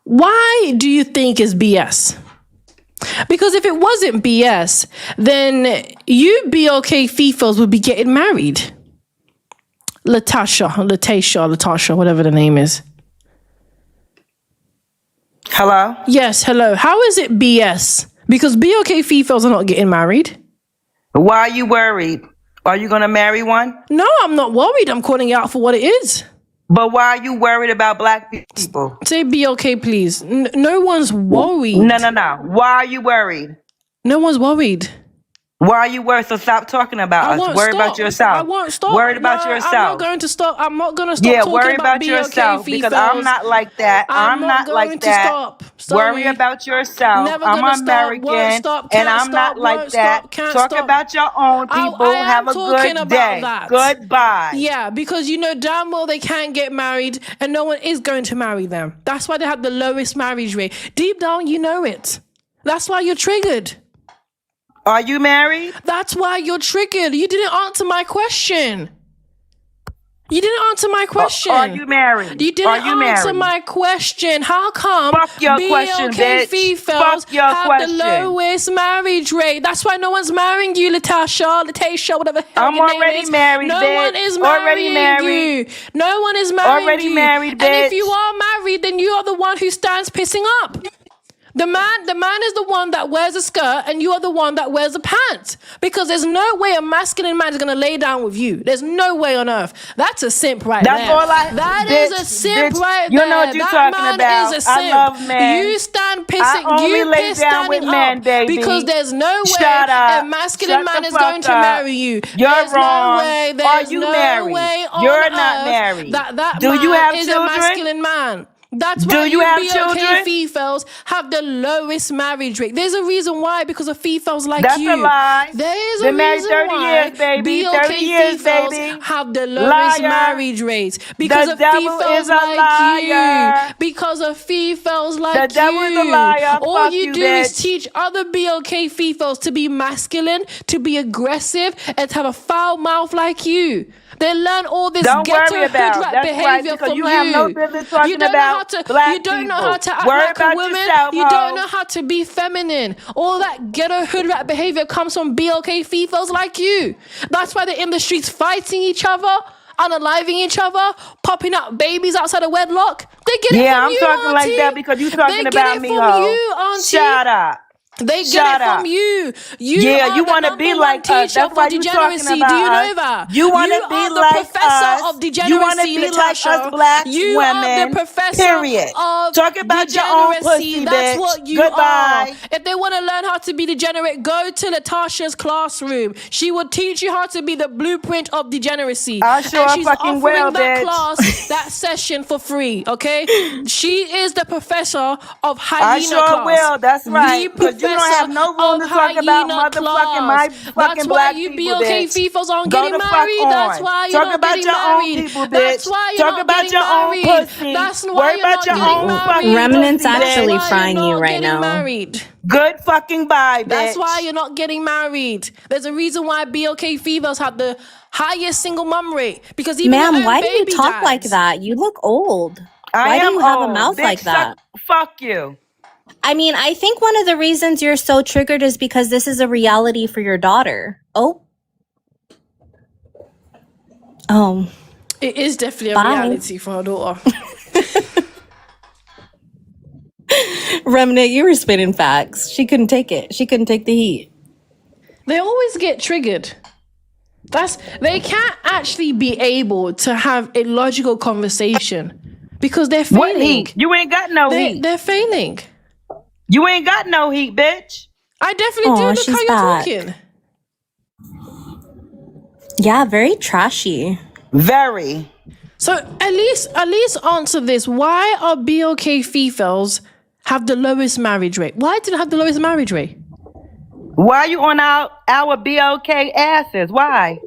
Why do you think is BS? Because if it wasn't BS, then you BOK Fefails would be getting married. Latasha, whatever the name is. Hello? Yes, hello. How is it BS? Because BOK Fefails are not getting married. Why are you worried? Are you going to marry one? No, I'm not worried. I'm calling it out for what it is. But why are you worried about black people? Say BOK, please. No one's worried. No. Why are you worried? No one's worried. Why are you worried? So stop talking about us. Worry about yourself. I won't stop. Worried about yourself. I'm not going to stop. I'm not going to stop talking worry about about yourself. BOK Because Fefails. I'm not like that. I'm not like that. Worry about yourself. Never I'm gonna American. Stop. Won't stop. And I'm stop. not like Won't that. Stop. Can't Talk stop. about your own people. I Have a good day. That. Goodbye. Yeah, because you know damn well they can't get married and no one is going to marry them. That's why they have the lowest marriage rate. Deep down, you know it. That's why you're triggered. Are you married? That's why you're triggered. You didn't answer my question. You didn't answer my question. Are you married? You didn't answer my question. How come Fuck your question, bitch. Fefails Fuck your have question. the lowest marriage rate? That's why no one's marrying you, Latasha, whatever the hell I'm your name already is. married, no bitch. one is Already marrying married. you. No one is marrying Already you. married, And if bitch. you are married, then you are the one who stands pissing up. The man is the one that wears a skirt and you are the one that wears a pants. Because there's no way a masculine man is going to lay down with you. There's no way on earth. That's a simp right there. That is a simp right there. You know what you're talking about. Is a simp. I love men. You stand pissing. I only lay piss down with men, baby. Because there's no way up. a masculine man is fuck going to up. marry you. You're there's wrong. No way, there's Are you no married? way on You're not earth married. That Do man you have is children? a masculine man. That's why you have BOK children? Fefails have the lowest marriage rate. There's a reason why, because of Fefails like That's you. a lie. There is Been a married reason 30 why years, baby. BOK 30 years, Fefails baby. have the lowest Liar. marriage rates. Because The of devil Fefails is a like liar. you. Because of Fefails like The devil is a you. liar. All Fuck you you, do bitch. is teach other BOK Fefails to be masculine, to be aggressive, and to have a foul mouth like you. They learn all this Don't ghetto worry about hood rat That's behavior right, because from you have no business talking you don't about know how to, black you don't know people. how to act Worry like a about woman. yourself, You ho. don't know how to be feminine. All that ghetto hood rat behavior comes from BOK Fefails like you. That's why they're in the streets fighting each other, unaliving each other, popping out babies outside of wedlock. They get it from I'm you, talking auntie. like that because you talking they about get me, it from ho. you, auntie. Shut up. They get Shut it from up. you. You want to be like us. That's why you talking degeneracy. about Do you know us. that? You want to be are the like professor us. of degeneracy, You want to be like Latasha. us black You women. are the professor Period. of Talk about your own degeneracy. pussy, That's bitch. what you Goodbye. are. If they want to learn how to be degenerate, go to Latasha's classroom. She will teach you how to be the blueprint of degeneracy. I sure and she's fucking offering will, that bitch. class, that session for free. Okay, she is the professor of hyena I sure class. will. That's right. The Because you don't have no room of to talk about hyena motherfucking my class. fucking That's black why you people, BOK bitch. Fefails aren't Go getting the fuck married. on. That's why you're Talk not about getting your married. own people, bitch. That's why you're Talk not about getting your own married. pussy. That's why Worry you're about not your getting own married. fucking Remnant's pussy, actually bitch. That's why frying you're you not right getting now. married. Good fucking bye, bitch. That's why you're not getting married. There's a reason why BOK Fefails have the highest single mum rate. Because even Ma'am, their own why do you baby talk like dads- that? You look old. I Why am do you have a old. mouth Bitch, like that? Fuck you. I mean, I think one of the reasons you're so triggered is because this is a reality for your daughter. Oh. It is definitely a Bye. reality for her daughter. Remnant, you were spitting facts. She couldn't take it. She couldn't take the heat. They always get triggered. They can't actually be able to have a logical conversation because they're failing. What heat? You ain't got no heat. They're failing. You ain't got no heat, bitch. I definitely do. Look how you're talking. Yeah, very trashy. Very. So at least answer this. Why are BOK Fefails have the lowest marriage rate? Why do they have the lowest marriage rate? Why are you on our BOK asses? Why?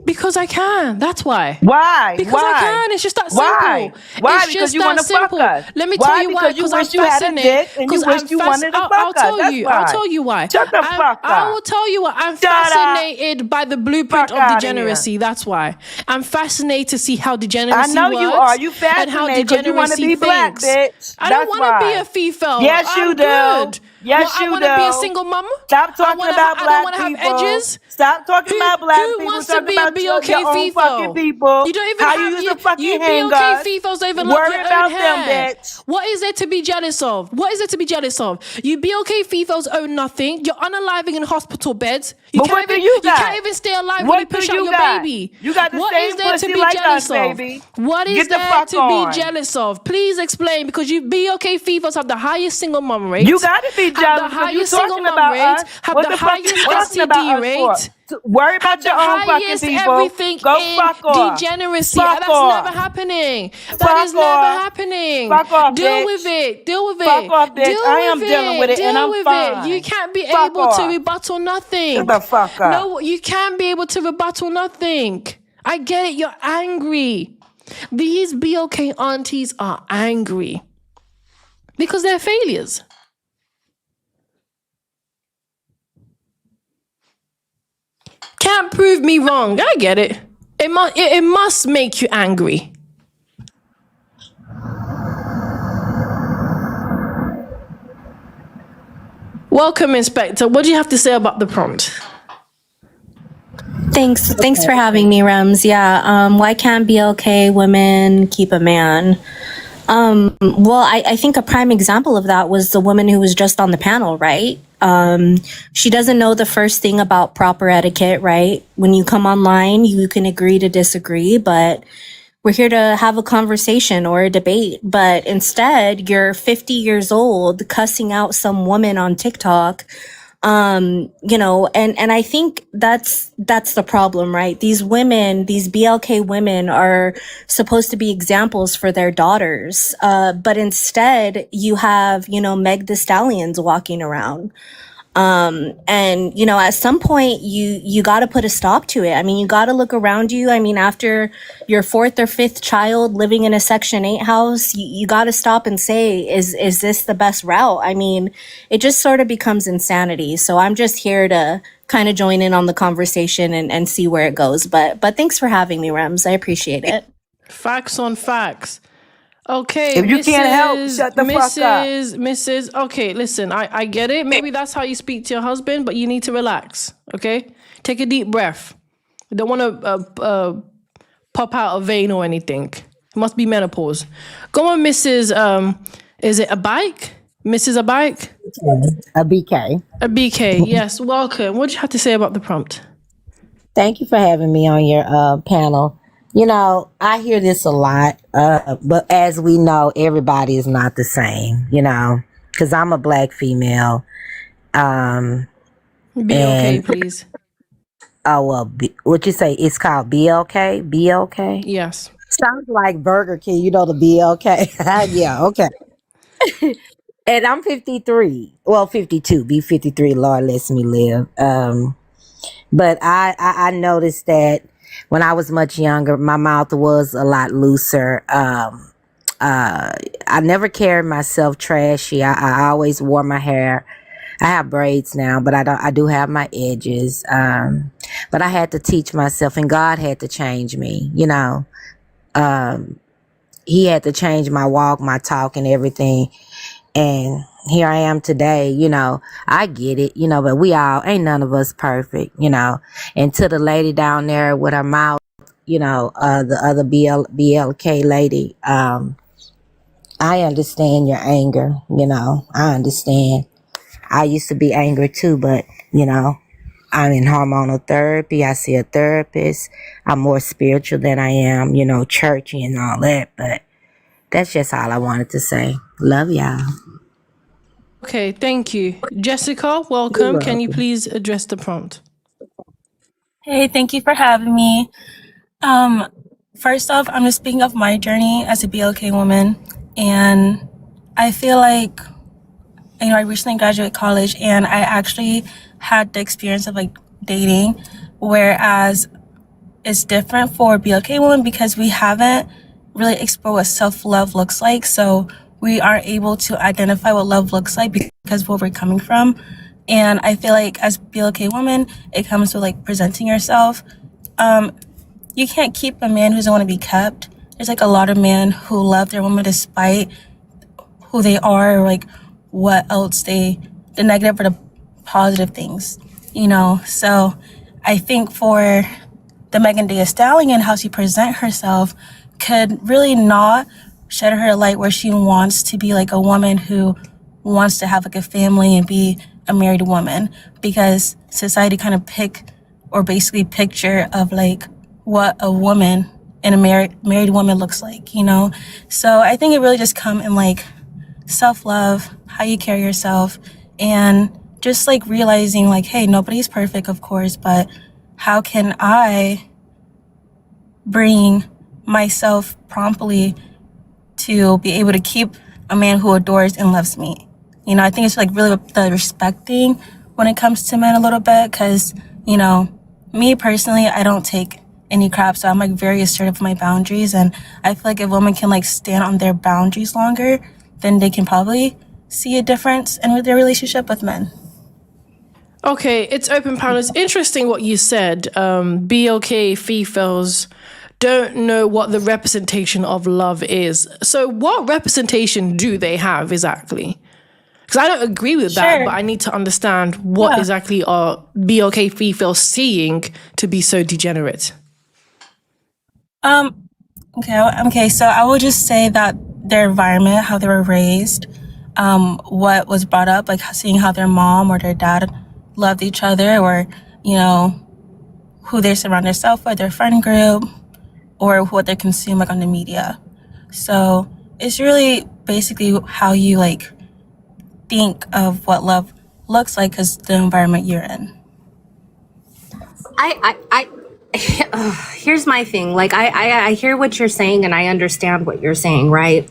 Because I can. That's why. Why? Because I can. It's just that simple. Why? It's Because just you that want to fuck simple. us. Let me tell you why. Because Because you I'm wish you had a dick fascinated. and you Because wish you wanted to fuck us. I'll tell That's you. why. I'll tell you why. Shut the fuck up. I will tell you why. I'm Shut up. fascinated by the blueprint Fuck of outta degeneracy. That's why. I'm fascinated to see how degeneracy I know works. you are. You and how fascinated because you want to degeneracy be black, thinks. bitch. I don't That's want to be why. a Fefails. Yes, I'm you do. good. Yes, Well, I you want to be a do. single mama. Stop talking about I don't black want to have people. edges. Stop talking about black Who people. wants to Talk be a about your BOK own fucking FIFO? people. You don't even How have you use a fucking you handgun. BOK FIFOs don't even love Worry your about own them, hair. bitch. What is there to be jealous of? What is there to be jealous of? You BOK FIFOs own nothing. You're unaliving in hospital beds. You But what do you got? You can't even stay alive when What you do push out you your got? baby. You got the What same is there to pussy be like jealous us, of? baby. What is Get the there fuck to on. be jealous of? Please explain, because you BOK FIFOs have the highest single mom rate. You got to be have the jealous because you highest single talking mom about rate. us. Have What the the fuck you highest talking about STD us rate. for? Worry about Have your the own fucking highest people. everything Go in fuck off. degeneracy. Fuck That's off. never happening. Fuck That is never off. happening. Fuck off, Deal bitch. with it. Deal with Fuck it. off, bitch. Deal I am with dealing with it, Deal and I'm with fine. it. You can't be Fuck able to off. rebuttal nothing. Shut the fuck up. No, you can't be able to rebuttal nothing. I get it. You're angry. These BOK aunties are angry because they're failures. Can't prove me wrong. I get it. It must make you angry. Welcome, Inspector. What do you have to say about the prompt? Thanks for having me, Rems. Yeah, why can't BLK women keep a man? Well, I think a prime example of that was the woman who was just on the panel, right? She doesn't know the first thing about proper etiquette, right? When you come online, you can agree to disagree, but we're here to have a conversation or a debate. But instead, you're 50 years old cussing out some woman on TikTok. You know, and I think that's the problem, right? These women, these BLK women are supposed to be examples for their daughters. But instead you have, you know, Meg Thee Stallions walking around. And you know, at some point you got to put a stop to it. I mean, you got to look around you. I mean, after your fourth or fifth child living in a Section 8 house, you got to stop and say, is this the best route? I mean, it just sort of becomes insanity. So I'm just here to kind of join in on the conversation and see where it goes. But thanks for having me, Rems. I appreciate it. Facts on facts. Okay, if you can't help, shut the fuck up. Mrs. Okay, listen, I get it. Maybe that's how you speak to your husband, but you need to relax, okay? Take a deep breath. You don't want to pop out a vein or anything. It must be menopause. Go on, Mrs. Is it a bike? Mrs. A bike? A BK. A BK, yes, welcome. What do you have to say about the prompt? Thank you for having me on your panel. You know, I hear this a lot, but as we know, everybody is not the same, you know, because I'm a black female. Be okay, please. Oh, well, what you say? It's called BLK? BLK? Yes. Sounds like Burger King, you know, the BLK. Yeah, okay. And I'm 53. Well, 52. Be 53. Lord lets me live. But I noticed that when I was much younger, my mouth was a lot looser. I never carried myself trashy. I always wore my hair. I have braids now, but I do have my edges. But I had to teach myself, and God had to change me, you know. He had to change my walk, my talk, and everything. And here I am today, you know. I get it, you know, but ain't none of us perfect, you know. And to the lady down there with her mouth, you know, the other BLK lady, I understand your anger, you know. I understand. I used to be angry too, but, you know, I'm in hormonal therapy. I see a therapist. I'm more spiritual than I am, you know, churchy and all that. But that's just all I wanted to say. Love y'all. Okay, thank you. Jessica, welcome. Can you please address the prompt? Hey, thank you for having me. First off, I'm just speaking of my journey as a BLK woman, and I feel like, you know, I recently graduated college, and I actually had the experience of like dating, whereas is different for BLK women because we haven't really explored what self-love looks like. So we aren't able to identify what love looks like because of where we're coming from. And I feel like as BLK women, it comes with like presenting yourself. You can't keep a man who doesn't want to be kept. There's like a lot of men who love their woman despite who they are, or like what else the negative or the positive things, you know? So I think for the Megan Thee Stallion, how she present herself could really not shed her light where she wants to be like a woman who wants to have like a family and be a married woman, because society kind of basically picture of like what a woman and a married woman looks like, you know? So I think it really just come in like self-love, how you carry yourself, and just like realizing like, hey, nobody's perfect, of course, but how can I bring myself promptly to be able to keep a man who adores and loves me? You know, I think it's like really the respecting when it comes to men a little bit, because, you know, me personally, I don't take any crap, so I'm like very assertive with my boundaries, and I feel like if women can like stand on their boundaries longer, then they can probably see a difference in their relationship with men. Okay, it's open panel. It's interesting what you said. BLK Fefails don't know what the representation of love is. So what representation do they have exactly? Because I don't agree with that, but I need to understand what exactly are BLK Fefails seeing to be so degenerate. Okay, so I will just say that their environment, how they were raised, what was brought up, like seeing how their mom or their dad loved each other, or, you know, who they surround themselves with, their friend group, or what they consume like on the media. So it's really basically how you like think of what love looks like because the environment you're in. Here's my thing. Like, I hear what you're saying and I understand what you're saying, right?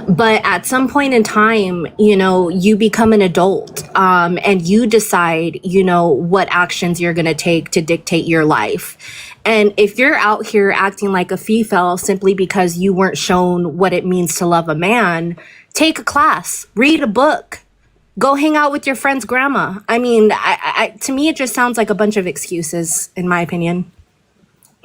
But at some point in time, you know, you become an adult, and you decide, you know, what actions you're going to take to dictate your life. And if you're out here acting like a Fefail simply because you weren't shown what it means to love a man, take a class, read a book, go hang out with your friend's grandma. I mean, to me, it just sounds like a bunch of excuses, in my opinion.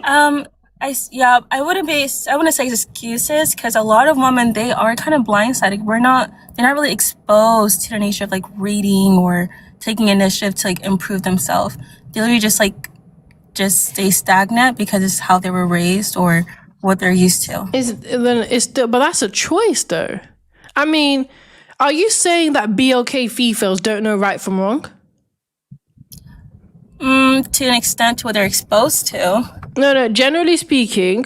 I wouldn't say excuses, because a lot of women, they are kind of blindsided. They're not really exposed to the nature of like reading or taking initiative to like improve themselves. They literally just stay stagnant because it's how they were raised or what they're used to. But that's a choice though. I mean, are you saying that BLK Fefails don't know right from wrong? To an extent, to what they're exposed to. No. Generally speaking,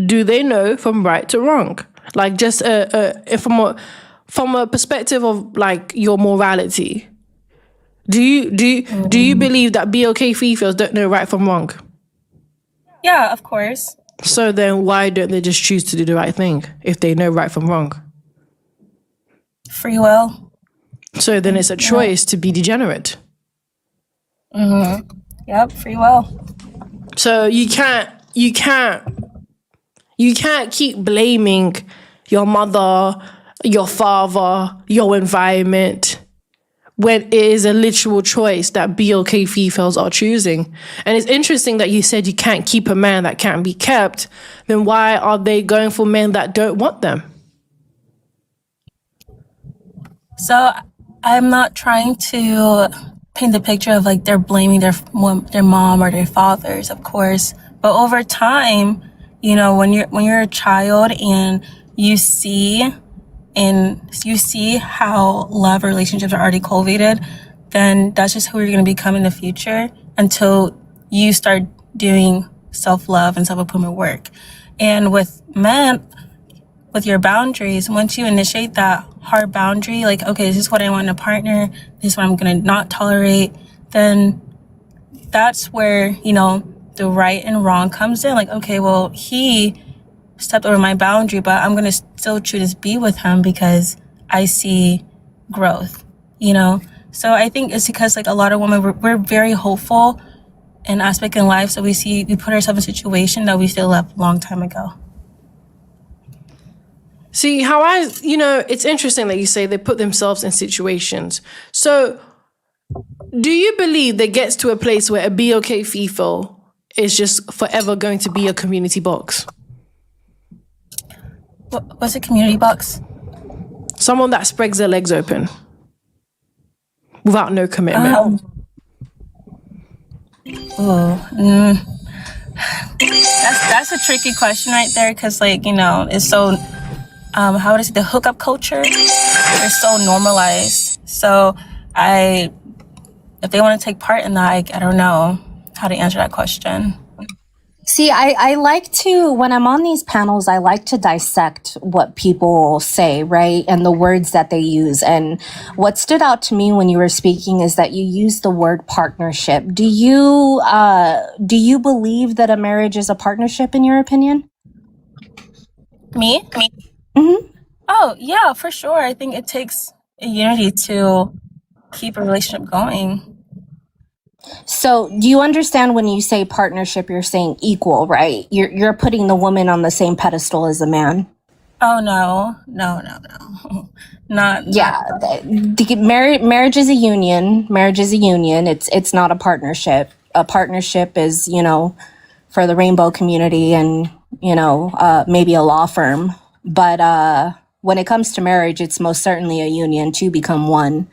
do they know from right to wrong? Like just from a perspective of like your morality. Do you believe that BLK Fefails don't know right from wrong? Yeah, of course. So then why don't they just choose to do the right thing if they know right from wrong? Free will. So then it's a choice to be degenerate. Yep, free will. So you can't keep blaming your mother, your father, your environment, when it is a literal choice that BLK Fefails are choosing. And it's interesting that you said you can't keep a man that can't be kept. Then why are they going for men that don't want them? So I'm not trying to paint the picture of like they're blaming their mom or their fathers, of course. But over time, you know, when you're a child and you see how love relationships are already cultivated, then that's just who you're going to become in the future until you start doing self-love and self-improvement work. And with men, with your boundaries, once you initiate that hard boundary, like, okay, this is what I want in a partner, this is what I'm going to not tolerate, then that's where, you know, the right and wrong comes in. Like, okay, well, he stepped over my boundary, but I'm going to still choose to be with him because I see growth, you know? So I think it's because like a lot of women, we're very hopeful an aspect in life. So we put ourselves in a situation that we still left a long time ago. See, it's interesting that you say they put themselves in situations. So do you believe that gets to a place where a BOK fefail is just forever going to be a community box? What's a community box? Someone that spreads their legs open without no commitment. That's a tricky question right there, because it's so how would I say, the hookup culture is so normalized. So if they want to take part in that, I don't know how to answer that question. See, I like to, when I'm on these panels, I like to dissect what people say, right? And the words that they use. And what stood out to me when you were speaking is that you used the word partnership. Do you believe that a marriage is a partnership, in your opinion? Me? Mm-hmm. Oh, yeah, for sure. I think it takes a unity to keep a relationship going. So do you understand when you say partnership, you're saying equal, right? You're putting the woman on the same pedestal as a man. Oh, no. Not. Marriage is a union. Marriage is a union. It's not a partnership. A partnership is, for the rainbow community and, maybe a law firm. But when it comes to marriage, it's most certainly a union to become one.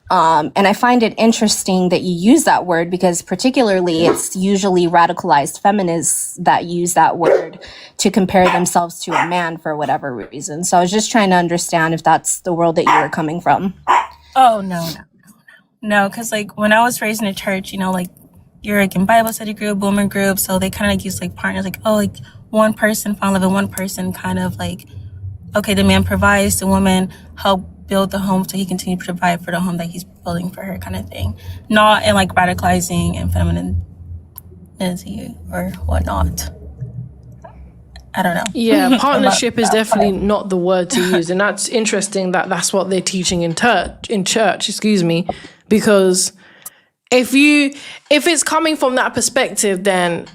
And I find it interesting that you use that word, because particularly it's usually radicalized feminists that use that word to compare themselves to a man for whatever reason. So I was just trying to understand if that's the world that you were coming from. Oh, no. Because when I was raised in a church, you're in Bible study group, woman group. So they kind of use partners, one person fall in love with one person, kind of okay, the man provides, the woman help build the home so he continue to provide for the home that he's building for her, kind of thing. Not in radicalizing and femininity or whatnot. I don't know. Yeah, partnership is definitely not the word to use. And that's interesting that that's what they're teaching in church, because if it's coming from that perspective, then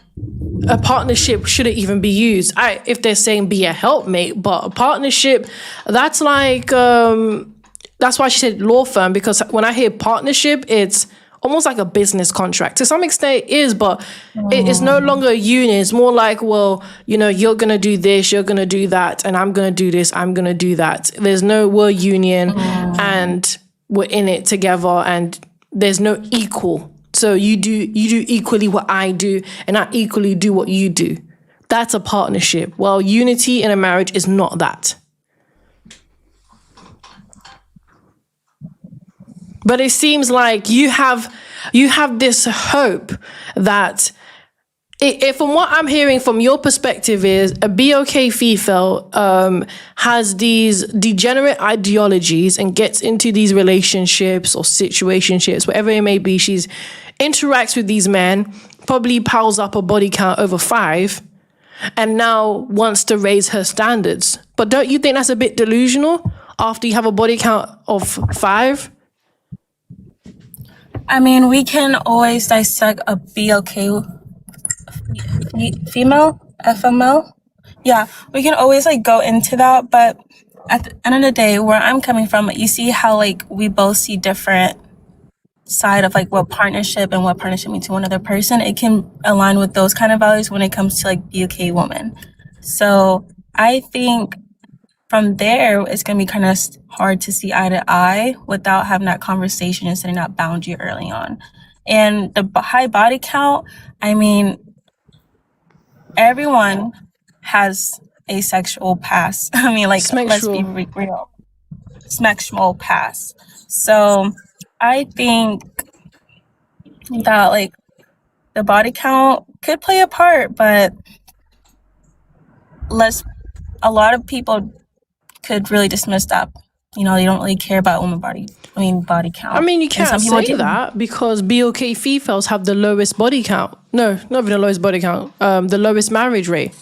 a partnership shouldn't even be used. If they're saying be a helpmate, but a partnership, that's that's why she said law firm, because when I hear partnership, it's almost like a business contract. To some extent it is, but it's no longer a union. It's more like, well, you're going to do this, you're going to do that, and I'm going to do this, I'm going to do that. There's no we're union and we're in it together, and there's no equal. So you do equally what I do, and I equally do what you do. That's a partnership. Well, unity in a marriage is not that. But it seems like you have this hope that, if from what I'm hearing from your perspective is a BOK fefail has these degenerate ideologies and gets into these relationships or situationships, whatever it may be. She's interacts with these men, probably piles up a body count over 5, and now wants to raise her standards. But don't you think that's a bit delusional after you have a body count of 5? I mean, we can always dissect a BOK female, FML. Yeah, we can always go into that, but at the end of the day, where I'm coming from, you see how we both see different side of what partnership and what partnership means to one other person. It can align with those kind of values when it comes to BOK woman. So I think from there, it's going to be kind of hard to see eye to eye without having that conversation and setting that boundary early on. And the high body count, I mean, everyone has a sexual past. I mean, let's be real. Sexual past. So I think that the body count could play a part, but a lot of people could really dismiss that. They don't really care about body count. I mean, you can't say that, because BOK fefails have the lowest body count. No, not even the lowest body count. The lowest marriage rate.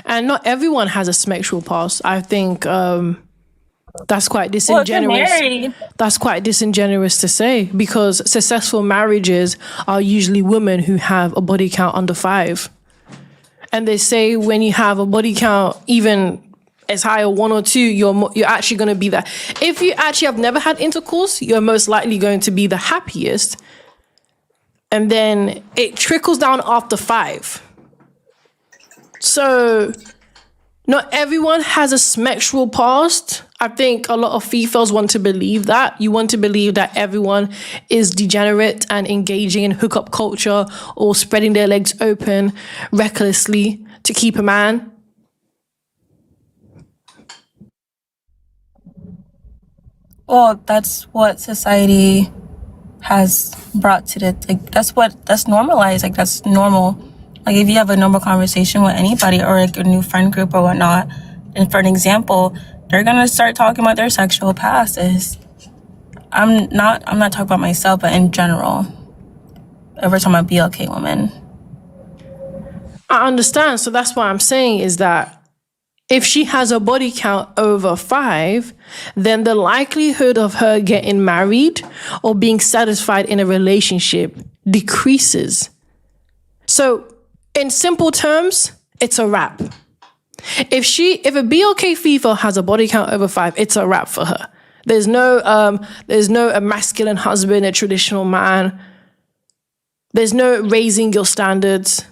And not everyone has a sexual past. I think That's quite Well, if you're disingenuous. married, That's quite disingenuous to say, because successful marriages are usually women who have a body count under 5. And they say when you have a body count even as high as 1 or 2, you're actually going to be that. If you actually have never had intercourse, you're most likely going to be the happiest. And then it trickles down after 5. So not everyone has a sexual past. I think a lot of Fefails want to believe that. You want to believe that everyone is degenerate and engaging in hookup culture or spreading their legs open recklessly to keep a man. well, that's what society has brought to the, like, that's normalized. Like, that's normal. Like, if you have a normal conversation with anybody or like a new friend group or whatnot, and for an example, they're gonna start talking about their sexual past. I'm not talking about myself, but in general, if we're talking about BLK women. I understand. So that's what I'm saying is that if she has a body count over 5, then the likelihood of her getting married or being satisfied in a relationship decreases. So in simple terms, it's a wrap. If a BLK female has a body count over 5, it's a wrap for her. There's no a masculine husband, a traditional man. There's no raising your standards.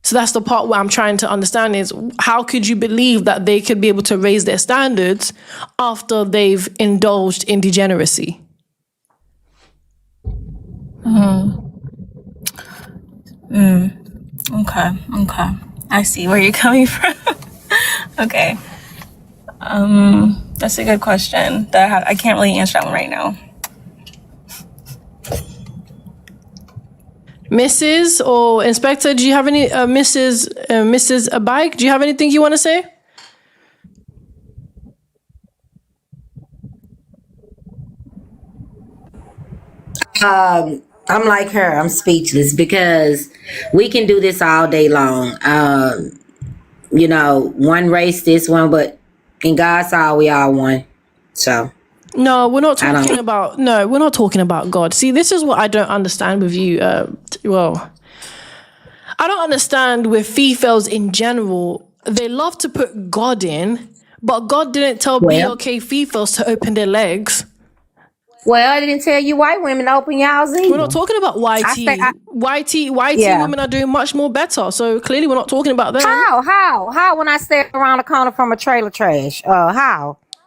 So that's the part where I'm trying to understand is how could you believe that they could be able to raise their standards after they've indulged in degeneracy? Okay. I see where you're coming from. Okay. That's a good question. I can't really answer that one right now. Mrs. or Inspector, do you have any, Mrs. Abike, do you have anything you want to say? I'm like her. I'm speechless because we can do this all day long. One race, this one, but in God's eye, we all one. So No, we're not talking about. No, we're not talking about God. See, this is what I don't understand with you. I don't understand with Fefails in general. They love to put God in, but God didn't tell BLK Fefails to open their legs. Well, I didn't tell you white women to open y'all's either. We're not talking about YT women are doing much more better. So clearly, we're not talking about them. How? When I step around the corner from a trailer trash,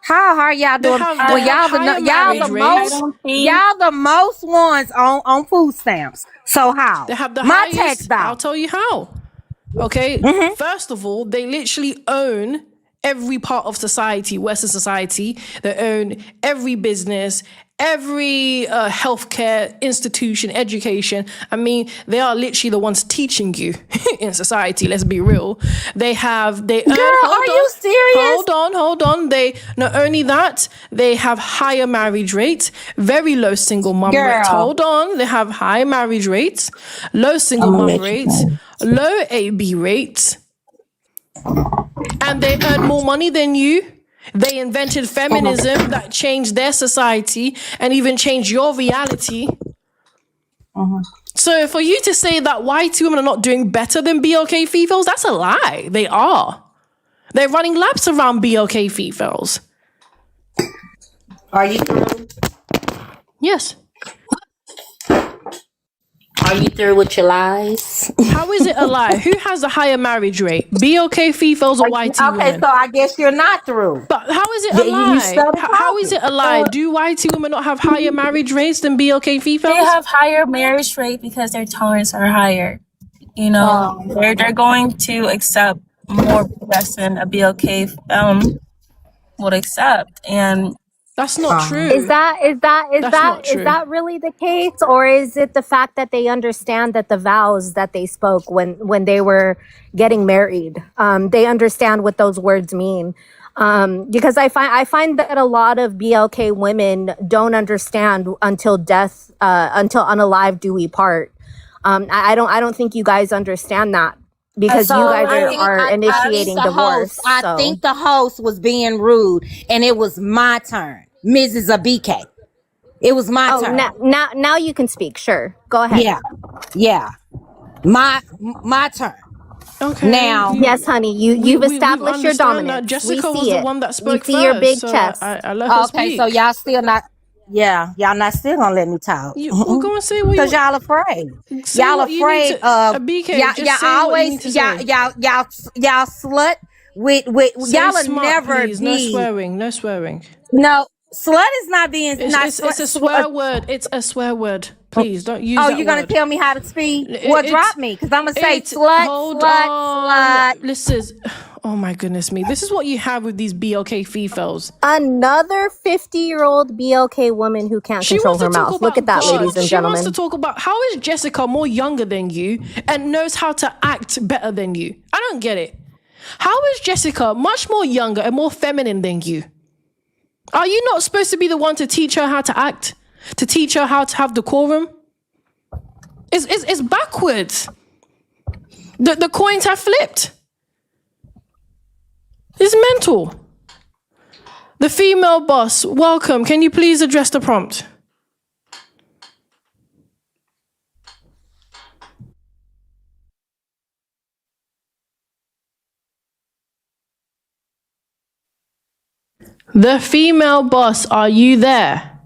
how are y'all doing? Y'all the most ones on food stamps. So how? They have the my highest. tax dollar. I'll tell you how. Okay. First of all, they literally own every part of society, Western society. They own every business, every healthcare institution, education. I mean, they are literally the ones teaching you in society. Let's be real. They earn. You serious? Hold on. They not only that, they have higher marriage rates, very low single mom rates. Hold on, they have high marriage rates, low single mom rates, low AB rates, and they earn more money than you. They invented feminism that changed their society and even changed your reality. So for you to say that white women are not doing better than BLK Fefails, that's a lie. They are. They're running laps around BLK Fefails. Are you through? Yes. Are you through with your lies? How is it a lie? Who has a higher marriage rate? BLK Fefails or YT women? Okay, so I guess you're not through. But how is it a lie? How is it a lie? Do YT women not have higher marriage rates than BLK Fefails? They have higher marriage rate because their tolerance are higher. You know, they're going to accept more less than a BLK would accept, and that's not true. Is that really the case, or is it the fact that they understand that the vows that they spoke when they were getting married, they understand what those words mean? Because I find that a lot of BLK women don't understand until until unalive do we part. I don't think you guys understand that because you guys I are initiating divorce. I think the host was being rude, and it was my turn, Mrs. BK. It was my turn. Now you can speak. Sure, go ahead. Yeah, my turn. Okay. Now, yes, honey, you've established your dominance. Jessica was the one that spoke we see your big so chest. I let her speak. So y'all still not. Yeah, y'all not still gonna let me talk. Well, go and say what because y'all afraid. Y'all afraid of BK. Y'all always y'all slut with y'all are never please. No swearing. No swearing. No, slut is not being. It's a swear word. It's a swear word. Please don't use. Oh, you're gonna tell me how to speak? Well, drop me, because I'm gonna say slut. Listen. Oh my goodness me. This is what you have with these BLK Fefails. Another 50-year-old BLK woman who can't control her mouth. Look at that, ladies and gentlemen. She wants to talk about how is Jessica more younger than you and knows how to act better than you. I don't get it. How is Jessica much more younger and more feminine than you? Are you not supposed to be the one to teach her how to act? To teach her how to have decorum? It's backwards. The coins have flipped. It's mental. The female boss, welcome. Can you please address the prompt? The female boss, are you there?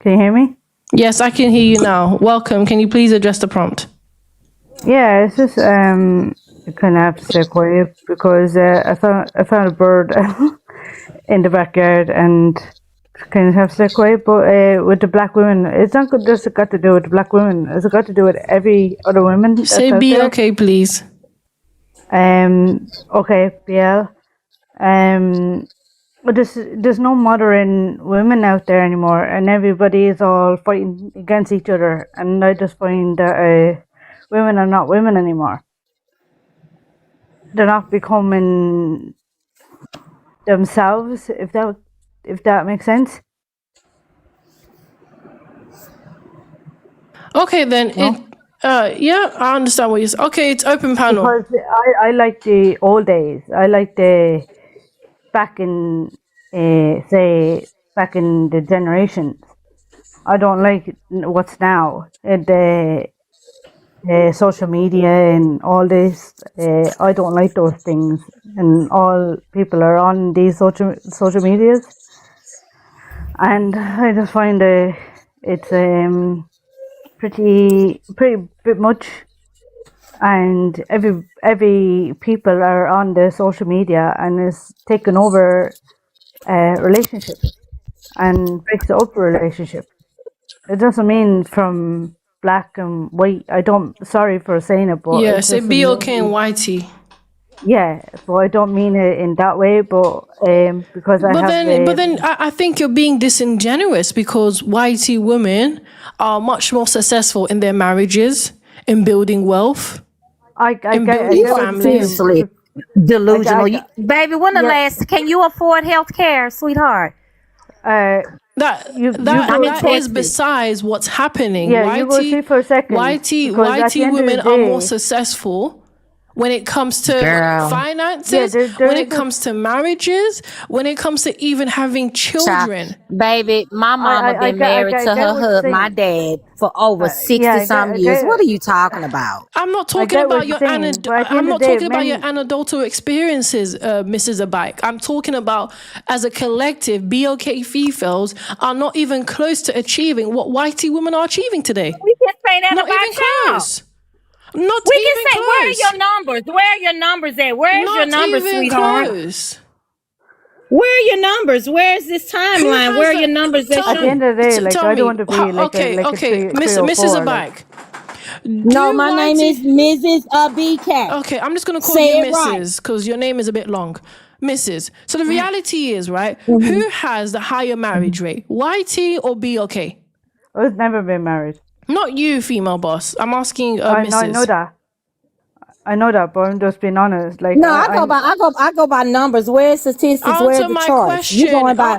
Can you hear me? Yes, I can hear you now. Welcome. Can you please address the prompt? Yeah, it's just you kind of have to stay quiet because I found a bird in the backyard and kind of have to stay quiet. But with the black women, it's not just got to do with the black women. It's got to do with every other woman. Say be okay, please. Okay, BL. But there's no modern women out there anymore, and everybody is all fighting against each other. And I just find that women are not women anymore. They're not becoming themselves, if that makes sense. Okay, then yeah, I understand what you're saying. Okay, it's open panel. Because I like the old days. I like the back in back in the generations. I don't like what's now. The social media and all this. I don't like those things. And all people are on these social medias. And I just find it's pretty bit much. And every people are on the social media and is taking over relationships and breaks up a relationship. It doesn't mean from black and white. Sorry for saying it, but yeah, say be okay and whitey. Yeah, but I don't mean it in that way. But because but then I think you're being disingenuous because whitey women are much more successful in their marriages, in building wealth. I get families. Delusional. Baby, when the last can you afford health care, sweetheart? That is besides what's happening. Yeah, you go see for a second. Whitey women are more successful when it comes to finances, when it comes to marriages, when it comes to even having children. Baby, my mama been married to her husband, my dad, for over 60-some years. What are you talking about? I'm not talking about your anecdotal experiences, Mrs. Abike. I'm talking about as a collective, BOK Fefails are not even close to achieving what whitey women are achieving today. We can say that not about even close. Not we even can say, close. where are your numbers? Where are your numbers at? Where's your numbers, sweetheart? Close. Where are your numbers? Where's this timeline? Where are your numbers? At the end of the day, I don't want to be Mrs. Abike. No, my name is Mrs. BK. Okay, I'm just going to call you Mrs. because your name is a bit long. Mrs. So the reality is, right, who has the higher marriage rate, whitey or BOK? I've never been married. Not you, female boss. I'm asking Mrs. I know that, but I'm just being honest. Like I go by numbers. Where's statistics? Where's the charts? You going by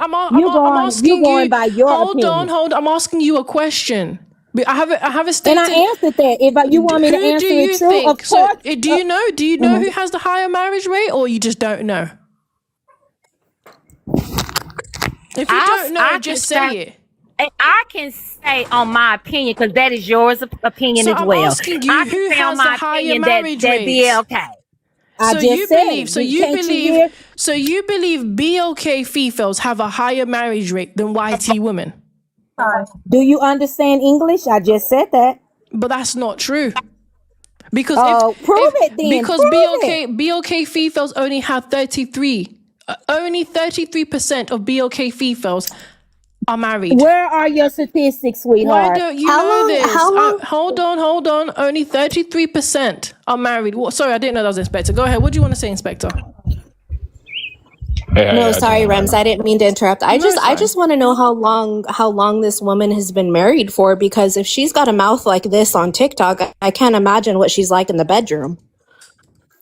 your opinion. Hold on. I'm asking you a question. I have a statement. And I answered that. If you want me to answer it true, of course. So, do you know who has the higher marriage rate, or you just don't know? If you don't know, just say it. And I can say on my opinion, because that is yours opinion as well. I'm asking you, I can who say has on my the higher opinion marriage that rate? BLK. So you believe BLK Fefails have a higher marriage rate than YT women? Do you understand English? I just said that. But that's not true. Because prove it then. Because BLK Fefails only have 33. Only 33% of BLK Fefails are married. Where are your statistics, sweetheart? Why don't you know this? Hold on. Only 33% are married. Sorry, I didn't know that was Inspector. Go ahead. What do you want to say, Inspector? No, sorry, Rems. I didn't mean to interrupt. I just want to know how long this woman has been married for, because if she's got a mouth like this on TikTok, I can't imagine what she's like in the bedroom.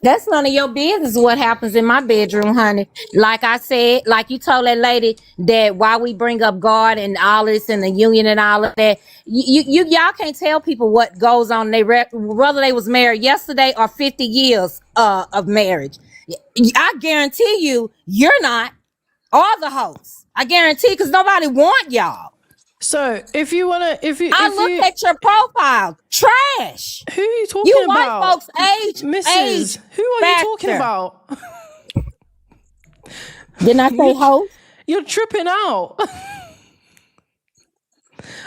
That's none of your business what happens in my bedroom, honey. Like I said, like you told that lady that while we bring up God and all this and the union and all of that, y'all can't tell people what goes on. Whether they was married yesterday or 50 years of marriage. I guarantee you're not. All the hosts. I guarantee, because nobody want y'all. So if you wanna, I looked at your profile. Trash. Who are you talking about? You white folks age, Mrs. Who are you talking about? Didn't I say host? You're tripping out.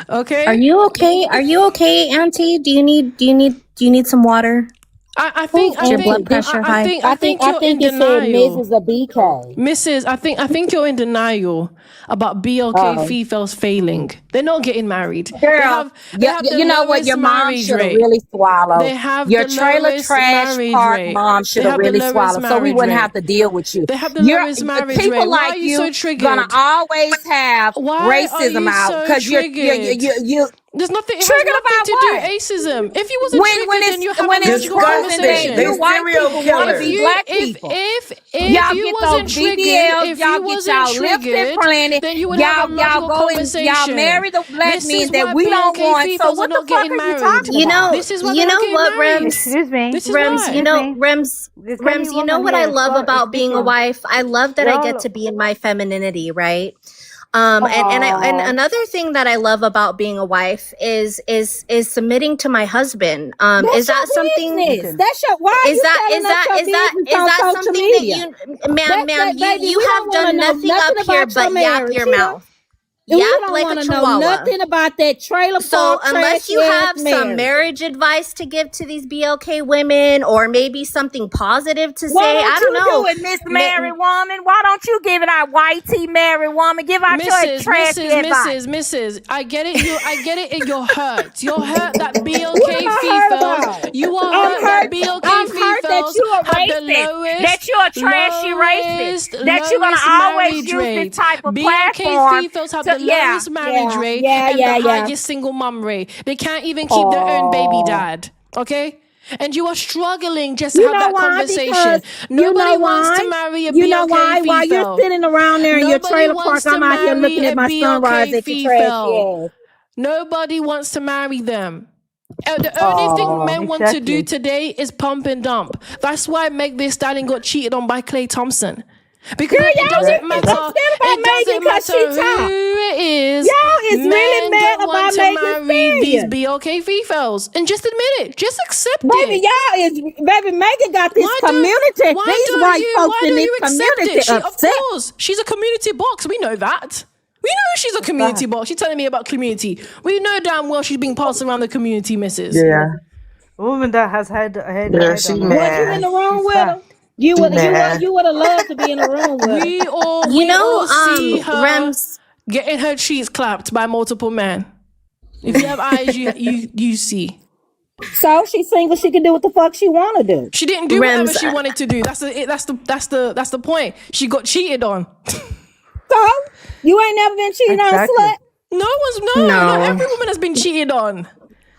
Okay. Are you okay, Auntie? Do you need some water? I think your blood pressure high? I think you're in denial. Mrs. BK. Mrs. I think you're in denial about BLK Fefails failing. They're not getting married. Girl, you know what? Your mom should have really swallowed. They have your the trailer lowest trash marriage park rate. mom should have really swallowed, so we wouldn't have to deal with you. They have the lowest marriage rate. People Why like are you so triggered? Gonna always have racism out because you. There's nothing. It has nothing to do racism. If you wasn't triggered, then you have a logical conversation. They're serial killers. Y'all get those BBLs, y'all get y'all lips implanted, then you would have a logical conversation. Y'all marry the black men that we don't want. So what the fuck are you talking about? This is what Rems. Excuse me. Rems, Rems, you know what I love about being a wife? I love that I get to be in my femininity, right? And another thing that I love about being a wife is submitting to my husband. Is that something? That's your why? Is that something that you, ma'am, you have done nothing up here but yap your mouth. You don't want to know nothing about that trailer park. So unless you have some marriage advice to give to these BLK women, or maybe something positive to say, I don't know. Do it, Miss Married Woman. Why don't you give it out, YT Married Woman? Give out your trash advice. Mrs. I get it. I get it. You're hurt. You're hurt that BLK Fefails. You are hurt that BLK Fefails have the lowest. That you're a trashy racist. That you're gonna always use this type of platform. BLK Fefails have the lowest marriage rate and the highest single mum rate. They can't even keep their own baby dad. Okay? And you are struggling just to have that conversation. Nobody wants to marry a BLK Fefail. You know why? While you're sitting around there in your trailer park, I'm out here looking at my sunrise at your trash. Nobody wants to marry them. The only thing men want to do today is pump and dump. That's why Meg Thee Stallion got cheated on by Klay Thompson. Because it doesn't matter. It doesn't matter who it is. Y'all is really mad about Megan marry these BLK Fefails, and just admit it. Just accept it. Baby, Megan got this community. These white folks in this community upset. Of course, she's a community box. We know that. We know she's a community box. She's telling me about community. We know damn well she's being passed around the community, Mrs. Yeah. A woman that has had Was you in the room with her? You would have loved to be in the room with her. We all see her getting her cheeks clapped by multiple men. If you have eyes, you see. So she's single. She can do what the fuck she want to do. She didn't do whatever she wanted to do. That's the point. She got cheated on. So you ain't never been cheated on, slut? No, not every woman has been cheated on.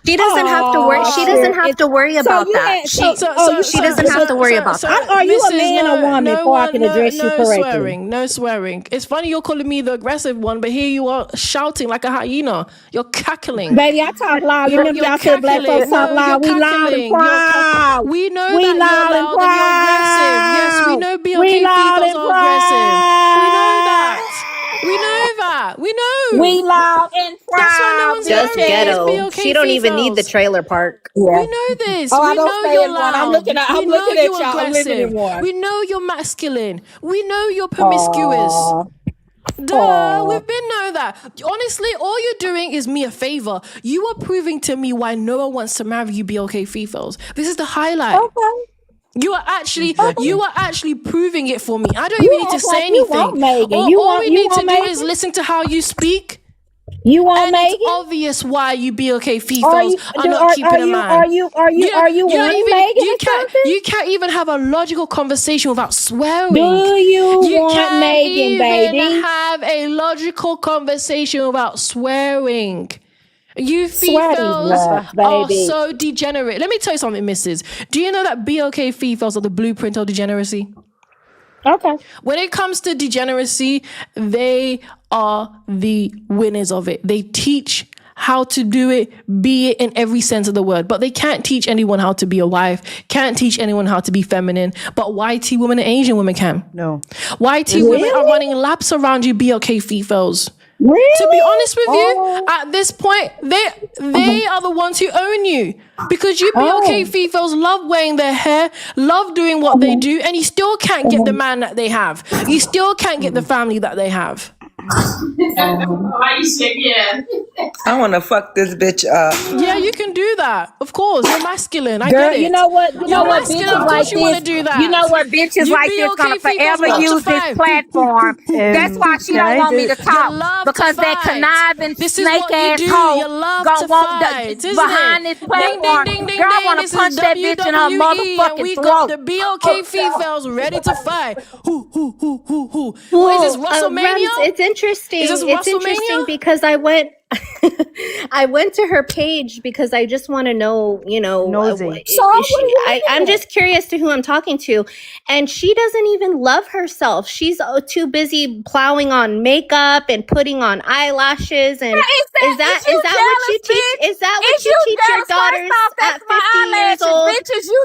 She doesn't have to worry. She doesn't have to worry about that. She doesn't have to worry about that. Are you a man or woman before I can address you correctly? No swearing. It's funny you're calling me the aggressive one, but here you are shouting like a hyena. You're cackling. Baby, I talk loud. You remember y'all said black folks talk loud. We loud and proud. We know that you're loud and you're aggressive. Yes, we know BLK females are aggressive. We know that. We loud and proud. That's why no one's Just ghetto. BLK She don't even need the females. trailer park. Yeah. We know this. Oh, I we don't know stay you're in one. loud. I'm looking at y'all. I'm living in one. We know you're masculine. We know you're promiscuous. We've been know that. Honestly, all you're doing is me a favor. You are proving to me why no one wants to marry you, BLK Fefails. This is the highlight. Okay. You are actually proving it for me. I don't even need to say anything. All we need to do is listen to how you speak. You want and Megan? It's obvious why you BLK Fefails are not keeping a man. Are you wanting Megan? You can't even have a logical conversation without swearing. Do you want Megan, baby? You can't even have a logical conversation without swearing. You Fefails are so degenerate. Let me tell you something, missus. Do you know that BLK Fefails are the blueprint of degeneracy? Okay. When it comes to degeneracy, they are the winners of it. They teach how to do it, be it in every sense of the word. But they can't teach anyone how to be a wife, can't teach anyone how to be feminine. But YT women and Asian women can. No. YT women are running laps around you, BLK Fefails. Really? To be honest with you, at this point, they are the ones who own you. Because you BLK Fefails love wearing their hair, love doing what they do, and you still can't get the man that they have. You still can't get the family that they have. I want to fuck this bitch up. Yeah, you can do that. Of course, you're masculine. I Girl, get it. you know what? You know what masculine, bitches of like course you want to this. do that. You know what bitches You like be this okay, gonna Fefails, forever love use to this fight. platform. That's why she don't want me to You talk love because to that fight. conniving This is snake what you ass do. hoe You love gonna to want fight, isn't behind it? this platform. Ding, ding, Girl, I ding. want This to is punch that bitch in her WWE, and motherfucking we got throat. the BLK Fefails ready to fight. Who? What is this, WrestleMania? It's interesting. Is this It's interesting WrestleMania? because I went I went to her page because I just want to know, Nosy. I'm just curious to who I'm talking to. And she doesn't even love herself. She's too busy plowing on makeup and putting on eyelashes. And is that what you teach? Is that what you teach your daughters at 50 years old?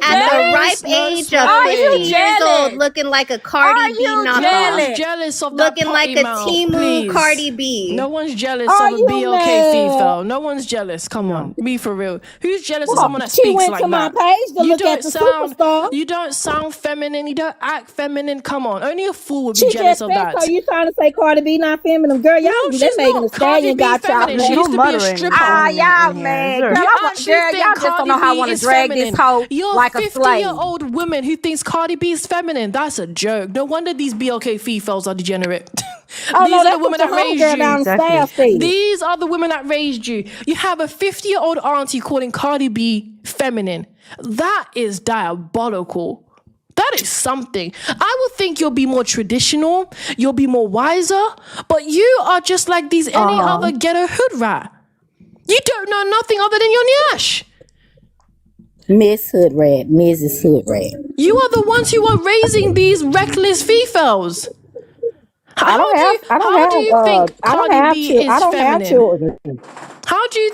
At the ripe age of 50 years old, looking like a Cardi B No knockoff. one's jealous of that Looking like potty a mouth, Temu please. Cardi B. No one's jealous of a BLK Fefail. No one's jealous. Come on, be for real. Who's jealous of someone that She speaks went like to my that? page to look at the superstar. You don't sound feminine. You don't act feminine. Come on, only a fool would be She jealous just of said, that. so you trying to say Cardi B not feminine? Girl, y'all No, they she's making a not. Cardi stallion B got y'all. feminine. She used to be a stripper. Y'all man. Girl, You y'all actually think just don't know how I Cardi want B to is drag feminine. this hoe You're like a a slave. 50-year-old woman who thinks Cardi B is feminine. That's a joke. No wonder these BLK Fefails are degenerate. Oh, These no, are the that's women what that the raised homegirl you. down the stairs said. These are the women that raised you. You have a 50-year-old auntie calling Cardi B feminine. That is diabolical. That is something. I would think you'll be more traditional. You'll be more wiser. But you are just like these any other ghetto hood rat. You don't know nothing other than your nyash. Miss Hood Rat, Mrs. Hood Rat. You are the ones who are raising these reckless Fefails. I don't have children. How do you think? I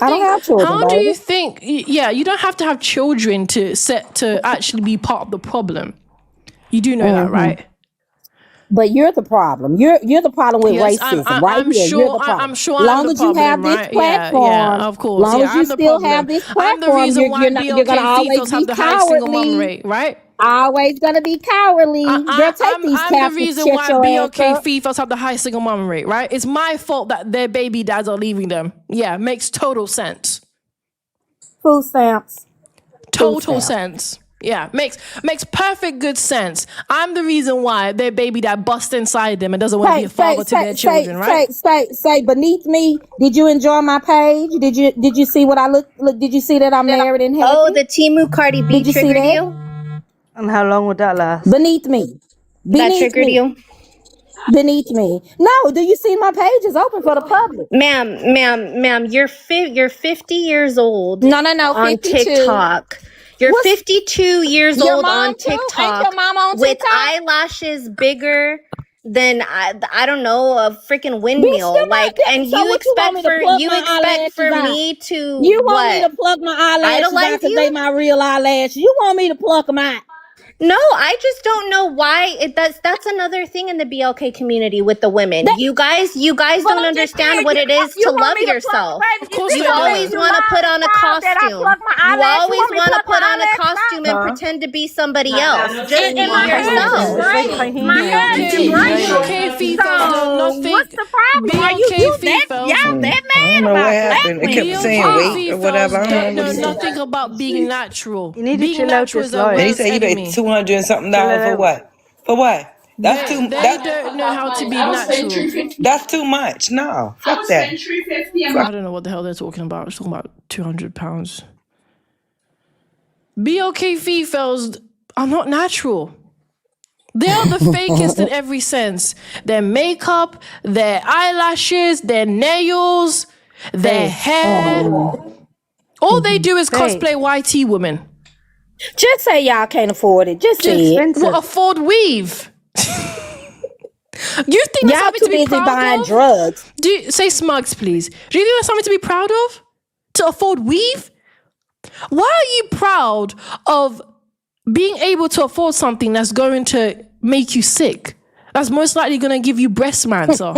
don't have children, How do baby. you think? Yeah, you don't have to have children to actually be part of the problem. You do know that, right? But you're the problem. You're the problem with Yes, racism, I'm right here. sure- You're the problem. I'm sure Long I'm the as you have problem, this right? platform, Yeah, of course. long Yeah, as you I'm the still problem. have this I'm platform, the reason why you're gonna always BLK be have the highest single mom cowardly. rate, right? Always gonna be cowardly. Girl, take these I'm caps the and reason shut why your BLK ass up. Fefails have the highest single mom rate, right? It's my fault that their baby dads are leaving them. Yeah, makes total sense. Food stamps. Total sense. Yeah, makes perfect good sense. I'm the reason why their baby dad busts inside them and doesn't want to be a father to their children, right? Say beneath me. Did you enjoy my page? Did you see what I look? Did you see that I'm married and happy? Oh, the Temu Cardi B Did you see triggered that? you? And how long would that last? Beneath me. That triggered you? beneath me. No, do you see my page is open for the public? Ma'am, you're 50 years old No, on 52. TikTok. You're What's 52 years your old mom on too? Ain't TikTok your mom on with TikTok? eyelashes bigger than I don't know, a freaking Bitch, windmill. them Like, not- and so you what, you want expect me to for plug you my expect eyelashes for out? me to You want me to what? plug my eyelashes out Idolize because they you? my real eyelashes? You want me to pluck them out? No, I just don't know why that's another thing in the BLK community with the women. You guys don't understand what it is to love yourself. Of course You they always don't. want to put on a costume. You always want to put on a costume and Huh? pretend to be somebody else. Just be my hair is yourself. straight. My hair is BLK straight. Fefails do So nothing. what's the problem? Are you BLK that Fefails. y'all that I mad don't know what about happened. black It kept women? saying wait or whatever. I BLK don't don't know know what he said. nothing about being natural. You need to Being chill out natural this is our live. And he worst said you enemy. paid $200 and something Chill it for out. what? For what? That's too. They don't know how to be natural. That's too much. No, fuck that. I don't know what the hell they're talking about. It's talking about £200. BLK Fefails are not natural. They are the fakest in every sense. Their makeup, their eyelashes, their nails, their hair. All they do is Fake. cosplay YT women. Just say y'all can't afford it. Just say it. Expensive. What, afford weave? You think that's Y'all something too to be busy proud buying of? drugs. Say smugs, please. Do you think that's something to be proud of? To afford weave? Why are you proud of being able to afford something that's going to make you sick? That's most likely going to give you breast cancer.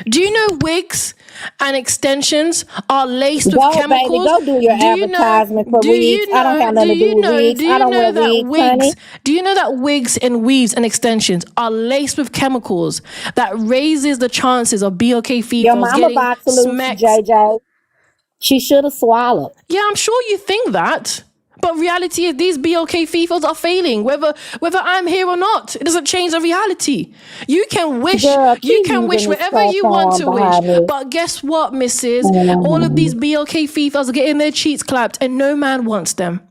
Do you know wigs and extensions are laced with Go, chemicals? baby, go do your advertisement for wigs. I don't have nothing to do with wigs. I don't wear wigs, honey. Do you know that wigs and weaves and extensions are laced with chemicals that raises the chances of BLK Your Fefails mama getting box loose, smacked? JJ. She should have swallowed. Yeah, I'm sure you think that. But reality is these BLK Fefails are failing, whether I'm here or not. It doesn't change the reality. You can wish, Girl, you keep can wish using this whatever you want to platform behind wish. me. But guess what, missus? All of these BLK Fefails are getting their cheeks clapped and no man wants them.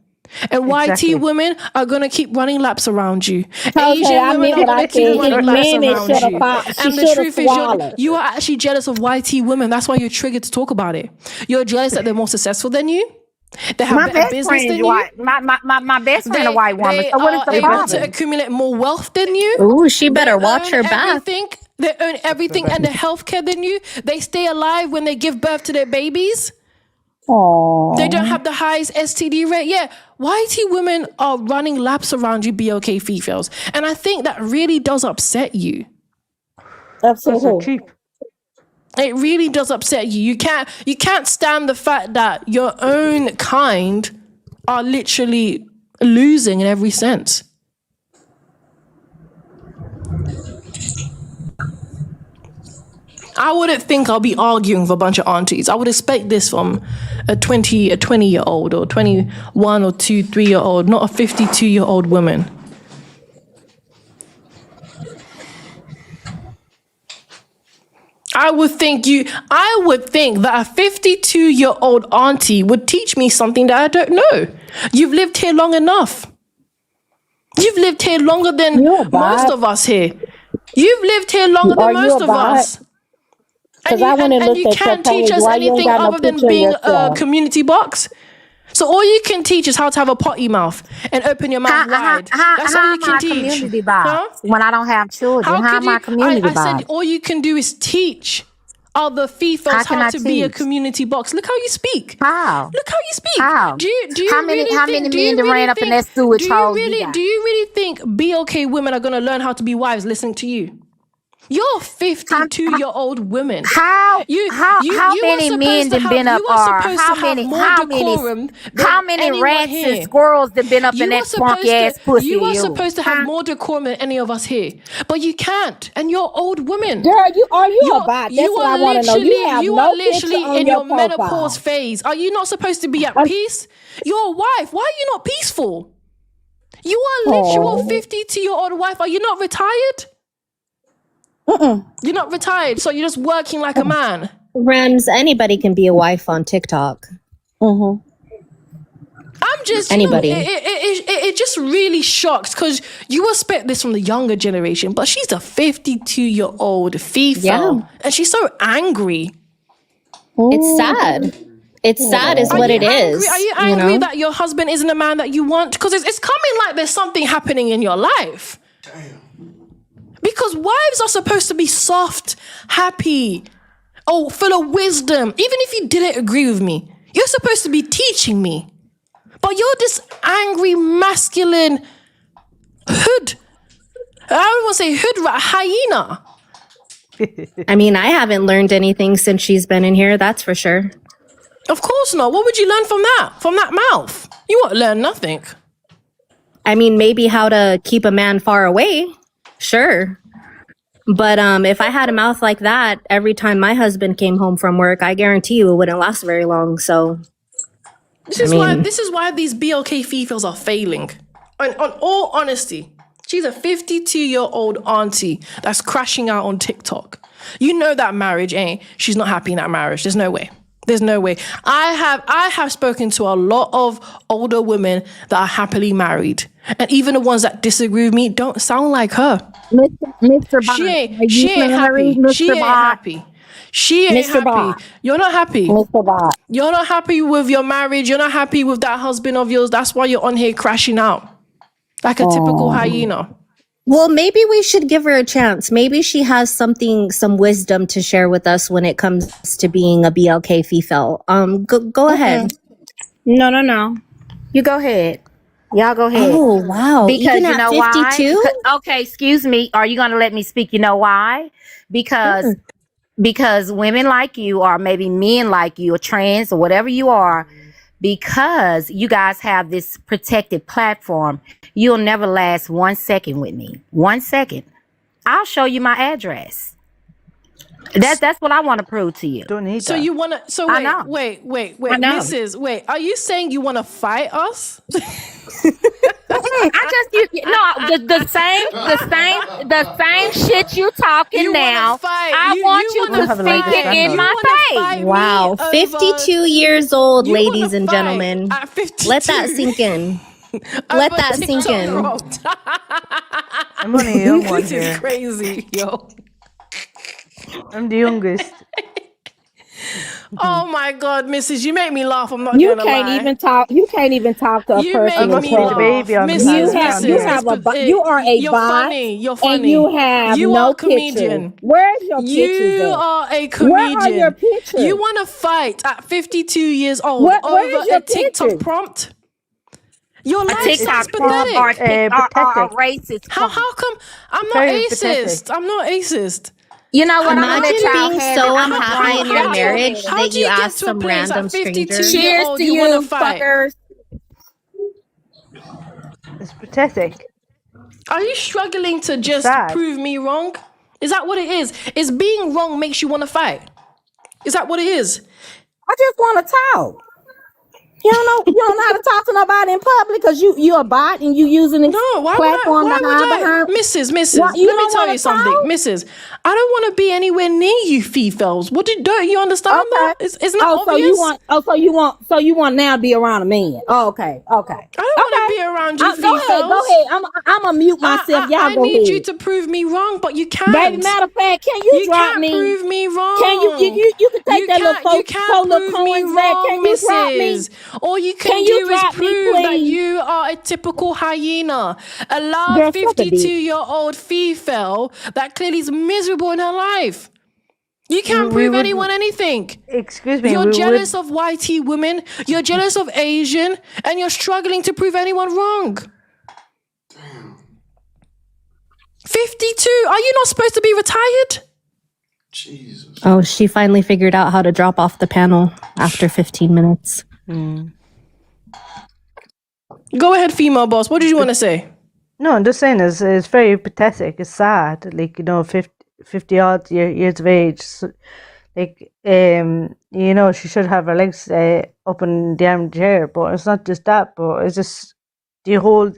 And Exactly. YT women are going to keep running laps around you. Okay, Asian I women meant are what going I to keep said. running laps Mimi around should have you. fought. She And the should have truth is, swallowed. you are actually jealous of YT women. That's why you're triggered to talk about it. You're jealous that they're more successful than you. They have My better best business friend than is you. white. My best friend a white woman. They So what is are the able to problem? accumulate more wealth than you. Ooh, she better They watch own her back. everything. They own everything and the healthcare than you. They stay alive when they give birth to their babies. Aww. They don't have the highest STD rate. Yeah, YT women are running laps around you, BLK Fefails. And I think that really does upset you. Absolutely. So cheap. It really does upset you. You can't stand the fact that your own kind are literally losing in every sense. I wouldn't think I'll be arguing with a bunch of aunties. I would expect this from a 20-year-old or 21 or 3-year-old, not a 52-year-old woman. I would think that a 52-year-old auntie would teach me something that I don't know. You've lived here long enough. You've lived here longer than most of us here. You've lived here longer than most of us. Because I went and looked you at your can't teach page. us Why you ain't anything got no other than picture of being a yourself? community box. So all you can teach is how to have a potty mouth and open your mouth wide. That's all you can teach. Community box Huh? when I don't have children? How am I community I box? said all you can do is teach other Fefails can how I to be a teach? community box. Look how you speak. How? Look how you speak. How? Do you How many- really how think, many do you men that really ran up in think- that sewage do you hole you really got? do you really think BLK women are going to learn how to be wives listening to you? You're 52-year-old women. How are many supposed men to that been up you are are? supposed How to have many? more How decorum many than anyone rats here. and squirrels that been up You in are that supposed funky ass pussy? You are of yours? supposed to have more decorum than any of us here, but you can't. And you're old women. Girl, are you a bot? That's You what I are want to know. You have you no are literally picture on in your your menopause profile. phase. Are you not supposed to be at peace? You're a wife. Why are you not peaceful? You are literal 52-year-old wife. Are you not retired? You're not retired, so you're just working like a man. Rems, anybody can be a wife on TikTok. I'm just Anybody. It just really shocks because you expect this from the younger generation, but she's a 52-year-old female, and she's so angry. It's sad. It's sad is what it is. Are you angry that your husband isn't a man that you want? Because it's coming like there's something happening in your life. Damn. Because wives are supposed to be soft, happy, full of wisdom. Even if you didn't agree with me, you're supposed to be teaching me. But you're this angry, masculine hood. I don't want to say hood rat, hyena. I mean, I haven't learned anything since she's been in here, that's for sure. Of course not. What would you learn from that? From that mouth? You won't learn nothing. I mean, maybe how to keep a man far away. Sure. But if I had a mouth like that every time my husband came home from work, I guarantee you it wouldn't last very long. So this is why these BLK females are failing. On all honesty, she's a 52-year-old auntie that's crashing out on TikTok. You know that marriage she's not happy in that marriage. There's no way. There's no way. I have spoken to a lot of older women that are happily married. And even the ones that disagree with me don't sound like her. Mr. Bond, she ain't happy. She ain't happy. She ain't Mr. happy. Bond. You're not happy. Mr. Bond. You're not happy with your marriage. You're not happy with that husband of yours. That's why you're on here crashing out. Like a typical hyena. Well, maybe we should give her a chance. Maybe she has some wisdom to share with us when it comes to being a BLK female. Go ahead. No. You go ahead. Y'all go ahead. Oh, wow. Because even you know at 52? why? Okay, excuse me. Are you going to let me speak? You know why? Because women like you, or maybe men like you, or trans, or whatever you are, because you guys have this protected platform, you'll never last 1 second with me. 1 second. I'll show you my address. That's what I want to prove to you. Don't need So that. you want to? So wait, Mrs. Wait, are you saying you want to fight us? The same shit you talking You now. fight. I want you wanna to speak fight. it in You my wanna face. fight me Wow. over- 52 years old, You ladies wanna and fight gentlemen. at 52 Let that sink in. Let that sink TikTok in. road. I'm only a young one This is here. crazy, yo. I'm the youngest. Oh my God, Mrs. You make me laugh. I'm not You gonna can't lie. even talk. You can't even talk to a You person. make must me be the laugh. baby on the Mrs. side. You have you are a You're bot, funny. You're and funny. you have You no are a comedian. pictures. Where's your pictures You at? are a Where are your comedian. pictures? You want to fight at 52 years old Where's over your a TikTok pictures? prompt? Your A lifestyle's TikTok prompt or pathetic. Pathetic. racist. How come I'm not Very racist? pathetic. I'm not racist. You know what? Imagine being so unhappy in your how- marriage how that do you you get ask to a some place at random 52 stranger. years Cheers old, to you you, wanna fight? fuckers. It's pathetic. Are you struggling to just sad. prove me wrong? Is that what it is? Is being wrong makes you want to fight? Is that what it is? I just want to talk. You don't know how to talk to nobody in public because you're a bot and you using this platform to hide behind. Mrs. Why, you Let me don't tell wanna you something, talk? Mrs. I don't want to be anywhere near you, Fefails. Don't you understand that? It's not obvious. So you want now to be around a man? Oh, okay. I don't want to be around you, Go ahead. I'm gonna mute myself. Y'all I go need ahead. you to prove me wrong, but you can't. Baby, matter of fact, can you drop can't me? Prove me wrong. Can you can take that little You can't little prove me coins back? wrong, Can you drop me? Mrs. All you Can can you do is drop me, prove that please? you are a typical hyena. A loud Girl, suck a dick. 52-year-old Fefail that clearly is miserable in her life. You can't prove anyone anything. Excuse me. You're jealous of YT women, you're jealous of Asian, and you're struggling to prove anyone wrong. 52? Are you not supposed to be retired? Jesus. Oh, she finally figured out how to drop off the panel after 15 minutes. Go ahead, female boss. What did you want to say? No, I'm just saying it's very pathetic. It's sad. Like, 50 odd years of age. So, like, she should have her legs up in the armchair, but it's not just that, but it's just the whole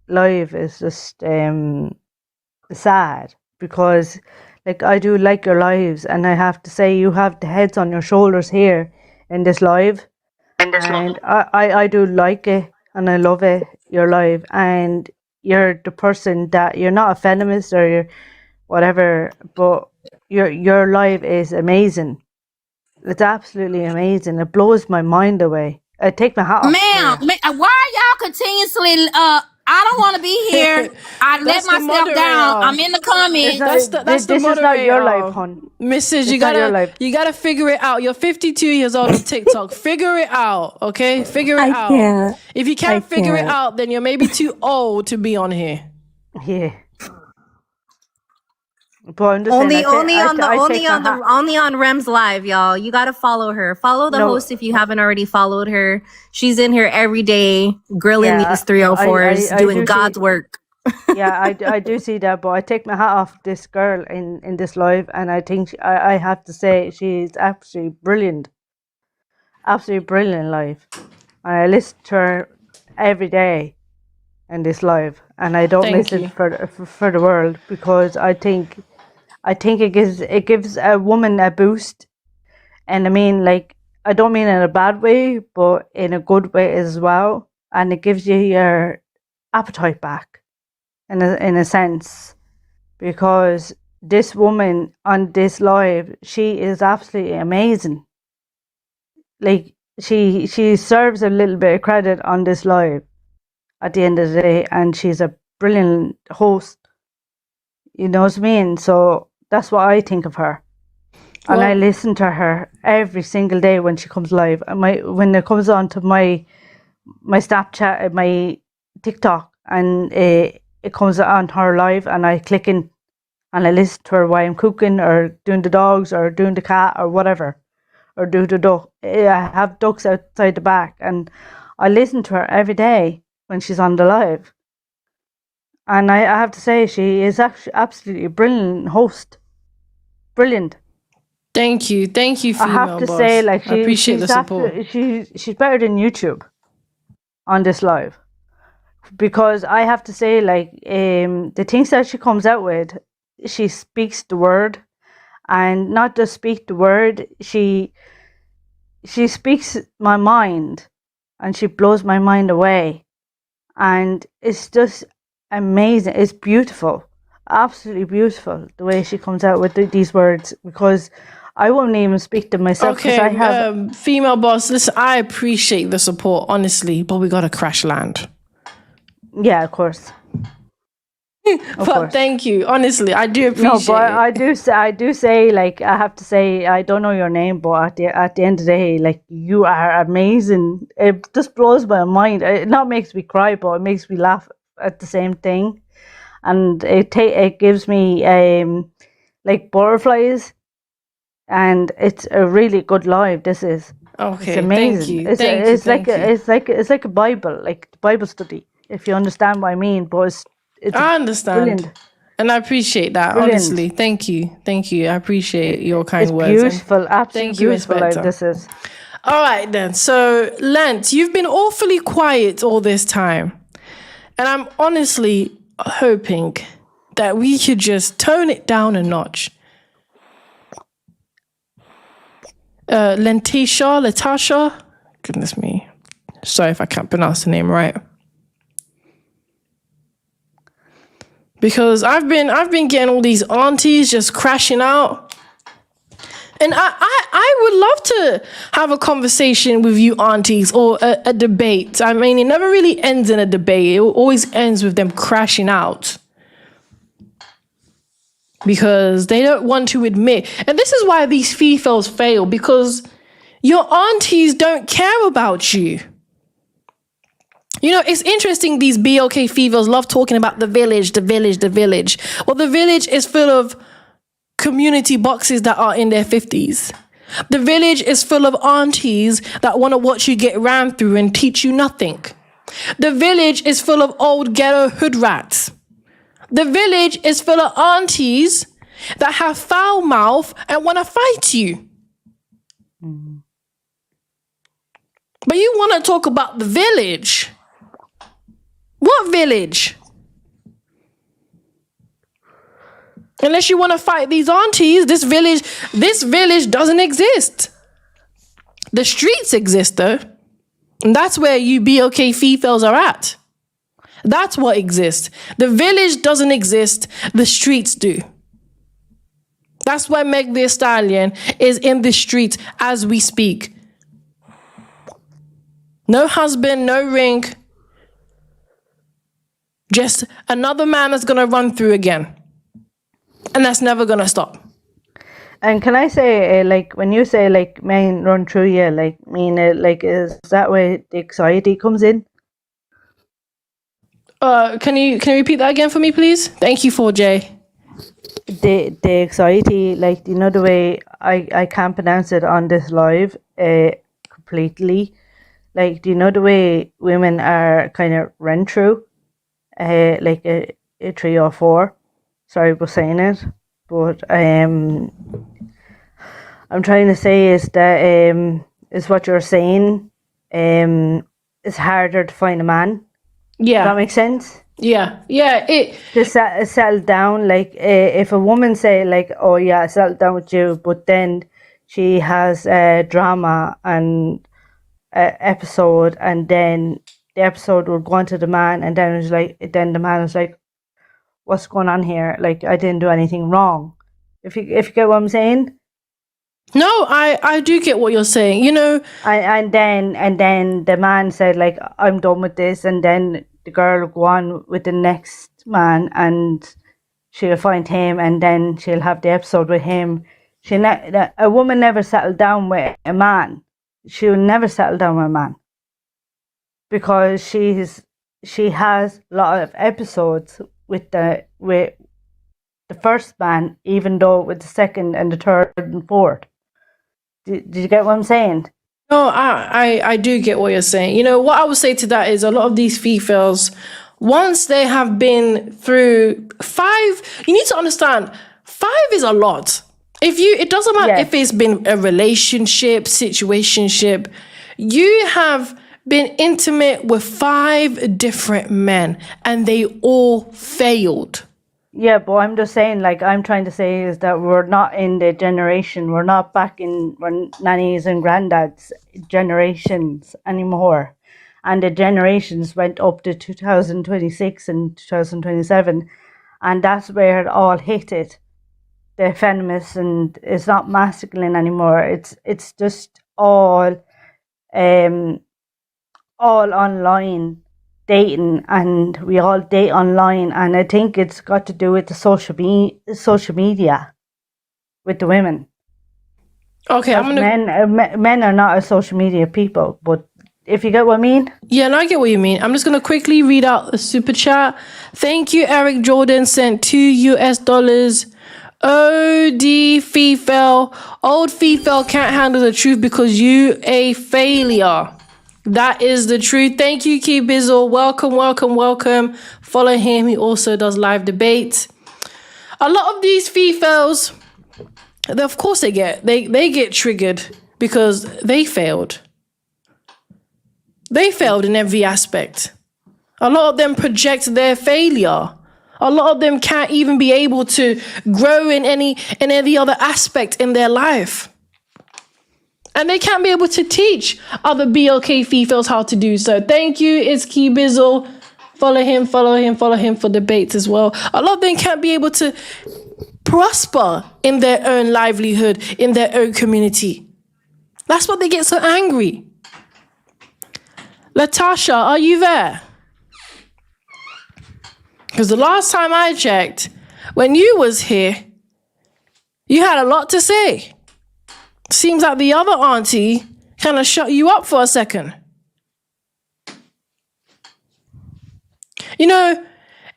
life is just sad because, like, I do like your lives, and I have to say you have the heads on your shoulders here in this live, And I do like it and I love it. You're live and you're the person that you're not a feminist or you're whatever, but your life is amazing. It's absolutely amazing. It blows my mind away. I take my hat off. Ma'am, why are y'all continuously I don't want to be here. I let myself down. I'm in the comments. That's the this is not your life, hon. Mrs. It's you gotta figure it out. You're 52 years old on TikTok. Figure it out, okay? Figure it out. Can't. If you can't figure it out, then you're maybe too old to be on here. Yeah. But I'm just Only saying, only on Rem's live, y'all. You gotta follow her. Follow the host if you haven't already followed her. She's in here every day, grilling these 304s, doing God's work. Yeah, I do see that, but I take my hat off this girl in this live, and I think I have to say she's absolutely brilliant live, and I listen to her every day in this live, and I don't listen for the world because I think it gives a woman a boost, and I mean, like, I don't mean in a bad way, but in a good way as well, and it gives you your appetite back, in a sense, because this woman on this live, she is absolutely amazing. Like, she serves a little bit of credit on this live at the end of the day, and she's a brilliant host. You know what I mean? So that's what I think of her. And I listen to her every single day when she comes live. And when it comes on to my Snapchat, my TikTok, and it comes on her live, and I click in and I listen to her while I'm cooking or doing the dogs or doing the cat or whatever, or do the duck. I have ducks outside the back, and I listen to her every day when she's on the live. And I have to say, she is actually absolutely a brilliant host. Brilliant. Thank you, female I have to boss. say, like, I appreciate the support. She's better than YouTube on this live, because I have to say, like, the things that she comes out with, she speaks the word, and not just speak the word. She speaks my mind, and she blows my mind away, and it's just amazing. It's beautiful, absolutely beautiful, the way she comes out with these words, because I won't even speak to myself. Okay, I have female boss, listen, I appreciate the support, honestly, but we gotta crash land. Yeah, of course. But thank you, honestly, I do appreciate No, but it. I do say, like, I have to say, I don't know your name, but at the end of the day, like, you are amazing. It just blows my mind. It not makes me cry, but it makes me laugh at the same thing, and it gives me like butterflies, and it's a really good live. This is okay. It's amazing. Thank you. It's like a Bible, like Bible study, if you understand what I mean. But I understand. Brilliant. And I appreciate that, Brilliant. Honestly. Thank you. I appreciate your kind it's words. Beautiful, absolutely beautiful. Like this is. All right then. So, Lent, you've been awfully quiet all this time, and I'm honestly hoping that we could just tone it down a notch. Latasha, goodness me, sorry if I can't pronounce the name right. Because I've been getting all these aunties just crashing out, and I would love to have a conversation with you aunties, or a debate. I mean, it never really ends in a debate. It always ends with them crashing out, because they don't want to admit. And this is why these Fefails fail, because your aunties don't care about you. You know, it's interesting, these BLK Fefails love talking about the village. Well, the village is full of community boxes that are in their 50s. The village is full of aunties that want to watch you get ran through and teach you nothing. The village is full of old ghetto hood rats. The village is full of aunties that have foul mouth and want to fight you. But you want to talk about the village. What village? Unless you want to fight these aunties, this village doesn't exist. The streets exist though. And that's where you BOK Fefails are at. That's what exists. The village doesn't exist. The streets do. That's why Meg Thee Stallion is in the streets as we speak. No husband, no ring. Just another man that's going to run through again. And that's never going to stop. And can I say, like, when you say, like, men run through you, like, like, is that where the anxiety comes in? Can you repeat that again for me, please? Thank you, 4J. The anxiety, like, you know, the way I can't pronounce it on this live completely. Like, do you know the way women are kind of run through? Like a 3 or 4. Sorry for saying it. But I'm trying to say is that is what you're saying. It's harder to find a man. Yeah. Does that make sense? Yeah. To settle down, like if a woman say like, oh yeah, I settled down with you, but then she has drama and episode, and then the episode will go on to the man, and then it's like, then the man is like, what's going on here? Like, I didn't do anything wrong. If you get what I'm saying. No, I do get what you're saying. You know, and then the man said like, I'm done with this, and then the girl will go on with the next man, and she'll find him, and then she'll have the episode with him. A woman never settled down with a man. She'll never settle down with a man because she has a lot of episodes with the first man, even though with the second and the third and fourth. Did you get what I'm saying? No, I do get what you're saying. You know, what I would say to that is a lot of these Fefails, once they have been through 5, you need to understand, 5 is a lot. It doesn't matter if it's been a relationship, situationship, you have been intimate with 5 different men and they all failed. Yeah, but I'm just saying, like, I'm trying to say is that we're not in the generation, we're not back in our nannies and granddads' generations anymore. And the generations went up to 2026 and 2027. And that's where it all hit it. The feminists, and it's not masculine anymore. It's just all online dating, and we all date online, and I think it's got to do with the social media with the women. Okay, men are not a social media people, but if you get what I mean. Yeah, no, I get what you mean. I'm just gonna quickly read out the super chat. Thank you, Eric Jordan sent $2. OD Fefail, old Fefail can't handle the truth because you a failure. That is the truth. Thank you, Key Bizzle. Welcome. Follow him. He also does live debates. A lot of these Fefails, of course they get triggered because they failed. They failed in every aspect. A lot of them project their failure. A lot of them can't even be able to grow in any other aspect in their life. And they can't be able to teach other BLK Fefails how to do so. Thank you, it's Key Bizzle. Follow him for debates as well. A lot of them can't be able to prosper in their own livelihood, in their own community. That's why they get so angry. Latasha, are you there? Because the last time I checked, when you was here, you had a lot to say. Seems like the other auntie kind of shut you up for a second. You know,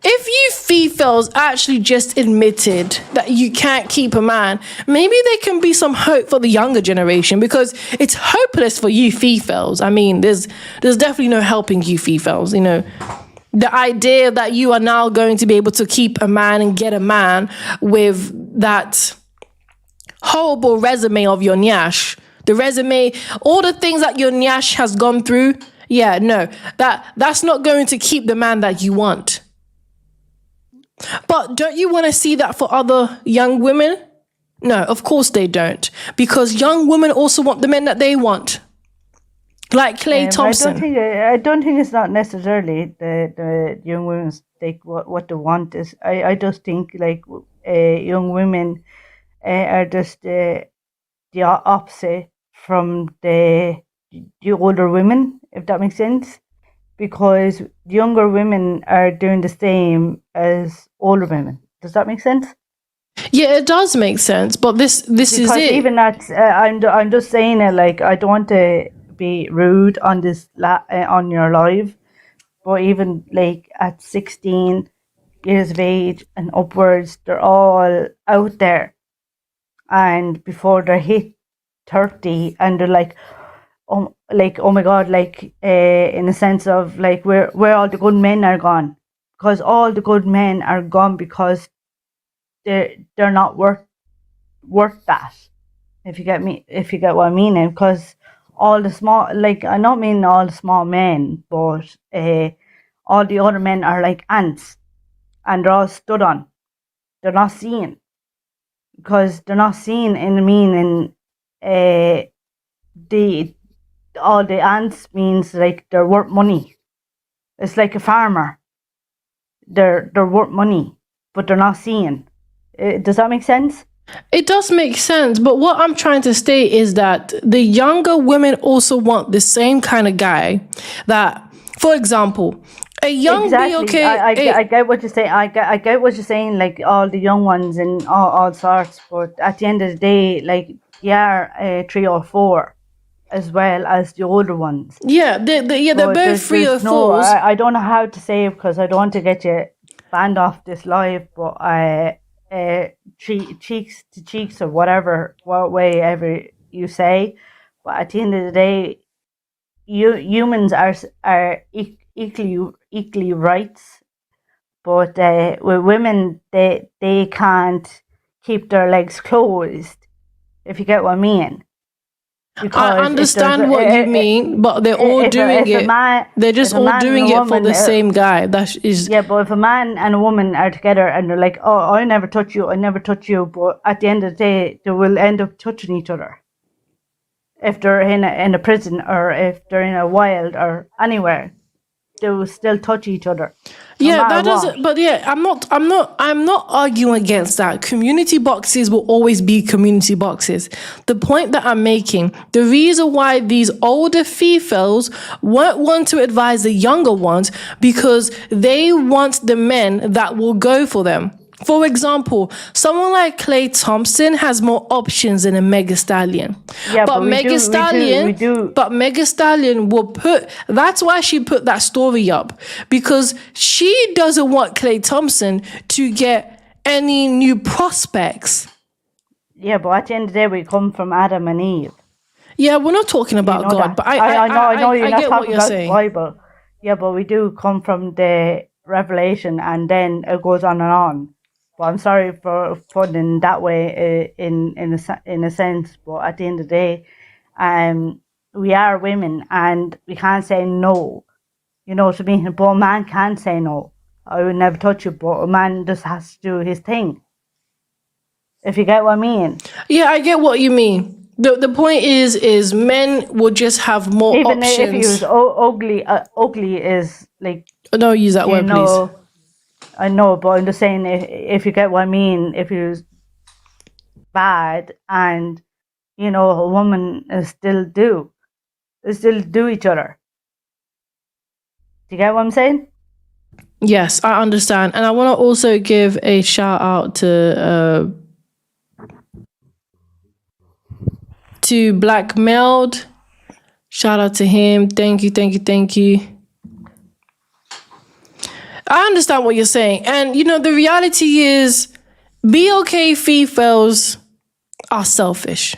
if you Fefails actually just admitted that you can't keep a man, maybe there can be some hope for the younger generation, because it's hopeless for you Fefails. I mean, there's definitely no helping you Fefails, you know. The idea that you are now going to be able to keep a man and get a man with that horrible resume of your nyash, the resume, all the things that your nyash has gone through, yeah, no, that's not going to keep the man that you want. But don't you want to see that for other young women? No, of course they don't, because young women also want the men that they want. like Clay Thompson. I don't think it's not necessarily the young women take what they want. Is I just think like young women are just the opposite from the older women, if that makes sense. Because younger women are doing the same as older women. Does that make sense? Yeah, it does make sense, but this is it. Because even that, I'm just saying it. Like, I don't want to be rude on this on your live, but even like at 16 years of age and upwards, they're all out there, and before they hit 30, and they're like, oh my God, like in a sense of like where all the good men are gone, because all the good men are gone because they're not worth that. If you get what I mean, and because all the small, like, I don't mean all the small men, but all the other men are like ants, and they're all stood on. They're not seen, because they're not seen in the meaning. All the ants means like they're worth money. It's like a farmer. They're worth money, but they're not seen. Does that make sense? It does make sense, but what I'm trying to state is that the younger women also want the same kind of guy that, for example, a young exactly. I get what you're saying. I get what you're saying. Like all the young ones and all sorts, but at the end of the day, like 3 or 4, as well as the older ones. Yeah, they're both 3 or 4s. I don't know how to say it because I don't want to get you banned off this live, but cheeks to cheeks or whatever, what way ever you say. But at the end of the day, humans are equally rights, but with women, they can't keep their legs closed, if you get what I mean. Because I understand what you mean, but they're all doing it. They're just all doing it for the same guy. That is. Yeah, but if a man and a woman are together and they're like, "Oh, I never touch you, but at the end of the day, they will end up touching each other. If they're in a prison or if they're in a wild or anywhere, they will still touch each other. Yeah, that doesn't. But yeah, I'm not arguing against that. Community boxes will always be community boxes. The point that I'm making, the reason why these older Fefails won't want to advise the younger ones, because they want the men that will go for them. For example, someone like Clay Thompson has more options than a Mega Stallion. Yeah, but Mega Stallion will put, that's why she put that story up, because she doesn't want Clay Thompson to get any new prospects. Yeah, but at the end of the day, we come from Adam and Eve. Yeah, we're not talking about God, but I know you're not talking about saying. The Bible. Yeah, but we do come from the Revelation, and then it goes on and on. But I'm sorry for putting that way in a sense. But at the end of the day, we are women, and we can't say no. You know what I mean? But a man can say no. I would never touch you, but a man just has to do his thing. If you get what I mean? Yeah, I get what you mean. The point is men will just have more even options. Even if he was ugly is like. Don't use that word, please. I know, but I'm just saying, if you get what I mean, if he was bad and, you know, a woman still do each other. Do you get what I'm saying? Yes, I understand. And I want to also give a shout out to Black Meld. Shout out to him. Thank you. I understand what you're saying. And, you know, the reality is BOK Fefails are selfish.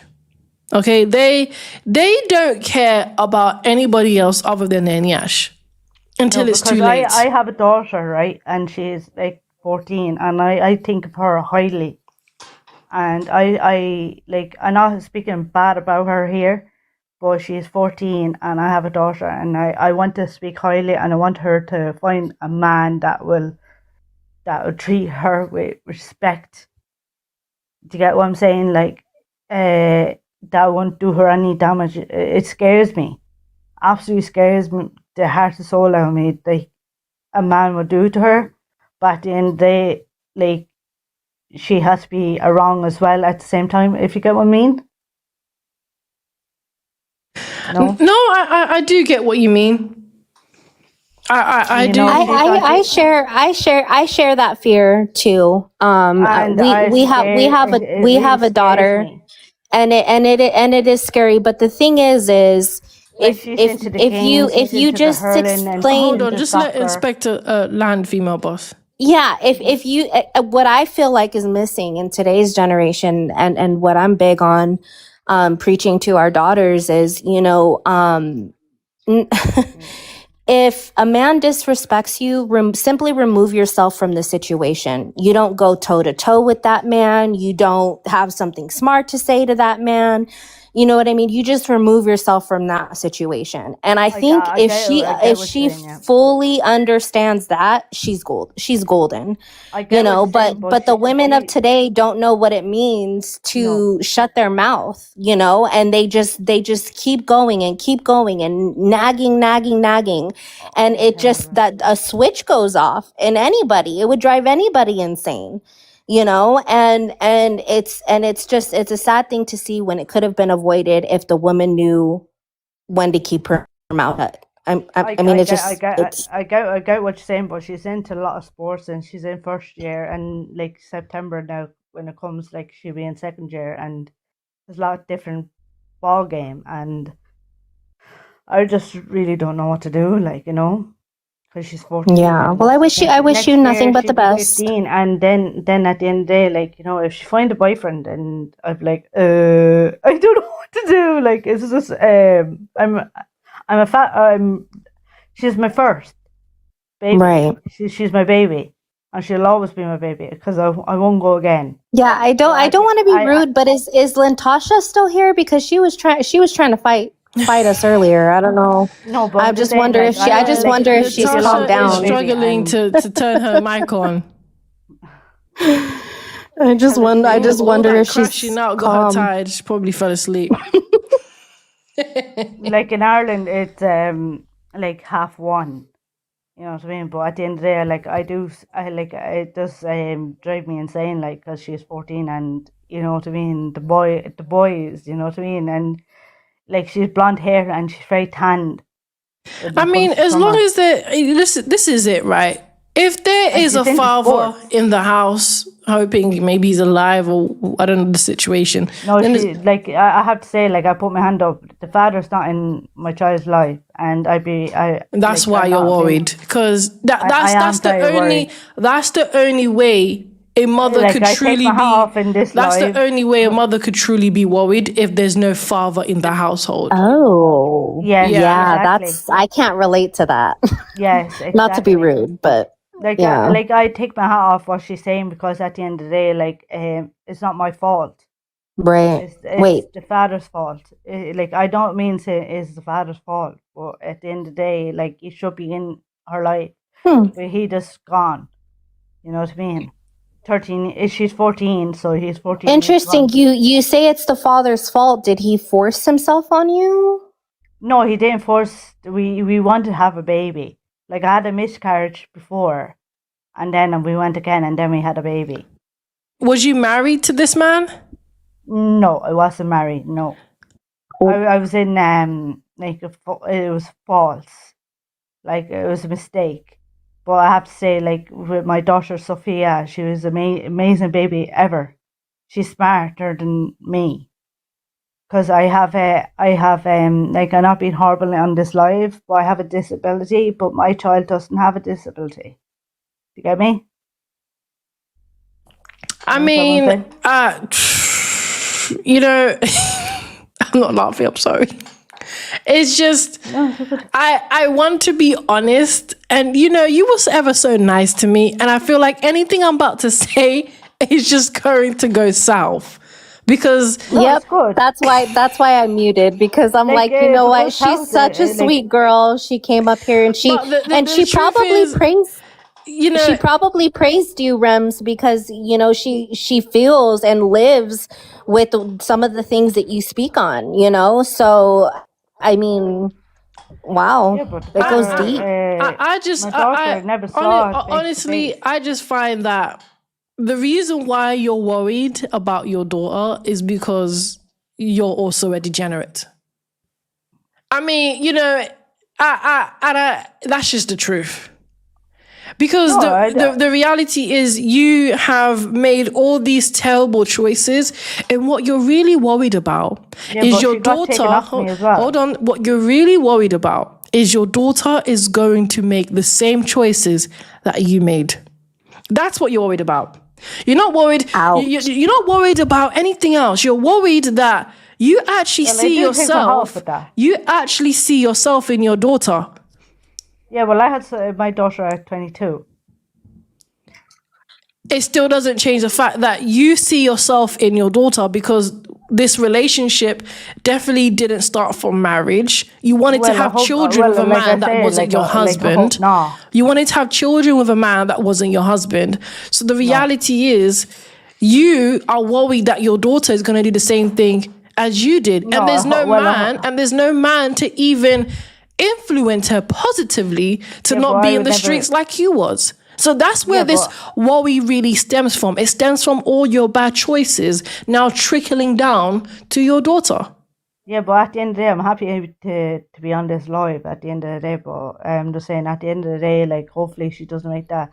Okay? They don't care about anybody else other than their nyash until it's too late. I have a daughter, right? And she's like 14, and I think of her highly. And I I'm not speaking bad about her here, but she's 14 and I have a daughter, and I want to speak highly, and I want her to find a man that will treat her with respect. Do you get what I'm saying? Like, that won't do her any damage. It scares me. absolutely scares the heart and soul out of me. Like a man would do to her, but at the end of the day, like she has to be a wrong as well at the same time. If you get what I mean. No, I do get what you mean. I do. I share that fear too. We have a daughter, and it is scary. But the thing is like if you just explain, hold on, just let Inspector land, female boss. Yeah, if you what I feel like is missing in today's generation, and what I'm big on preaching to our daughters is, if a man disrespects you, simply remove yourself from the situation. You don't go toe to toe with that man. You don't have something smart to say to that man. You know what I mean? You just remove yourself from that situation. And I think if she fully understands that, she's golden. But the women of today don't know what it means to shut their mouth, and they just keep going and nagging. And it just, that a switch goes off in anybody. It would drive anybody insane. And it's a sad thing to see when it could have been avoided if the woman knew when to keep her mouth shut. I get what you're saying, but she's into a lot of sports and she's in first year, and like September now when it comes, like she'll be in second year, and there's a lot of different ball game, and I just really don't know what to do, because she's 14. Yeah, well, I wish you nothing but the best. 15, and then at the end of the day, if she find a boyfriend, and I'm like, I don't know what to do. Like, it's just, she's my first baby. Right. She's my baby, and she'll always be my baby because I won't go again. Yeah, I don't want to be rude, but is Lintasha still here? Because she was trying to fight us earlier. I don't know. No, but I just wonder if she's calmed down. Is struggling to turn her mic on. I just wonder if she's crashing out, got her tired. She probably fell asleep. Like in Ireland, it's like 1:30. You know what I mean? But at the end of the day, it does drive me insane, because she's 14, and you know what I mean. The boys, you know what I mean, and she's blonde hair and she's very tanned. I mean, as long as this is it, right? If there is a father in the house, hoping maybe he's alive, or I don't know the situation. No, I have to say, I put my hand up. The father's not in my child's life, and that's why you're worried, because that's the only way a mother could truly be. That's the only way a mother could truly be worried, if there's no father in the household. Oh, yeah. Exactly. I can't relate to that. Yes, exactly. Not to be rude, but I take my hat off what she's saying, because at the end of the day, it's not my fault. Right. It's the father's fault. I don't mean to say it's the father's fault, but at the end of the day, he should be in her life, but he just gone. You know what I mean? 13. She's 14, so he's 14. Interesting. You say it's the father's fault. Did he force himself on you? No, he didn't force. We wanted to have a baby. I had a miscarriage before, and then we went again, and then we had a baby. Was you married to this man? No, I wasn't married. No, I was in it was false. It was a mistake. But I have to say, with my daughter Sophia, she was amazing baby ever. She's smarter than me. Because I'm not being horrible on this live, but I have a disability, but my child doesn't have a disability. You get me? I mean, I'm not laughing, I'm sorry. It's just, I want to be honest, and you was ever so nice to me, and I feel like anything I'm about to say is just going to go south, because that's why I muted, because I'm you know what, she's such a sweet girl. She came up here and she probably praised. She probably praised you, Rems, because she feels and lives with some of the things that you speak on. So I mean, Wow, Yeah, but it goes deep. I just, my daughter never saw it face to honestly, face. I just find that the reason why you're worried about your daughter is because you're also a degenerate. I mean, you know, that's just the truth. Because the reality is you have made all these terrible choices, and what you're really worried about is your daughter. Hold on. What you're really worried about is your daughter is going to make the same choices that you made. That's what you're worried about. You're not worried. You're not worried about anything else. You're worried that you actually see yourself. You actually see yourself in your daughter. Yeah, well, I had my daughter at 22. It still doesn't change the fact that you see yourself in your daughter, because this relationship definitely didn't start from marriage. You wanted to have children with a man that wasn't your husband. You wanted to have children with a man that wasn't your husband. So the reality is you are worried that your daughter is going to do the same thing as you did. And there's no man to even influence her positively to not be in the streets like you was. So that's where this worry really stems from. It stems from all your bad choices now trickling down to your daughter. Yeah, but at the end of the day, I'm happy to be on this live at the end of the day. But I'm just saying, at the end of the day, like, hopefully she doesn't make the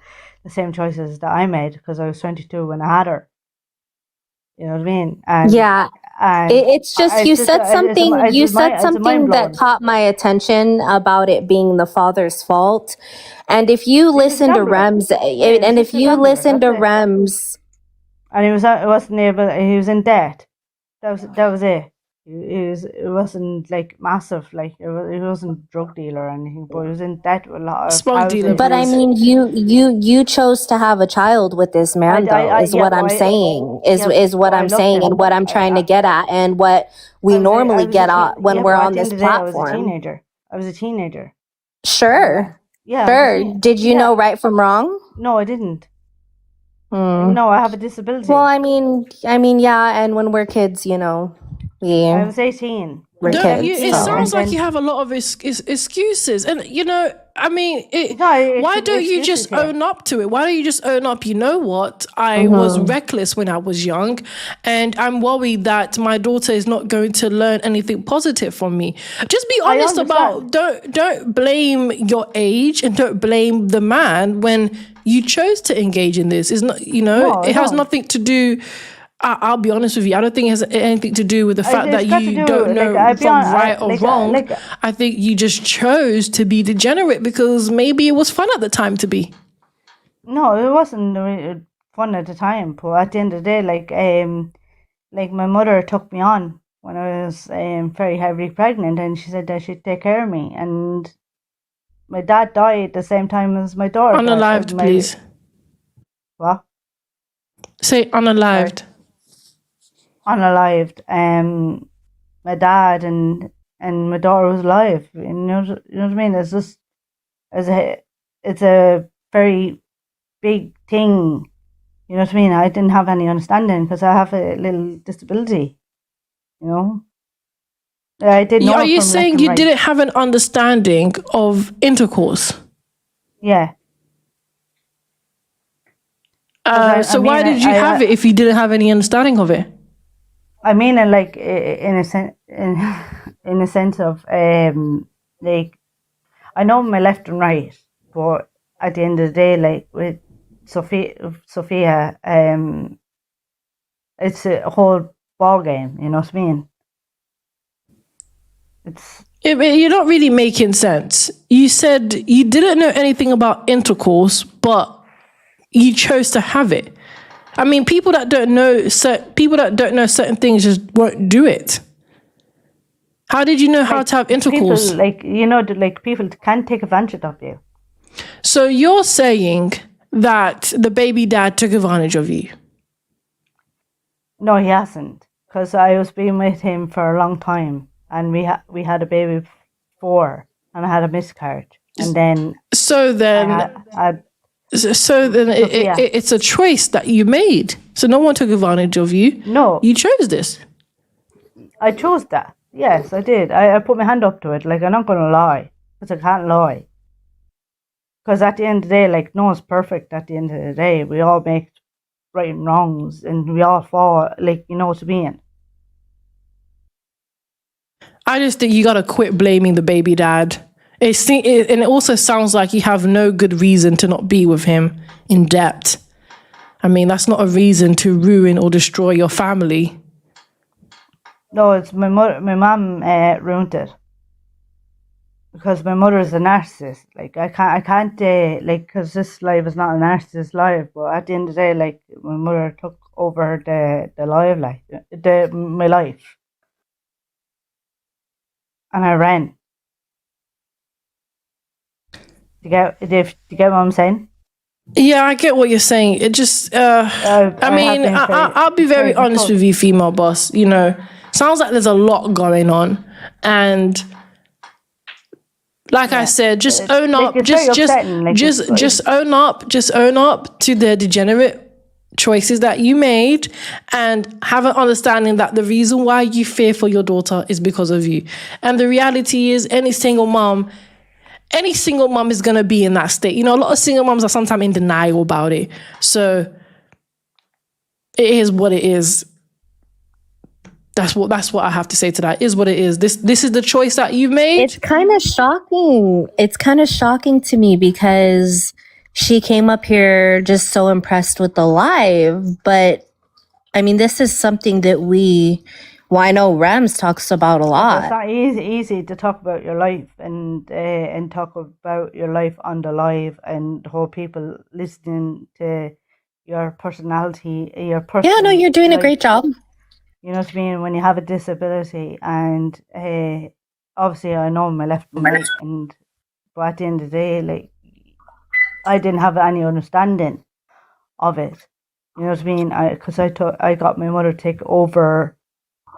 same choices that I made, because I was 22 when I had her. You know what I mean? And it's just you said something that caught my attention about it being the father's fault. And if you listen to Rems, and he wasn't able. He was in debt. That was it. It wasn't like massive, like it wasn't a drug dealer or anything, but he was in debt with a lot of houses. But I mean, you chose to have a child with this man, though. Is what I'm saying. Is what I'm saying, and what I'm trying to get at, and what we normally get at when we're on this platform. I was a teenager. Sure. Yeah. Sure. Did you know right from wrong? No, I didn't. No, I have a disability. Well, I mean, yeah, and when we're kids, you know, I was 18. It sounds like you have a lot of excuses, and you know, I mean, why don't you just own up to it? Why don't you just own up? You know what? I was reckless when I was young, and I'm worried that my daughter is not going to learn anything positive from me. Just be honest about. Don't blame your age, and don't blame the man when you chose to engage in this. It's not, you know, it has nothing to do. I'll be honest with you. I don't think it has anything to do with the fact that you don't know from right or wrong. I think you just chose to be degenerate because maybe it was fun at the time to be. No, it wasn't really fun at the time. But at the end of the day, like my mother took me on when I was very heavily pregnant, and she said that she'd take care of me. And my dad died at the same time as my daughter. Unalived, please. What? Say unalived. Unalived. My dad and my daughter was alive. You know what I mean? It's just it's a very big thing. You know what I mean? I didn't have any understanding because I have a little disability. You know. I didn't. Are you saying you didn't have an understanding of intercourse? Yeah. So why did you have it if you didn't have any understanding of it? I mean, like in a sense of like I know my left and right, but at the end of the day, like with Sophia, it's a whole ball game. You know what I mean? You're not really making sense. You said you didn't know anything about intercourse, but you chose to have it. I mean, people that don't know certain things just won't do it. How did you know how to have intercourse? People, people can take advantage of you. So you're saying that the baby dad took advantage of you? No, he hasn't, because I was being with him for a long time, and we had a baby before, and I had a miscarriage, and then. It's a choice that you made. So no one took advantage of you. No. You chose this. I chose that. Yes, I did. I put my hand up to it. Like, I'm not going to lie, because I can't lie. Because at the end of the day, like, no one's perfect at the end of the day. We all make right and wrongs, and we all fall, like, you know what I mean? I just think you got to quit blaming the baby dad. And it also sounds like you have no good reason to not be with him in debt. I mean, that's not a reason to ruin or destroy your family. No, it's my mum ruined it. Because my mother is a narcissist. Like, I can't like, because this life is not a narcissist life, but at the end of the day, like, my mother took over the life, my life. And I ran. Do you get what I'm saying? Yeah, I get what you're saying. It just, I'll be very honest with you, female boss. You know, sounds like there's a lot going on, and like I said, just own up. Just own up. Just own up to the degenerate choices that you made, and have an understanding that the reason why you fear for your daughter is because of you. And the reality is, any single mom is going to be in that state. You know, a lot of single moms are sometimes in denial about it. So it is what it is. That's what I have to say to that. Is what it is. This is the choice that you made. It's kind of shocking. It's kind of shocking to me because she came up here just so impressed with the live. But I mean, this is something that I know Rams talks about a lot. It's not easy to talk about your life and talk about your life on the live, and the whole people listening to your personality, your person. Yeah, no, you're doing a great job. You know what I mean? When you have a disability, and obviously I know my left and right, but at the end of the day, like, I didn't have any understanding of it. You know what I mean? Because I got my mother to take over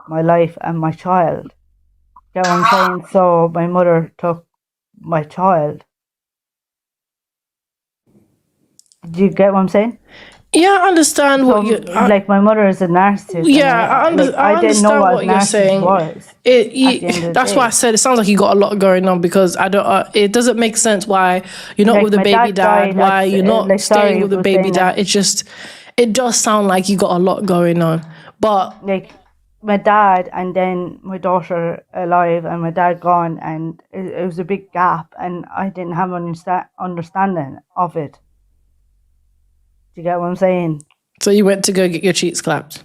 my life and my child. Get what I'm saying? So my mother took my child. Do you get what I'm saying? Yeah, I understand what you like. My mother is a narcissist. Yeah, I I didn't know what you're saying. That's why I said it sounds like you got a lot going on, because I don't. It doesn't make sense why you're not with the baby dad. Why you're not staying with the baby dad? It does sound like you got a lot going on. But like my dad, and then my daughter alive, and my dad gone, and it was a big gap, and I didn't have understanding of it. Do you get what I'm saying? So you went to go get your cheeks clapped.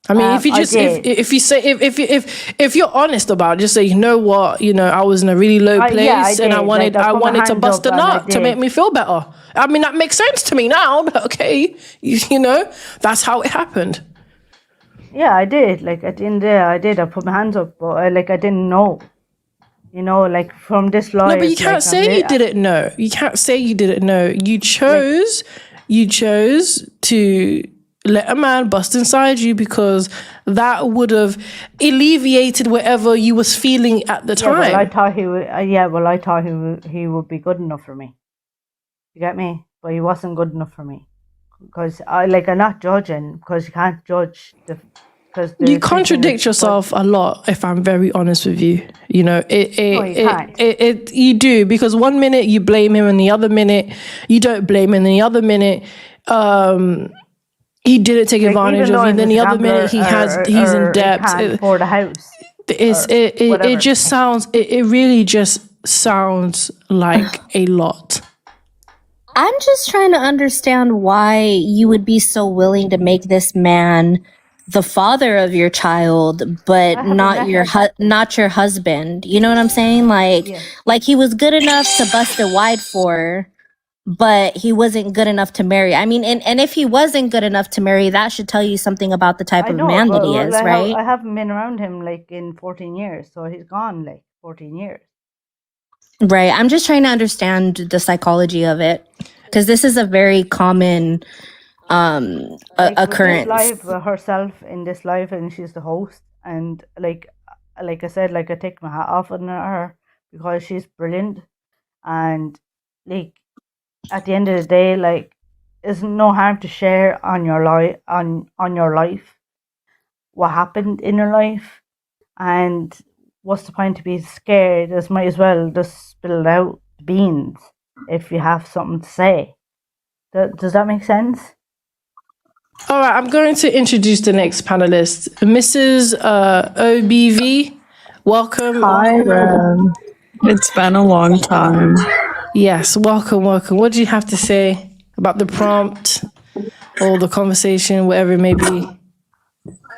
I mean, if you just if you're honest about it, just say, you know what, I was in a really low place, and I wanted to bust a nut to make me feel better. I mean, that makes sense to me now. But okay, you know, that's how it happened. Yeah, I did. Like, at the end of the day, I did. I put my hands up, but I didn't know. You know, like, from this life. No, but you can't say you didn't know. You can't say you didn't know. You chose to let a man bust inside you, because that would have alleviated whatever you was feeling at the time. Well, I thought he would. I thought he would be good enough for me. You get me? But he wasn't good enough for me, because I'm not judging, because you can't judge you contradict yourself a lot, if I'm very honest with you. You know, you do, because one minute you blame him, and the other minute you don't blame him, and the other minute he didn't take advantage of you, and then the other minute he's in debt. Can't afford a house. It just sounds. It really just sounds like a lot. I'm just trying to understand why you would be so willing to make this man the father of your child, but not your husband. You know what I'm saying? Like he was good enough to bust it wide for, but he wasn't good enough to marry. I mean, and if he wasn't good enough to marry, that should tell you something about the type of man that he is, right? I haven't been around him in 14 years, so he's gone 14 years. Right. I'm just trying to understand the psychology of it, because this is a very common occurrence. Live herself in this live, and she's the host, and like I said, I take my hat off on her, because she's brilliant, and at the end of the day, there's no harm to share on your life, on your life, what happened in your life, And what's the point to be scared? Just might as well just spill it out the beans if you have something to say. Does that make sense? All right, I'm going to introduce the next panelist, Mrs. OBV. Welcome. Hi, Ren. It's been a long time. Yes, welcome. What do you have to say about the prompt or the conversation, whatever it may be?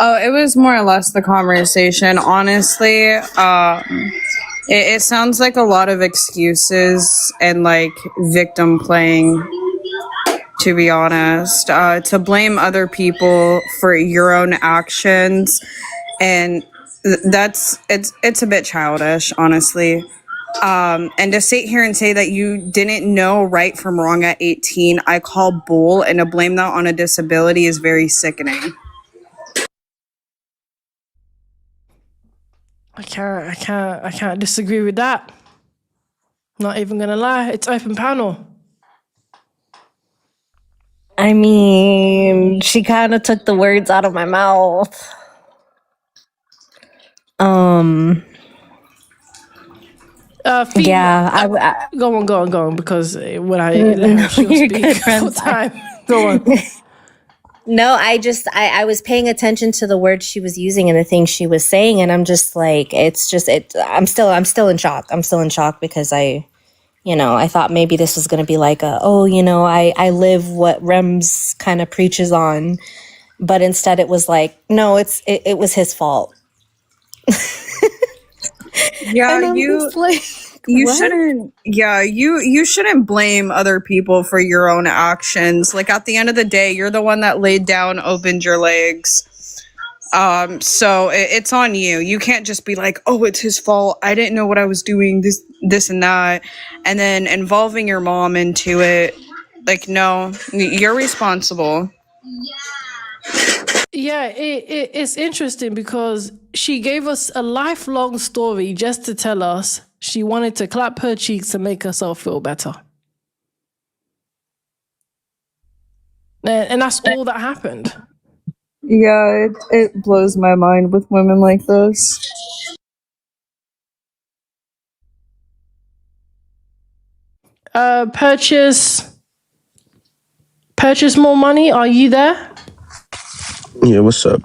Oh, it was more or less the conversation. Honestly, it sounds like a lot of excuses and like victim playing, to be honest. To blame other people for your own actions, and it's a bit childish, honestly. And to sit here and say that you didn't know right from wrong at 18, I call bull, and to blame that on a disability is very sickening. I can't disagree with that. Not even gonna lie, it's open panel. I mean, she kind of took the words out of my mouth. Yeah, go on, because when I let her, she'll speak full time. Go on. No, I was paying attention to the words she was using and the things she was saying, and I'm just like, I'm still in shock. I'm still in shock because I thought maybe this was going to be like I live what Rems kind of preaches on, but instead it was like, no, it was his fault. Yeah, you shouldn't blame other people for your own actions. Like, at the end of the day, you're the one that laid down, opened your legs. So it's on you. You can't just be like, oh, it's his fault. I didn't know what I was doing, this and that. And then involving your mom into it. Like, no, you're responsible. Yeah, it's interesting because she gave us a lifelong story just to tell us she wanted to clap her cheeks to make herself feel better. And that's all that happened. Yeah, it blows my mind with women like this. Purchase more money. Are you there? Yeah, what's up?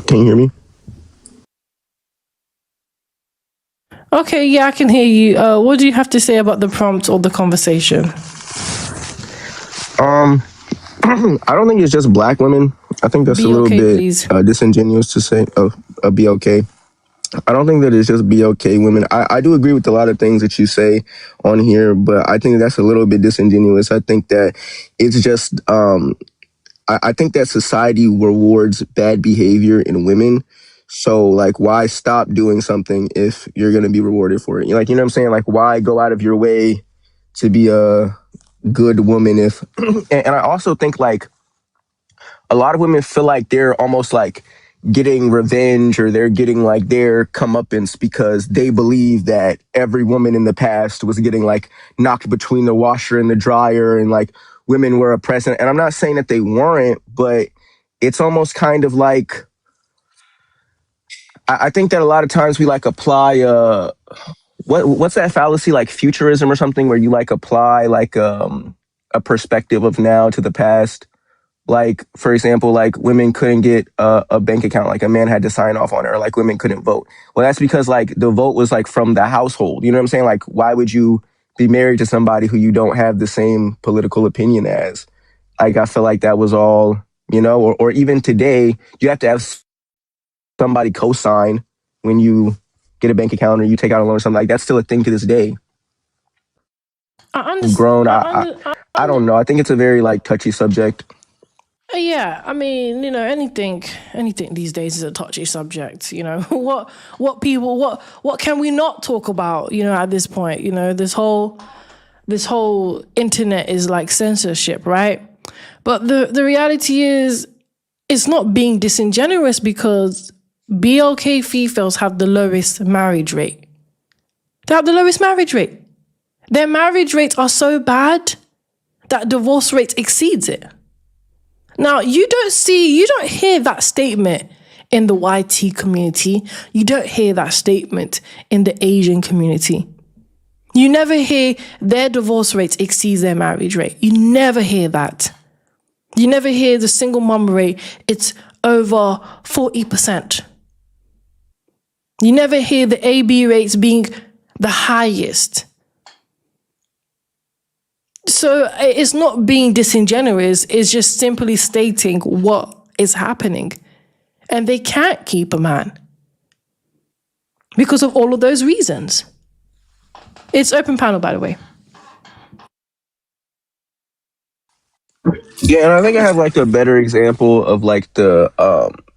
Can you hear me? Okay, yeah, I can hear you. What do you have to say about the prompt or the conversation? I don't think it's just black women. I think that's a little bit disingenuous to say, be okay. I don't think that it's just be okay women. I do agree with a lot of things that you say on here, but I think that's a little bit disingenuous. I think that it's just, I think that society rewards bad behavior in women. So, like, why stop doing something if you're going to be rewarded for it? Like, you know what I'm saying? Like, why go out of your way to be a good woman if... and I also think, like, a lot of women feel like they're almost, like, getting revenge or they're getting, like, their comeuppance because they believe that every woman in the past was getting, like, knocked between the washer and the dryer and, like, women were oppressed. And I'm not saying that they weren't, but it's almost kind of like... I think that a lot of times we like apply what's that fallacy, like futurism or something, where you like apply like a perspective of now to the past. Like, for example, like women couldn't get a bank account, like a man had to sign off on it, or like women couldn't vote. Well, that's because like the vote was like from the household. You know what I'm saying? Like, why would you be married to somebody who you don't have the same political opinion as? Like, I feel like that was all, or even today, you have to have somebody co-sign when you get a bank account or you take out a loan or something. Like, that's still a thing to this day. I don't know. I think it's a very like touchy subject. Yeah, I mean, anything these days is a touchy subject. What can we not talk about? At this point, this whole internet is like censorship, right? But the reality is, it's not being disingenuous because BLK Fefails have the lowest marriage rate. They have the lowest marriage rate. Their marriage rates are so bad that divorce rate exceeds it. Now, you don't hear that statement in the YT community. You don't hear that statement in the Asian community. You never hear their divorce rates exceeds their marriage rate. You never hear that. You never hear the single mom rate, it's over 40%. You never hear the AB rates being the highest. So it's not being disingenuous, it's just simply stating what is happening. And they can't keep a man because of all of those reasons. It's open panel, by the way. Yeah, and I think I have like a better example of like the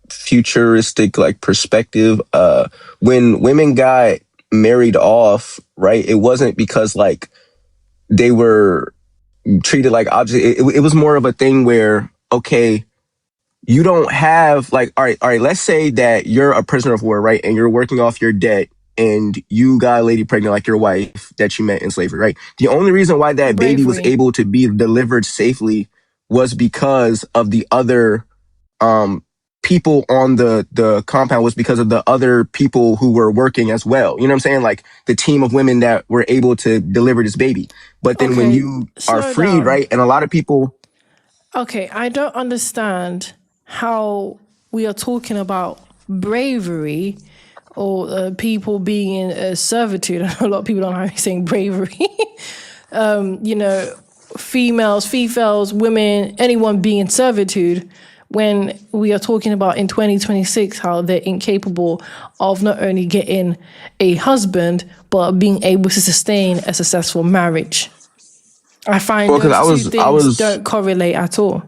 futuristic like perspective. When women got married off, right? It wasn't because like they were treated like objects. It was more of a thing where, okay, you don't have like, all right, let's say that you're a prisoner of war, right? And you're working off your debt and you got a lady pregnant, like your wife that you met in slavery, right? The only reason why that baby was able to be delivered safely was because of the other people on the compound, was because of the other people who were working as well. You know what I'm saying? Like the team of women that were able to deliver this baby. But then when you are freed, right? And a lot of people. Okay, I don't understand how we are talking about bravery or people being in servitude. A lot of people don't know how you're saying bravery. You know, females, women, anyone being in servitude, when we are talking about in 2026 how they're incapable of not only getting a husband, but being able to sustain a successful marriage. I find those two things don't correlate at all.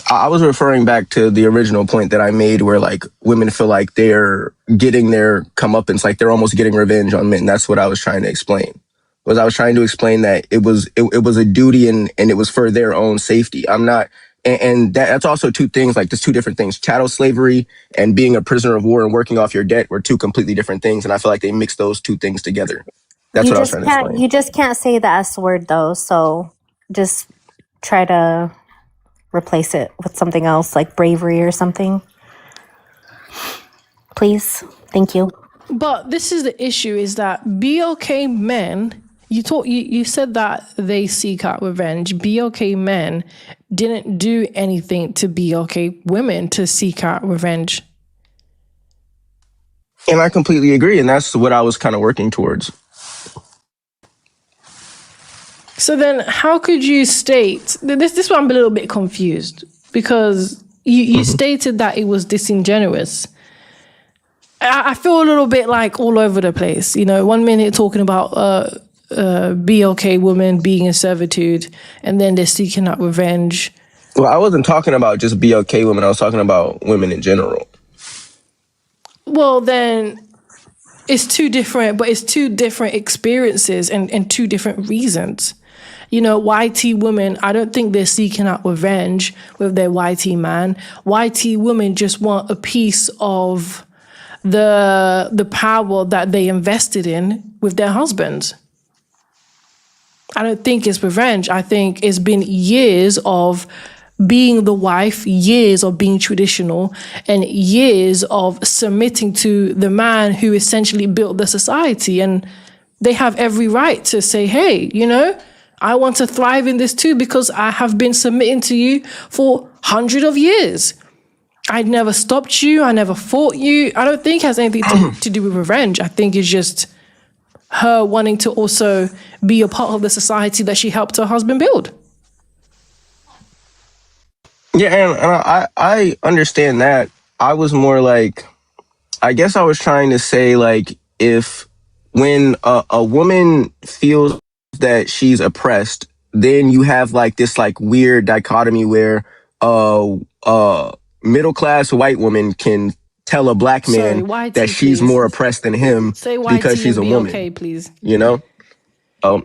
I was referring back to the original point that I made where like women feel like they're getting their comeuppance, like they're almost getting revenge on men. That's what I was trying to explain. I was trying to explain that it was a duty and it was for their own safety. I'm not, and that's also two things, like there's two different things. Chattel slavery and being a prisoner of war and working off your debt were two completely different things. And I feel like they mix those two things together. That's what I was trying to explain. You just can't say the S word though, so just try to replace it with something else like bravery or something. Please. Thank you. But this is the issue, is that BLK men, you said that they seek out revenge. BLK men didn't do anything to BLK women to seek out revenge. And I completely agree, and that's what I was kind of working towards. So then how could you state, this is why I'm a little bit confused, because you stated that it was disingenuous. I feel a little bit like all over the place. You know, 1 minute talking about BLK women being in servitude, and then they're seeking out revenge. Well, I wasn't talking about just BLK women. I was talking about women in general. Well, then it's two different experiences and two different reasons. You know, YT women, I don't think they're seeking out revenge with their YT man. YT women just want a piece of the power that they invested in with their husbands. I don't think it's revenge. I think it's been years of being the wife, years of being traditional, and years of submitting to the man who essentially built the society. And they have every right to say, hey, you know, I want to thrive in this too because I have been submitting to you for hundreds of years. I never stopped you. I never fought you. I don't think it has anything to do with revenge. I think it's just her wanting to also be a part of the society that she helped her husband build. Yeah, and I understand that. I was more like, I guess I was trying to say like, when a woman feels that she's oppressed, then you have like this like weird dichotomy where middle class white woman can tell a black man that she's more oppressed than him because she's a woman. Okay, please. You know, a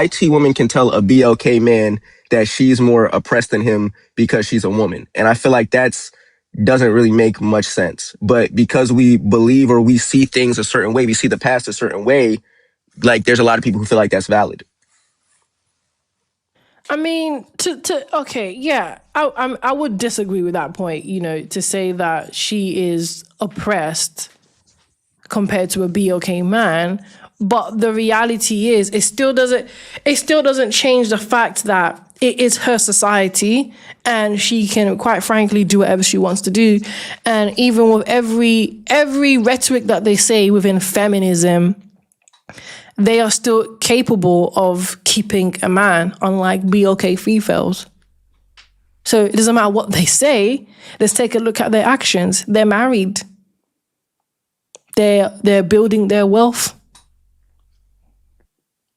YT woman can tell a BLK man that she's more oppressed than him because she's a woman, and I feel like doesn't really make much sense. But because we believe or we see things a certain way, we see the past a certain way, like there's a lot of people who feel like that's valid. I mean, okay, yeah, I would disagree with that point. To say that she is oppressed compared to a BOK man, but the reality is, it still doesn't change the fact that it is her society, and she can, quite frankly, do whatever she wants to do. And even with every rhetoric that they say within feminism, they are still capable of keeping a man, unlike BOK Fefails. So it doesn't matter what they say. Let's take a look at their actions. They're married. They're building their wealth.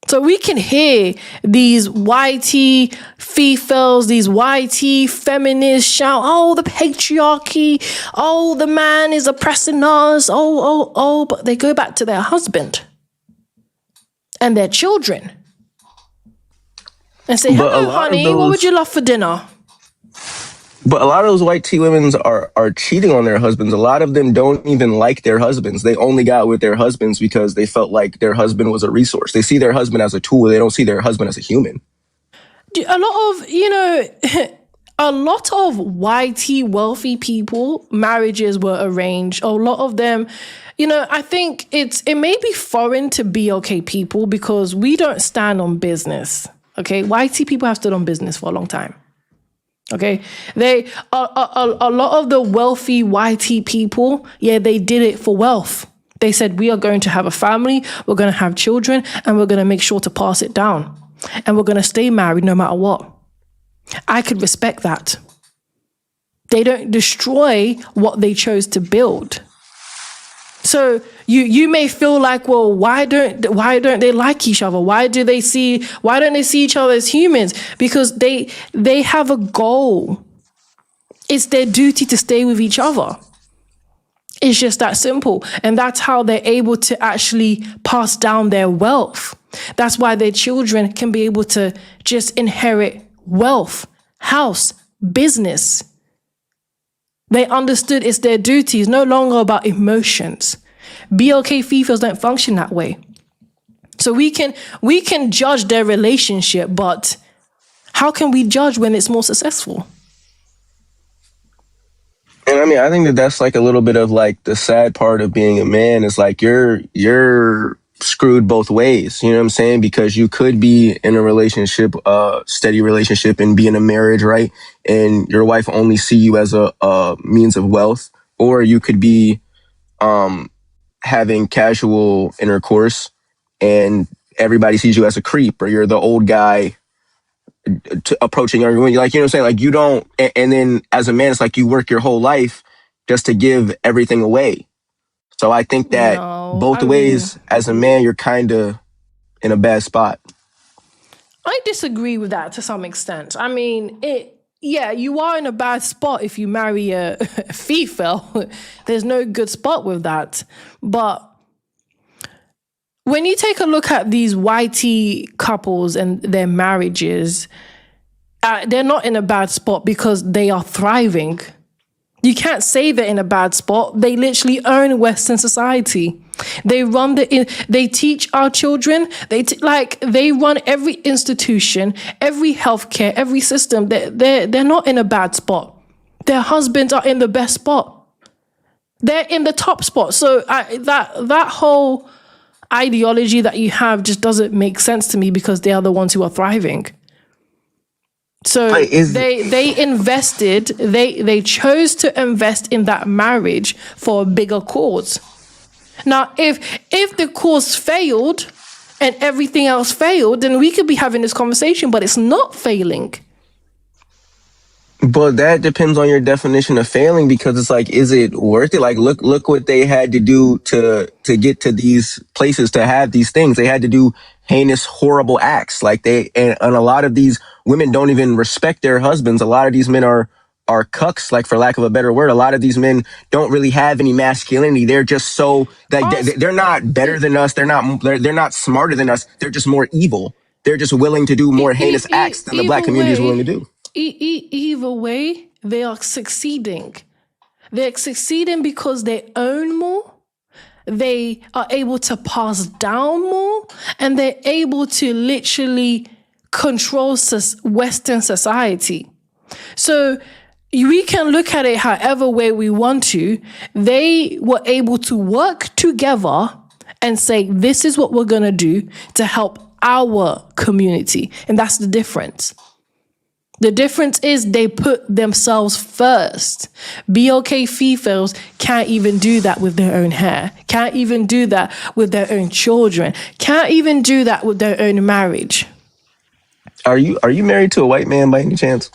So we can hear these YT Fefails, these YT feminists shout, "Oh, the patriarchy. Oh, the man is oppressing us. Oh," but they go back to their husband and their children and say, "Hello, honey, what would you love for dinner?" But a lot of those white tea women are cheating on their husbands. A lot of them don't even like their husbands. They only got with their husbands because they felt like their husband was a resource. They see their husband as a tool. They don't see their husband as a human. A lot of YT wealthy people, marriages were arranged. A lot of them, I think it may be foreign to BOK people because we don't stand on business. Okay, YT people have stood on business for a long time. Okay, a lot of the wealthy YT people, they did it for wealth. They said, we are going to have a family, we're going to have children, and we're going to make sure to pass it down. And we're going to stay married no matter what. I could respect that. They don't destroy what they chose to build. So you may feel like, well, why don't they like each other? Why don't they see each other as humans? Because they have a goal. It's their duty to stay with each other. It's just that simple. And that's how they're able to actually pass down their wealth. That's why their children can be able to just inherit wealth, house, business. They understood it's their duty. It's no longer about emotions. BLK Fefails don't function that way. So we can judge their relationship, but how can we judge when it's more successful? And I mean, I think that's like a little bit of like the sad part of being a man is like you're screwed both ways. You know what I'm saying? Because you could be in a relationship, steady relationship, and be in a marriage, right? And your wife only see you as a means of wealth, or you could be having casual intercourse and everybody sees you as a creep, or you're the old guy approaching younger women. Like, you know what I'm saying? Like you don't, and then as a man, it's like you work your whole life just to give everything away. So I think that both ways, as a man, you're kind of in a bad spot. I disagree with that to some extent. I mean, you are in a bad spot if you marry a Fefail. There's no good spot with that. But when you take a look at these YT couples and their marriages, they're not in a bad spot because they are thriving. You can't say they're in a bad spot. They literally own Western society. They run they teach our children. They run every institution, every healthcare, every system. They're not in a bad spot. Their husbands are in the best spot. They're in the top spot. So that whole ideology that you have just doesn't make sense to me because they are the ones who are thriving. So they invested, they chose to invest in that marriage for a bigger cause. Now, if the cause failed and everything else failed, then we could be having this conversation, but it's not failing. But that depends on your definition of failing, because it's like, is it worth it? Like, look what they had to do to get to these places, to have these things. They had to do heinous, horrible acts. Like and a lot of these women don't even respect their husbands. A lot of these men are cucks, like, for lack of a better word. A lot of these men don't really have any masculinity. They're just so they're not better than us. They're not smarter than us. They're just more evil. They're just willing to do more heinous acts than the black community is willing to do. Either way, they are succeeding. They're succeeding because they own more. They are able to pass down more, and they're able to literally controls Western society. So we can look at it however way we want to. They were able to work together and say, this is what we're going to do to help our community. And that's the difference. The difference is they put themselves first. BOK Fefails can't even do that with their own hair. Can't even do that with their own children. Can't even do that with their own marriage. Are you married to a white man by any chance?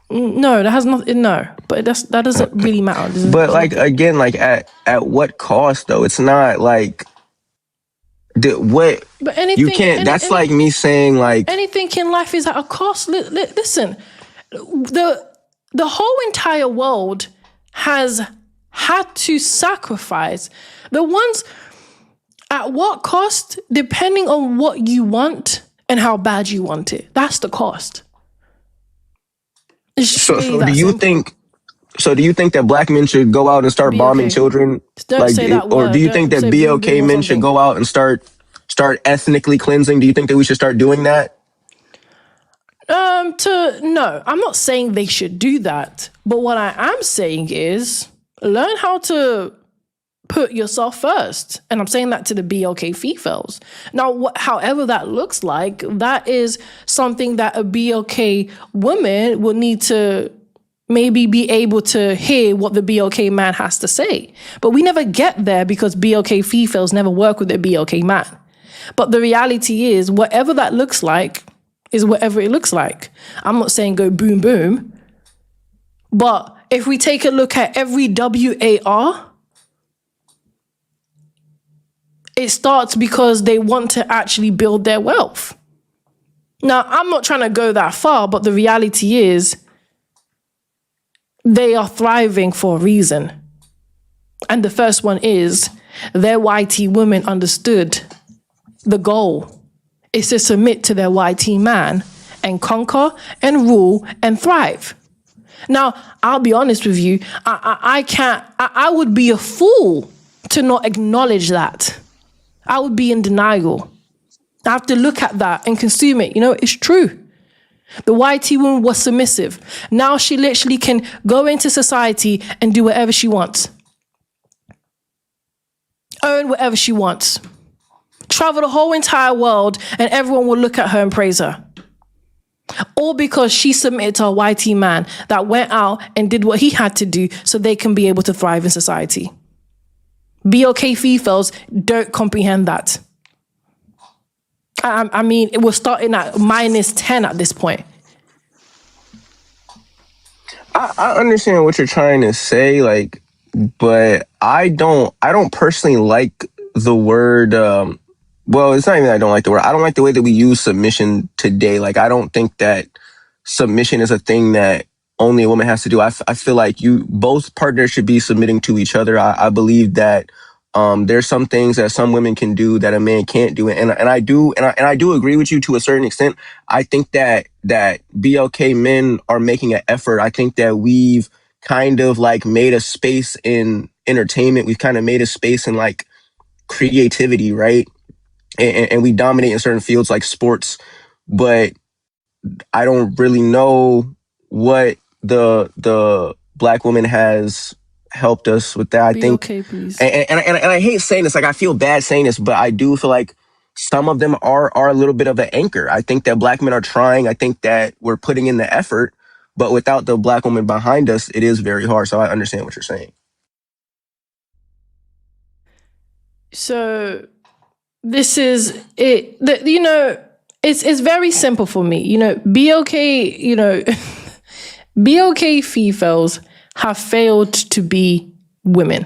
No, that has nothing. No, but that doesn't really matter. But like again, like at what cost though? It's not like what. But anything you can't. That's like me saying like anything in life is at a cost. Listen, the whole entire world has had to sacrifice. The ones at what cost, depending on what you want and how bad you want it. That's the cost. So do you think that black men should go out and start bombing children? Don't say that word. Or do you think that BOK men should go out and start ethnically cleansing? Do you think that we should start doing that? No, I'm not saying they should do that. But what I am saying is learn how to put yourself first. And I'm saying that to the BOK Fefails. Now, however that looks like, that is something that a BOK woman will need to maybe be able to hear what the BOK man has to say. But we never get there because BOK Fefails never work with the BOK man. But the reality is, whatever that looks like is whatever it looks like. I'm not saying go boom, boom. But if we take a look at every WAR, it starts because they want to actually build their wealth. Now, I'm not trying to go that far, but the reality is they are thriving for a reason. And the first one is their YT women understood the goal is to submit to their YT man and conquer and rule and thrive. Now, I'll be honest with you, I would be a fool to not acknowledge that. I would be in denial. I have to look at that and consume it. You know, it's true. The YT woman was submissive. Now she literally can go into society and do whatever she wants. Earn whatever she wants. Travel the whole entire world and everyone will look at her and praise her. All because she submitted to a YT man that went out and did what he had to do so they can be able to thrive in society. BOK Fefails don't comprehend that. I mean, it was starting at -10 at this point. I understand what you're trying to say, like, but I don't personally like the word. Well, it's not even that I don't like the word. I don't like the way that we use submission today. Like, I don't think that submission is a thing that only a woman has to do. I feel like both partners should be submitting to each other. I believe that there's some things that some women can do that a man can't do, and I do agree with you to a certain extent. I think that BOK men are making an effort. I think that we've kind of like made a space in entertainment. We've kind of made a space in like creativity, right? And we dominate in certain fields like sports, but I don't really know what the black woman has helped us with that. I think, okay, please. And I hate saying this, like I feel bad saying this, but I do feel like some of them are a little bit of an anchor. I think that black men are trying. I think that we're putting in the effort, but without the black woman behind us, it is very hard. So I understand what you're saying. So this is it. It's very simple for me. BOK, BOK Fefails have failed to be women.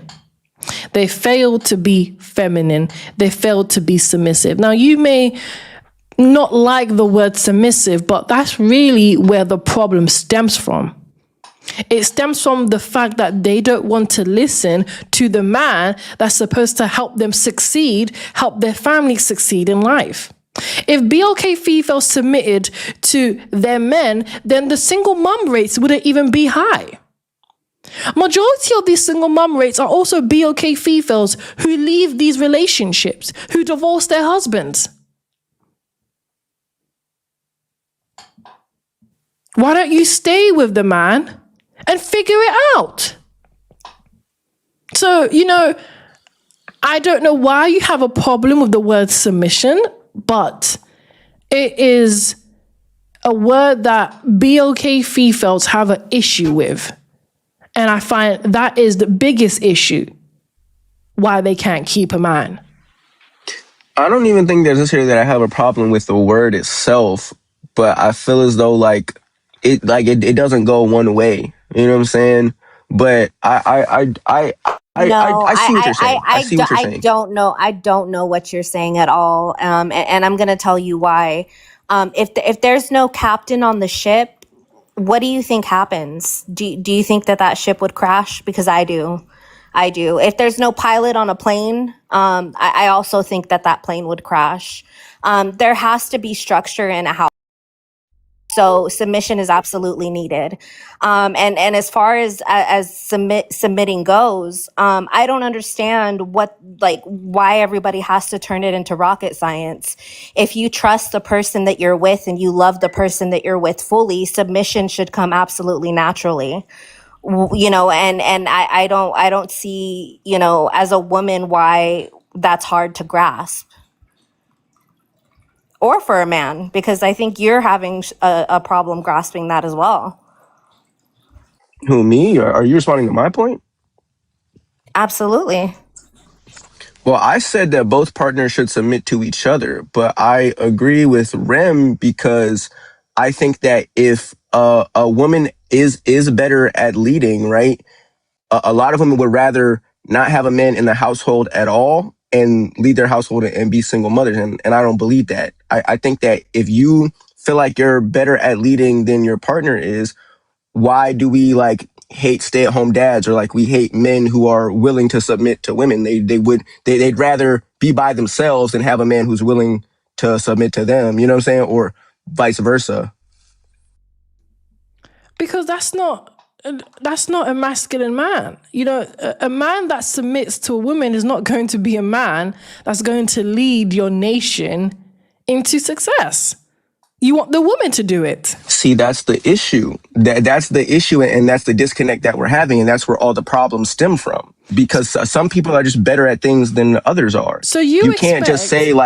They failed to be feminine. They failed to be submissive. Now, you may not like the word submissive, but that's really where the problem stems from. It stems from the fact that they don't want to listen to the man that's supposed to help them succeed, help their family succeed in life. If BOK Fefails submitted to their men, then the single mum rates wouldn't even be high. Majority of these single mum rates are also BOK Fefails who leave these relationships, who divorce their husbands. Why don't you stay with the man and figure it out? So, I don't know why you have a problem with the word submission, but it is a word that BOK Fefails have an issue with. And I find that is the biggest issue why they can't keep a man. I don't even think there's necessarily that I have a problem with the word itself, but I feel as though it doesn't go one way. You know what I'm saying? But I see what you're saying. I see what you're saying. I don't know what you're saying at all. And I'm going to tell you why. If there's no captain on the ship, what do you think happens? Do you think that ship would crash? Because I do. If there's no pilot on a plane, I also think that plane would crash. There has to be structure in a house. So submission is absolutely needed. And as far as submitting goes, I don't understand why everybody has to turn it into rocket science. If you trust the person that you're with and you love the person that you're with fully, submission should come absolutely naturally. And I don't see, as a woman, why that's hard to grasp. Or for a man, because I think you're having a problem grasping that as well. Who, me? Or are you responding to my point? Absolutely. Well, I said that both partners should submit to each other, but I agree with Rem because I think that if a woman is better at leading, right? A lot of women would rather not have a man in the household at all and lead their household and be single mothers. And I don't believe that. I think that if you feel like you're better at leading than your partner is, why do we hate stay-at-home dads, or we hate men who are willing to submit to women? They'd rather be by themselves than have a man who's willing to submit to them. You know what I'm saying? Or vice versa. Because that's not a masculine man. A man that submits to a woman is not going to be a man that's going to lead your nation into success. You want the woman to do it. See, that's the issue. That's the issue, and that's the disconnect that we're having, and that's where all the problems stem from. Because some people are just better at things than others are. So you can't just say you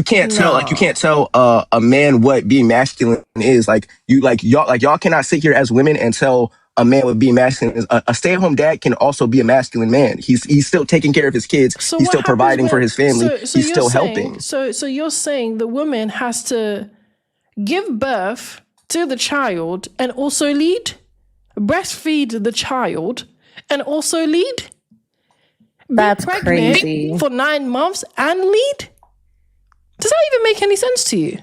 can't tell a man what being masculine is. Y'all cannot sit here as women and tell a man what being masculine is. A stay-at-home dad can also be a masculine man. He's still taking care of his kids. So he's still providing for his family. He's still helping. So you're saying the woman has to give birth to the child and also lead? Breastfeed the child and also lead? That's be pregnant crazy. For 9 months and lead? Does that even make any sense to you?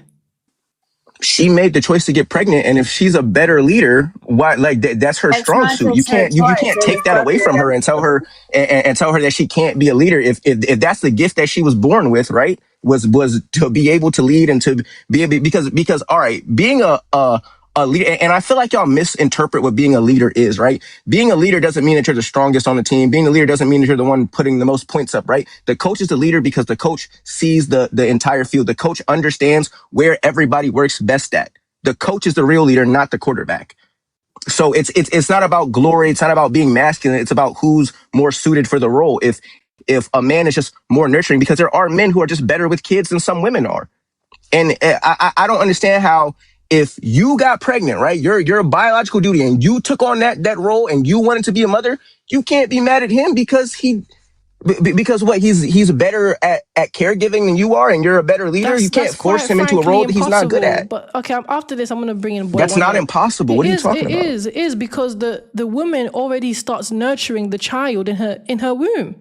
She made the choice to get pregnant, and if she's a better leader, why? That's her strong suit. You can't take that away from her and tell her and tell her that she can't be a leader. If that's the gift that she was born with, right? Was to be able to lead and to be able, because all right, being a leader, and I feel like y'all misinterpret what being a leader is, right? Being a leader doesn't mean that you're the strongest on the team. Being a leader doesn't mean that you're the one putting the most points up, right? The coach is the leader because the coach sees the entire field. The coach understands where everybody works best at. The coach is the real leader, not the quarterback. So it's not about glory. It's not about being masculine. It's about who's more suited for the role. If a man is just more nurturing, because there are men who are just better with kids than some women are. And I don't understand how, if you got pregnant, right, your biological duty, and you took on that role and you wanted to be a mother, you can't be mad at him because he's better at caregiving than you are, and you're a better leader. You can't force him into a role that he's not good at. But okay, after this, I'm going to bring in. That's not impossible. What are you talking about? It is because the woman already starts nurturing the child in her womb.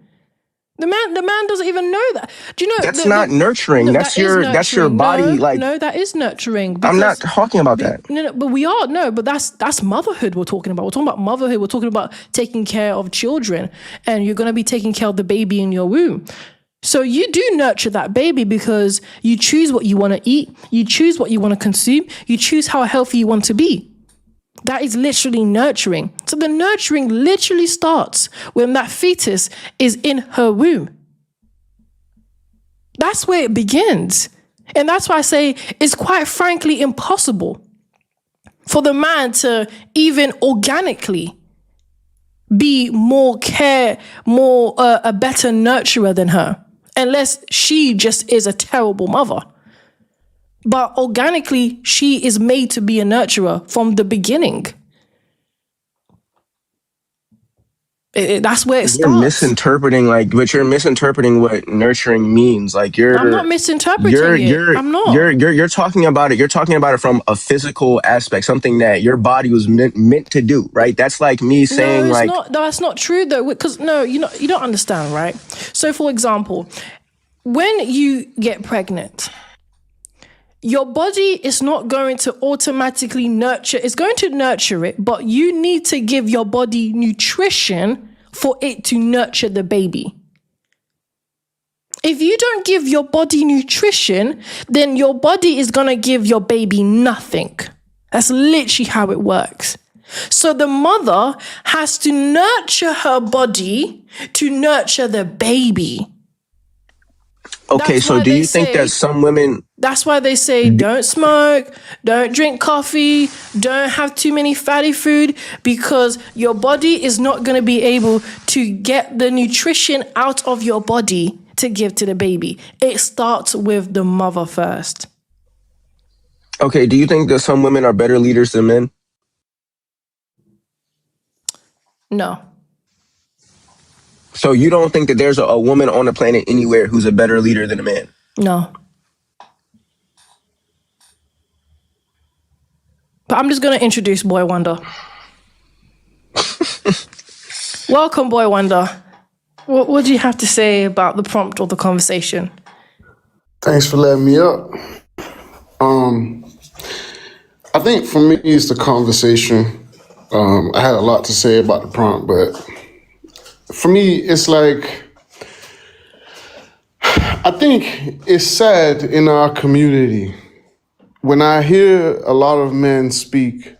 The man doesn't even know that. Do you know that's not nurturing? No, that's your body. No, that is nurturing. I'm not talking about that. No, but we are but that's motherhood we're talking about. We're talking about motherhood. We're talking about taking care of children, and you're going to be taking care of the baby in your womb. So you do nurture that baby because you choose what you want to eat, you choose what you want to consume, you choose how healthy you want to be. That is literally nurturing. So the nurturing literally starts when that fetus is in her womb. That's where it begins. And that's why I say it's quite frankly impossible for the man to even organically be a better nurturer than her, unless she just is a terrible mother. But organically, she is made to be a nurturer from the beginning. That's where it starts. You're misinterpreting what nurturing means. Like I'm not misinterpreting it. I'm not. You're talking about it. You're talking about it from a physical aspect, something that your body was meant to do, right? That's like me saying No, that's not true though. Because you don't understand, right? So, for example, when you get pregnant, your body is not going to automatically nurture. It's going to nurture it, but you need to give your body nutrition for it to nurture the baby. If you don't give your body nutrition, then your body is going to give your baby nothing. That's literally how it works. So the mother has to nurture her body to nurture the baby. Okay, so do you think that some women... That's why they say don't smoke, don't drink coffee, don't have too many fatty food, because your body is not going to be able to get the nutrition out of your body to give to the baby. It starts with the mother first. Okay, do you think that some women are better leaders than men? No. So you don't think that there's a woman on the planet anywhere who's a better leader than a man? No. But I'm just going to introduce Boy Wonder. Welcome, Boy Wonder. What do you have to say about the prompt or the conversation? Thanks for letting me up. I think for me, it's the conversation. I had a lot to say about the prompt, but for me, it's like, I think it's sad in our community. When I hear a lot of men speak,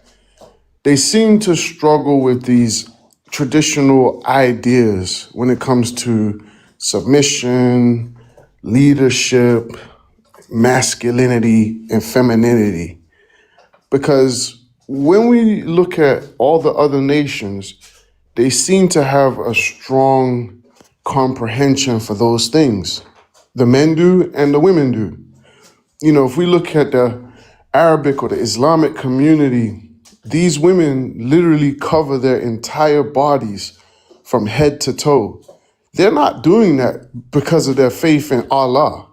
they seem to struggle with these traditional ideas when it comes to submission, leadership, masculinity, and femininity. Because when we look at all the other nations, they seem to have a strong comprehension for those things. The men do and the women do. You know, if we look at the Arabic or the Islamic community, these women literally cover their entire bodies from head to toe. They're not doing that because of their faith in Allah.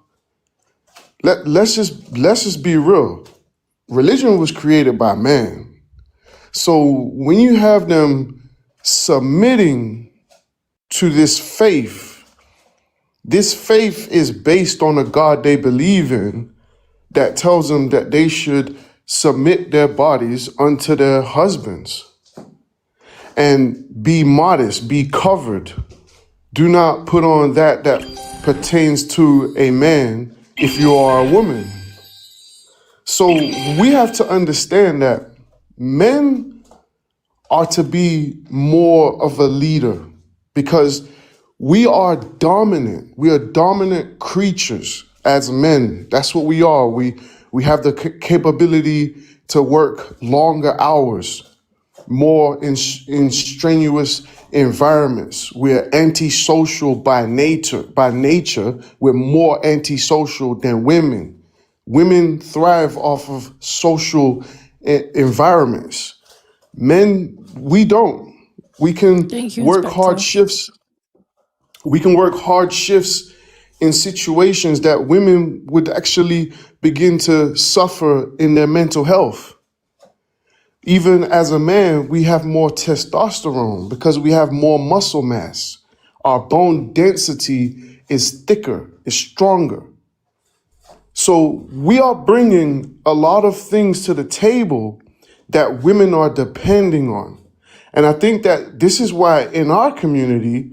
Let's just be real. Religion was created by man. So when you have them submitting to this faith is based on a God they believe in that tells them that they should submit their bodies unto their husbands and be modest, be covered. Do not put on that pertains to a man if you are a woman. So we have to understand that men are to be more of a leader because we are dominant. We are dominant creatures as men. That's what we are. We have the capability to work longer hours, more in strenuous environments. We're antisocial by nature. By nature, we're more antisocial than women. Women thrive off of social environments. Men, we don't. We can work hard shifts. We can work hard shifts in situations that women would actually begin to suffer in their mental health. Even as a man, we have more testosterone because we have more muscle mass. Our bone density is thicker, is stronger. So we are bringing a lot of things to the table that women are depending on. And I think that this is why in our community,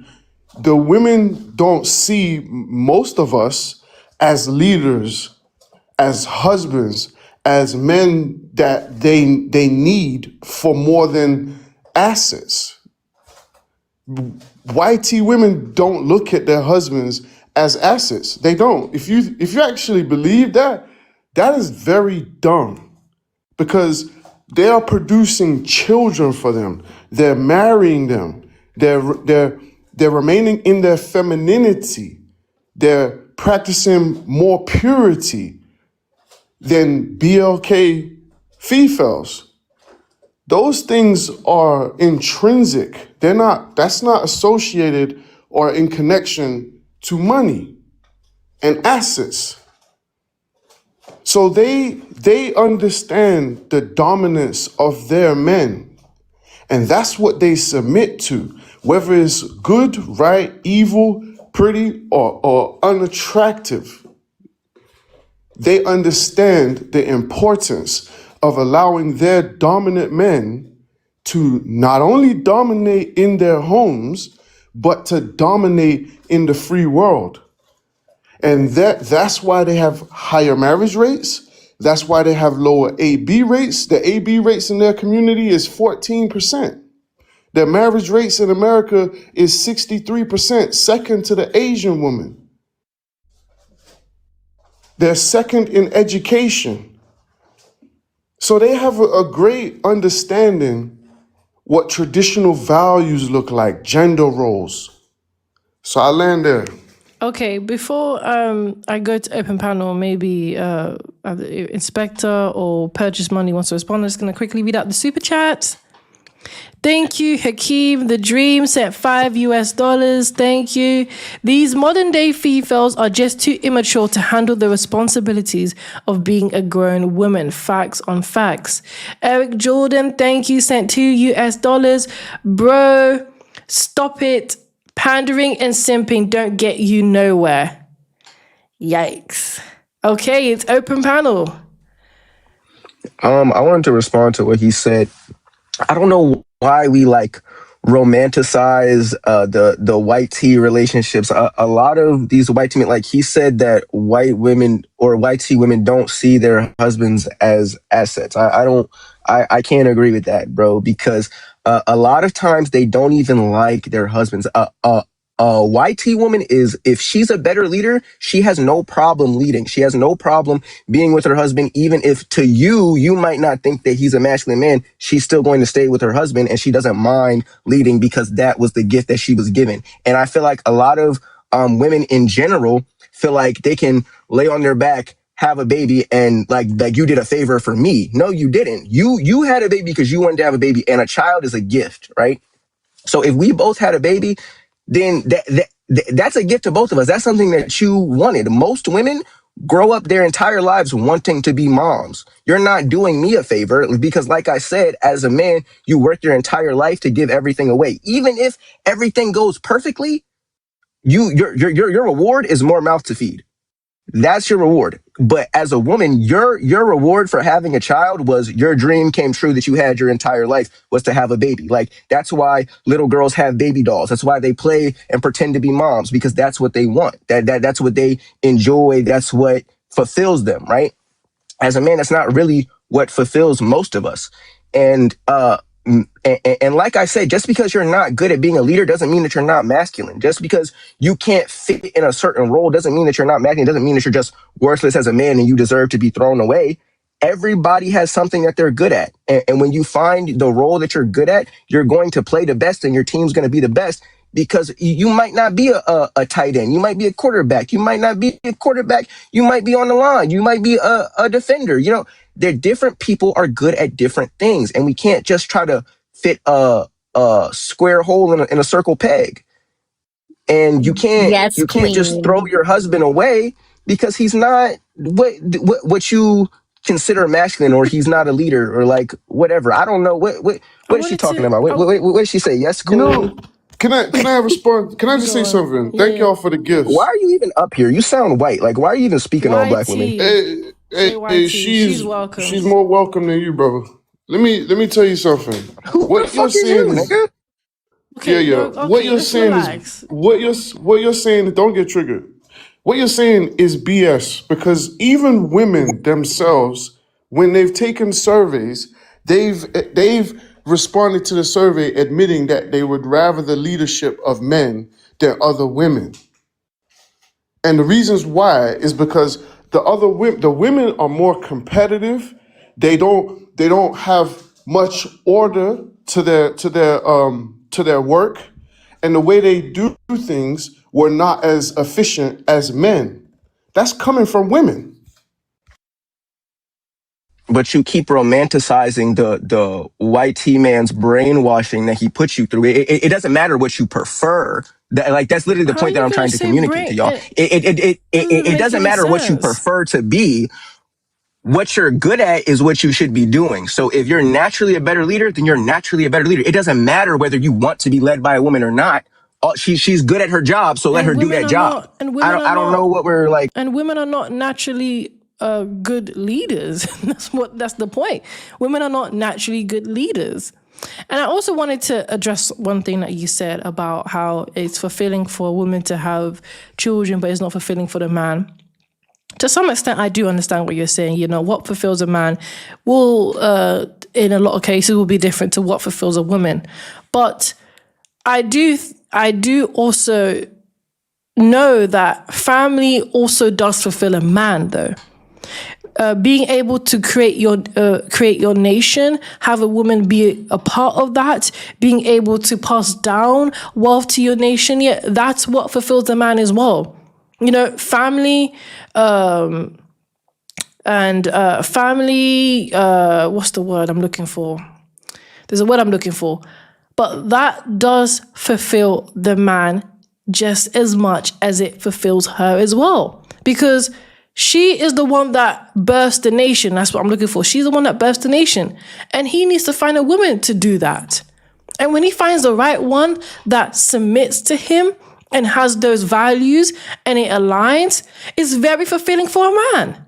the women don't see most of us as leaders, as husbands, as men that they need for more than assets. YT women don't look at their husbands as assets. They don't. If you actually believe that, that is very dumb. Because They are producing children for them. They're marrying them. They're remaining in their femininity. They're practicing more purity than BLK Fefails. Those things are intrinsic. That's not associated or in connection to money and assets. So they understand the dominance of their men, and that's what they submit to, whether it's good, right, evil, pretty, or unattractive. They understand the importance of allowing their dominant men to not only dominate in their homes, but to dominate in the free world. And that's why they have higher marriage rates. That's why they have lower AB rates. The AB rates in their community is 14%. Their marriage rates in America is 63%, second to the Asian woman. They're second in education. So they have a great understanding what traditional values look like, gender roles. So I land there. Okay, before I go to open panel, maybe Inspector or Purchase Money wants to respond. I'm just going to quickly read out the super chat. Thank you, Hakeem. The Dream sent $5. Thank you. These modern day Fefails are just too immature to handle the responsibilities of being a grown woman. Facts on facts. Eric Jordan, thank you, sent $2. Bro, stop it. Pandering and simping don't get you nowhere. Yikes. Okay, it's open panel. I wanted to respond to what he said. I don't know why we romanticize the white tea relationships. A lot of these white tea, like he said that white women or white tea women don't see their husbands as assets. I can't agree with that, bro, because a lot of times they don't even like their husbands. A white tea woman is, if she's a better leader, she has no problem leading. She has no problem being with her husband, even if to you might not think that he's a masculine man. She's still going to stay with her husband, and she doesn't mind leading because that was the gift that she was given. And I feel like a lot of women in general feel like they can lay on their back, have a baby, and like you did a favor for me. No, you didn't. You had a baby because you wanted to have a baby, and a child is a gift, right? So if we both had a baby, then that's a gift to both of us. That's something that you wanted. Most women grow up their entire lives wanting to be moms. You're not doing me a favor because, like I said, as a man, you work your entire life to give everything away. Even if everything goes perfectly, your reward is more mouth to feed. That's your reward. But as a woman, your reward for having a child was your dream came true that you had your entire life, was to have a baby. Like, that's why little girls have baby dolls. That's why they play and pretend to be moms, because that's what they want. That's what they enjoy. That's what fulfills them, right? As a man, that's not really what fulfills most of us. And like I said, just because you're not good at being a leader doesn't mean that you're not masculine. Just because you can't fit in a certain role doesn't mean that you're not masculine. It doesn't mean that you're just worthless as a man and you deserve to be thrown away. Everybody has something that they're good at. And when you find the role that you're good at, you're going to play the best and your team's going to be the best, because you might not be a tight end. You might be a quarterback. You might not be a quarterback. You might be on the line. You might be a defender. You know, they're different. People are good at different things, and we can't just try to fit a square hole in a circle peg. And you can't just throw your husband away because he's not what you consider masculine, or he's not a leader, or like whatever. I don't know what is she talking about? What did she say? Yes, queen. You know, can I respond? Can I just say something? Thank y'all for the gifts. Why are you even up here? You sound white. Like, why are you even speaking on black women? Hey, she's welcome. She's more welcome than you, bro. Let me tell you something. What the fuck is you, nigga? Okay, yeah. Okay, what you're saying is what you're saying. Don't get triggered. What you're saying is BS, because even women themselves, when they've taken surveys, they've responded to the survey admitting that they would rather the leadership of men than other women. And the reasons why is because the women are more competitive. They don't they don't have much order to their work, and the way they do things were not as efficient as men. That's coming from women. But you keep romanticizing the white T man's brainwashing that he puts you through. It doesn't matter what you prefer. That's literally the How are point that you I'm gonna trying to say communicate to y'all. It doesn't any matter what you sense? prefer to be. What you're good at is what you should be doing. So if you're naturally a better leader, then you're naturally a better leader. It doesn't matter whether you want to be led by a woman or not. She's good at her job, so let her do that job. I don't know what we're like. And women are not naturally good leaders. That's the point. Women are not naturally good leaders. And I also wanted to address one thing that you said about how it's fulfilling for a woman to have children, but it's not fulfilling for the man. To some extent, I do understand what you're saying. You know, what fulfills a man will, in a lot of cases, will be different to what fulfills a woman. But I do also know that family also does fulfill a man, though. Being able to create your nation, have a woman be a part of that, being able to pass down wealth to your nation, yeah, that's what fulfills the man as well. You know, family, what's the word I'm looking for? There's a word I'm looking for. But that does fulfill the man just as much as it fulfills her as well. Because she is the one that births the nation. That's what I'm looking for. She's the one that births the nation. And he needs to find a woman to do that. And when he finds the right one that submits to him and has those values and it aligns, it's very fulfilling for a man.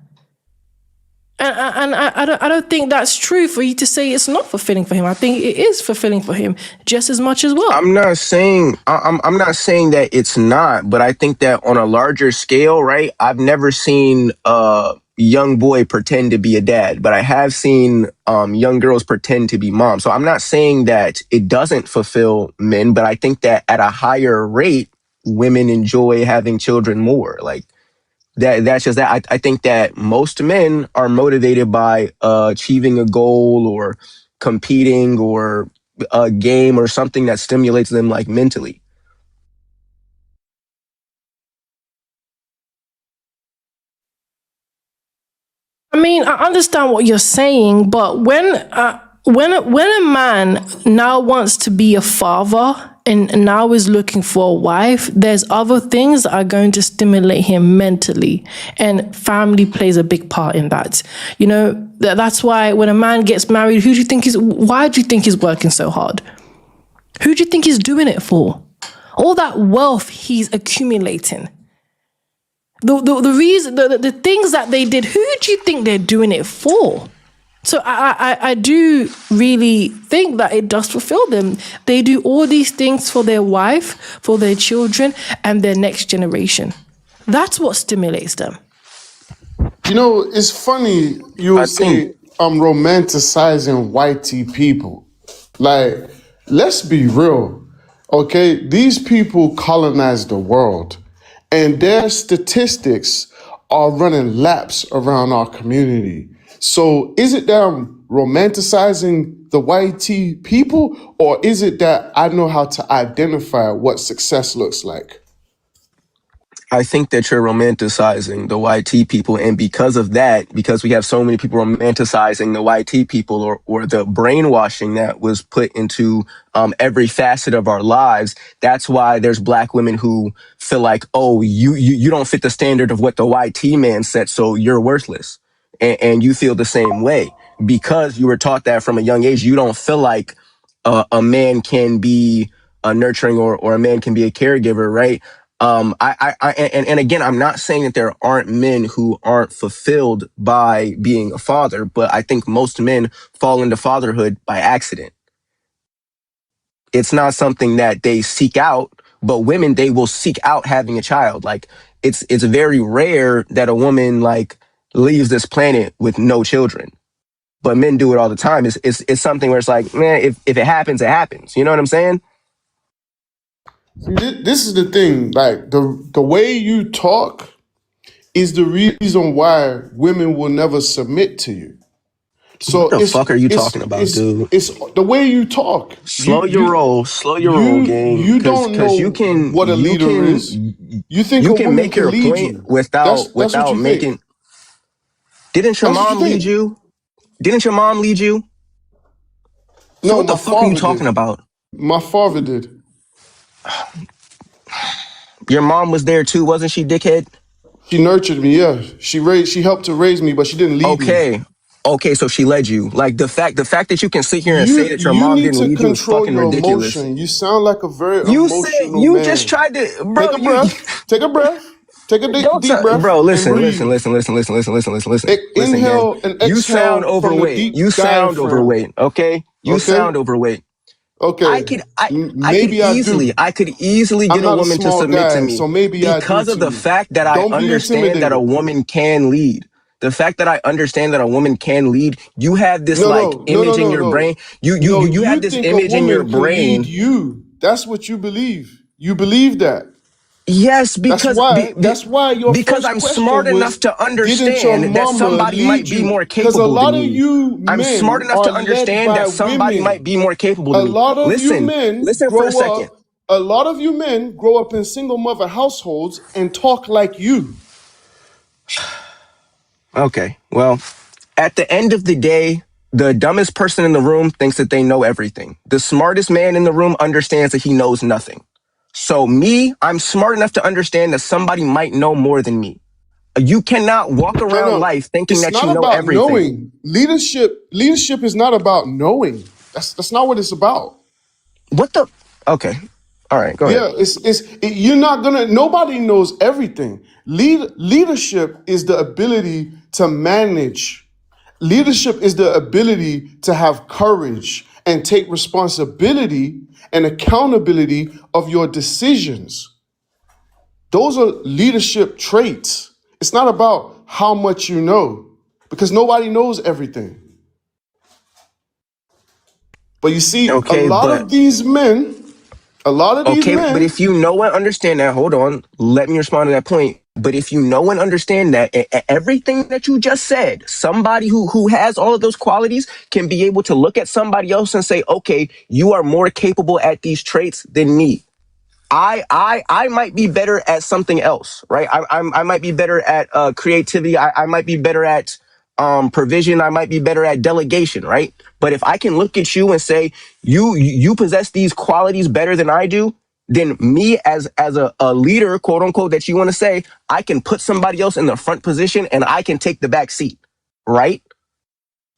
And I don't think that's true for you to say it's not fulfilling for him. I think it is fulfilling for him just as much as well. I'm not saying that it's not, but I think that on a larger scale, right? I've never seen a young boy pretend to be a dad, but I have seen young girls pretend to be moms. So I'm not saying that it doesn't fulfill men, but I think that at a higher rate, women enjoy having children more. Like that's just that. I think that most men are motivated by achieving a goal or competing or a game or something that stimulates them like mentally. I mean, I understand what you're saying, but when a man now wants to be a father and now is looking for a wife, there's other things that are going to stimulate him mentally, and family plays a big part in that. You know, that's why when a man gets married, why do you think he's working so hard? Who do you think he's doing it for? All that wealth he's accumulating. The things that they did, who do you think they're doing it for? So I do really think that it does fulfill them. They do all these things for their wife, for their children, and their next generation. That's what stimulates them. You know, it's funny you would say I'm romanticizing whitey people. Like, let's be real, okay? These people colonized the world, and their statistics are running laps around our community. So is it that I'm romanticizing the whitey people, or is it that I know how to identify what success looks like? I think that you're romanticizing the YT people. And because of that, because we have so many people romanticizing the YT people or the brainwashing that was put into every facet of our lives, that's why there's black women who feel like, oh, you don't fit the standard of what the YT man said, so you're worthless. And you feel the same way because you were taught that from a young age. You don't feel like a man can be a nurturing or a man can be a caregiver, right? And again, I'm not saying that there aren't men who aren't fulfilled by being a father, but I think most men fall into fatherhood by accident. It's not something that they seek out, but women, they will seek out having a child. Like it's very rare that a woman like leaves this planet with no children, but men do it all the time. It's something where it's like, man, if it happens, it happens. You know what I'm saying? This is the thing, like the way you talk is the reason why women will never submit to you. So What the fuck are you talking about, dude? it's the way you talk. Slow your roll, gang. You don't Cause you know can what a leader is. You think you a can woman make can your lead point you. without That's what you think. making. Didn't your That's what you mom lead think. you? Didn't your mom lead you? So No, what the my fuck are you father talking did. about? My father did. Your mom was there too, wasn't she, dickhead? She nurtured me, yeah. She helped to raise me, but she didn't lead me. Okay, so she led you. Like the fact that you can sit here and say that your You mom need didn't to lead you is control fucking your ridiculous. emotion. You sound like a very You said emotional you just man. tried to, bro. Take a breath. Take a breath. Take a Don't deep breath bro. and breathe. Listen, gang. Inhale and You sound exhale from the overweight. deep diaphragm. Okay, you Okay? sound overweight. I Okay. could I Maybe I do. I could easily I'm get a not a woman to small submit to guy, me so maybe I do because of the too. fact that I Don't be understand that a intimidated. woman can lead. The fact that I understand that a woman can lead, you have this No, like no, no, no, image in no, your no. brain. You No, you have you this think a image in your woman can lead brain. you. That's what you believe. You believe that. Yes, That's why your because first I'm smart question enough was, to didn't your understand that mama somebody might lead be you? more Because a capable lot than of me. you I'm smart men enough are to led understand by that somebody might women. be more capable A than me. lot of you Listen, men listen for a grow second. up, a lot of you men grow up in single mother households and talk like you. Okay, well, at the end of the day, the dumbest person in the room thinks that they know everything. The smartest man in the room understands that he knows nothing. So me, I'm smart enough to understand that somebody might know more than me. You cannot walk No, around no. life thinking It's that not you know about everything. knowing. Leadership is not about knowing. That's not what it's about. What the? Okay. All right, go ahead. Yeah, you're not gonna. Nobody knows everything. Leadership is the ability to manage. Leadership is the ability to have courage and take responsibility and accountability of your decisions. Those are leadership traits. It's not about how much you know, because nobody knows everything. But you see, a Okay, lot but of these men, if you know and understand that, hold on, let me respond to that point. But if you know and understand that everything that you just said, somebody who has all of those qualities can be able to look at somebody else and say, okay, you are more capable at these traits than me. I might be better at something else, right? I might be better at creativity. I might be better at provision. I might be better at delegation, right? But if I can look at you and say you possess these qualities better than I do, then me as a leader, quote unquote, that you want to say, I can put somebody else in the front position and I can take the back seat, right?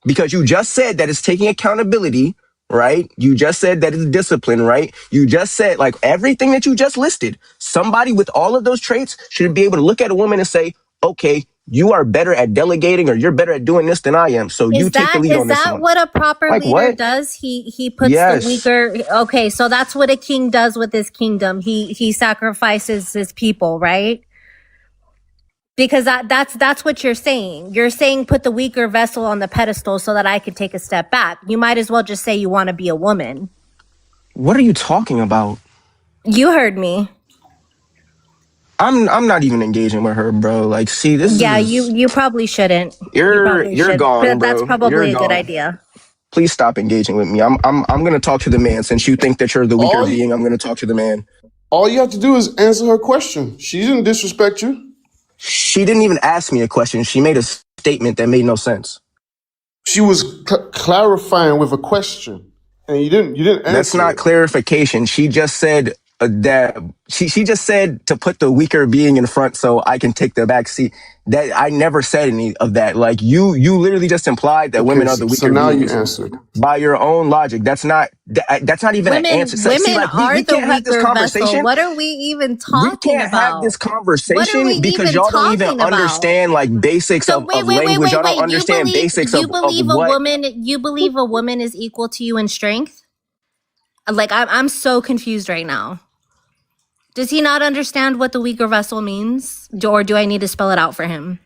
Because you just said that it's taking accountability, right? You just said that it's discipline, right? You just said like everything that you just listed. Somebody with all of those traits should be able to look at a woman and say, okay, you are better at delegating or you're better at doing this than I am. So you take the lead Is on this that one. what a proper Like leader what? does? He puts the Yes. weaker. Okay, so that's what a king does with his kingdom. He sacrifices his people, right? Because that's what you're saying. You're saying put the weaker vessel on the pedestal so that I could take a step back. You might as well just say you want to be a woman. What are you talking about? You heard me. I'm not even engaging with her, bro. Like, see, this Yeah, is you probably shouldn't. You probably you're should. gone, But that's bro. You're probably a good gone. idea. Please stop engaging with me. I'm gonna talk to the man. Since you think that you're the weaker All being, I'm gonna talk to the man. all you have to do is answer her question. She didn't disrespect you. She didn't even ask me a question. She made a statement that made no sense. She was clarifying with a question, and you didn't That's answer not it. clarification. She just said that she just said to put the weaker being in front so I can take the back seat. That I never said any of that. Like you literally just implied that Okay, women are the so weaker now you beings. answered. By your own logic, that's not even an answer. So, see, Women like are we the can't have this weaker vessel. conversation. What are we even We talking can't have about? this What are we conversation because even y'all don't even talking about? understand like basics So of language. Y'all don't understand basics You of believe what. you believe a woman is equal to you in strength? Like I'm so confused right now. Does he not understand what the weaker vessel means? Or do I need to spell it out for him?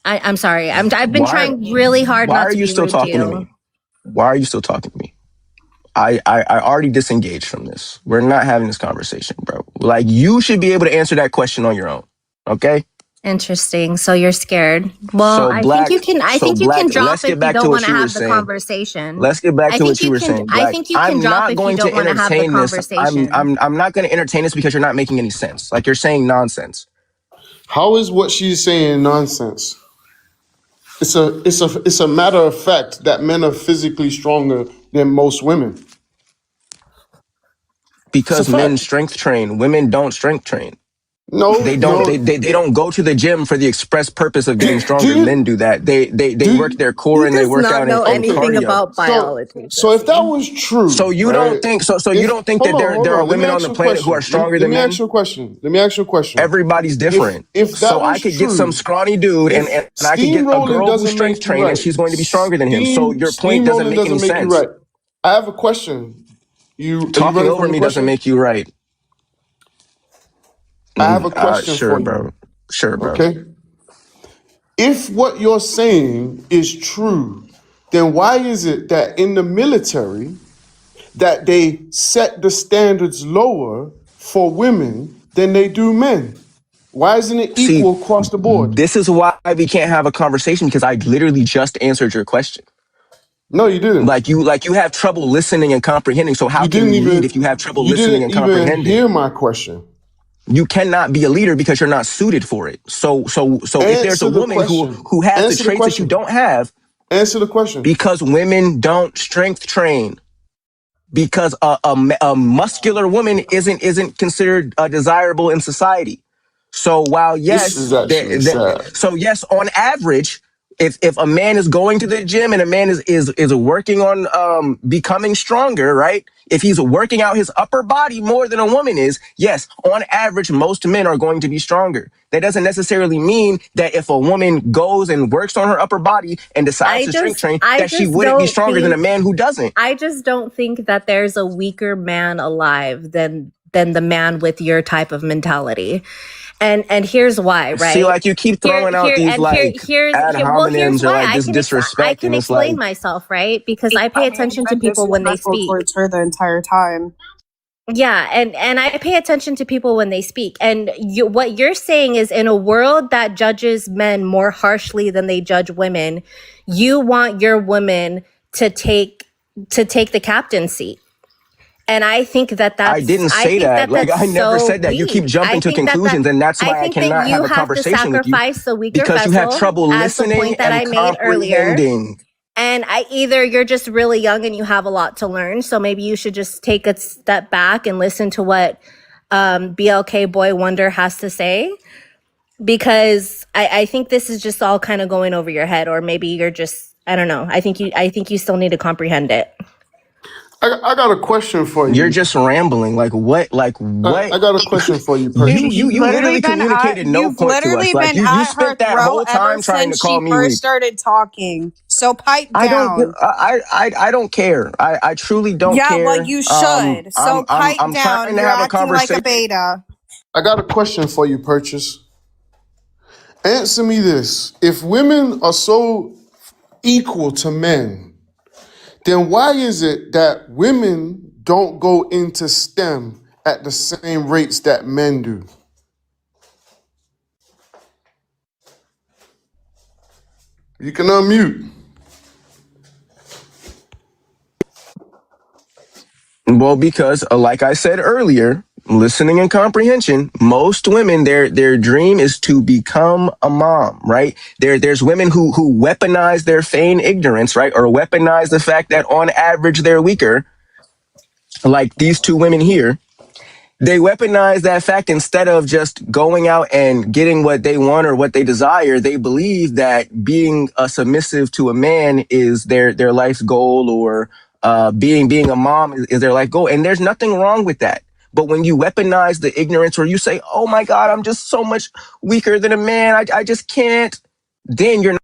I'm sorry. I've been trying really hard Why not are to you be still rude to talking to you. me? Why are you still talking to me? I already disengaged from this. We're not having this conversation, bro. Like you should be able to answer that question on your own. Okay? Interesting. So you're scared. Well, So I think black, you can. I so think you can black. drop Let's if get you back to don't want what to you were have the saying. conversation. Let's get back I to think what you you were can. saying, I Black. think you can I'm drop not if you going to don't want to have the entertain this. conversation. I'm not going to entertain this because you're not making any sense. Like you're saying nonsense. How is what she's saying nonsense? It's a matter of fact that men are physically stronger than most women. It's a Because men fact. strength train, women don't strength train. No, They don't. no. They don't go to the gym for the express purpose of getting Do stronger. you Men do that. They work do their core He and they does work not out know in anything cardio. about biology, so if that Jesse. was true, So you right? don't think so you If don't think hold that on, hold there are on. Let me women on ask the you a planet who are question. stronger Let than me ask men? you a question. Let me ask you a question. Everybody's different. If that So I was could get some true, scrawny dude if and I could get a steamrolling girl who's doesn't strength make you trained and right, she's going to be stronger than him. So your point doesn't steamrolling make any doesn't make you sense. right. I have a question. Are you Talking ready for over the me doesn't question? make you right. I have a question Sure, for you. bro. Sure, bro. Okay. If what you're saying is true, then why is it that in the military that they set the standards lower for women than they do men? Why isn't it See, equal across the board? this is why we can't have a conversation because I literally just answered your question. No, you didn't. Like you have trouble listening and comprehending. So how can you lead if you have trouble You listening didn't and even comprehending? hear my question. You cannot be a leader because you're not suited for it. So if there's a Answer the woman question. who has the Answer the traits that you question. don't have, Answer the question. because women don't strength train, because a muscular woman isn't considered desirable in society. So while This yes, is actually sad. so yes, on average, if a man is going to the gym and a man is working on becoming stronger, right? If he's working out his upper body more than a woman is, yes, on average, most men are going to be stronger. That doesn't necessarily mean that if a woman goes and works on her upper body and decides to strength train, I that she just wouldn't be don't stronger than a think. man who doesn't. I just don't think that there's a weaker man alive than the man with your type of mentality. And here's why, See, right? like you keep throwing out these like ad Here's hominems or why like this I disrespect, can and it's explain like myself, right? Because I pay I mean, attention you've to been people when they disrespectful speak. towards her the entire time. Yeah, and I pay attention to people when they speak. And what you're saying is, in a world that judges men more harshly than they judge women, you want your woman to take the captain seat. And I think that I didn't say that. Like I never so said that. You keep weak. jumping to conclusions, and that's I why I think that cannot you have a have to conversation with you sacrifice the weaker because you have vessel, trouble as the listening point that and I made earlier. comprehending. And either you're just really young and you have a lot to learn, so maybe you should just take a step back and listen to what BLK Boy Wonder has to say, because I think this is just all kind of going over your head, or maybe you're just, I don't know. I think you still need to comprehend it. I got a question for You're you. just rambling. Like what? Like what? I got a question for you, You Purchase. you you literally communicated no You've point to us. literally Like been you at her spent that throat whole ever time trying to since call she me first weak. started talking. So pipe I don't down. I don't care. I truly don't Yeah, well, care. you should. So pipe I'm down. trying to You're have a acting like a conversation. beta. I got a question for you, Purchase. Answer me this. If women are so equal to men, then why is it that women don't go into STEM at the same rates that men do? You can unmute. Well, because like I said earlier, listening and comprehension, most women their dream is to become a mom, right? There's women who weaponize their feigned ignorance, right? Or weaponize the fact that on average they're weaker, like these two women here. They weaponize that fact instead of just going out and getting what they want or what they desire. They believe that being a submissive to a man is their life's goal, or being a mom is their life goal. And there's nothing wrong with that. But when you weaponize the ignorance, or you say, "Oh my God, I'm just so much weaker than a man. I just can't," then you're not.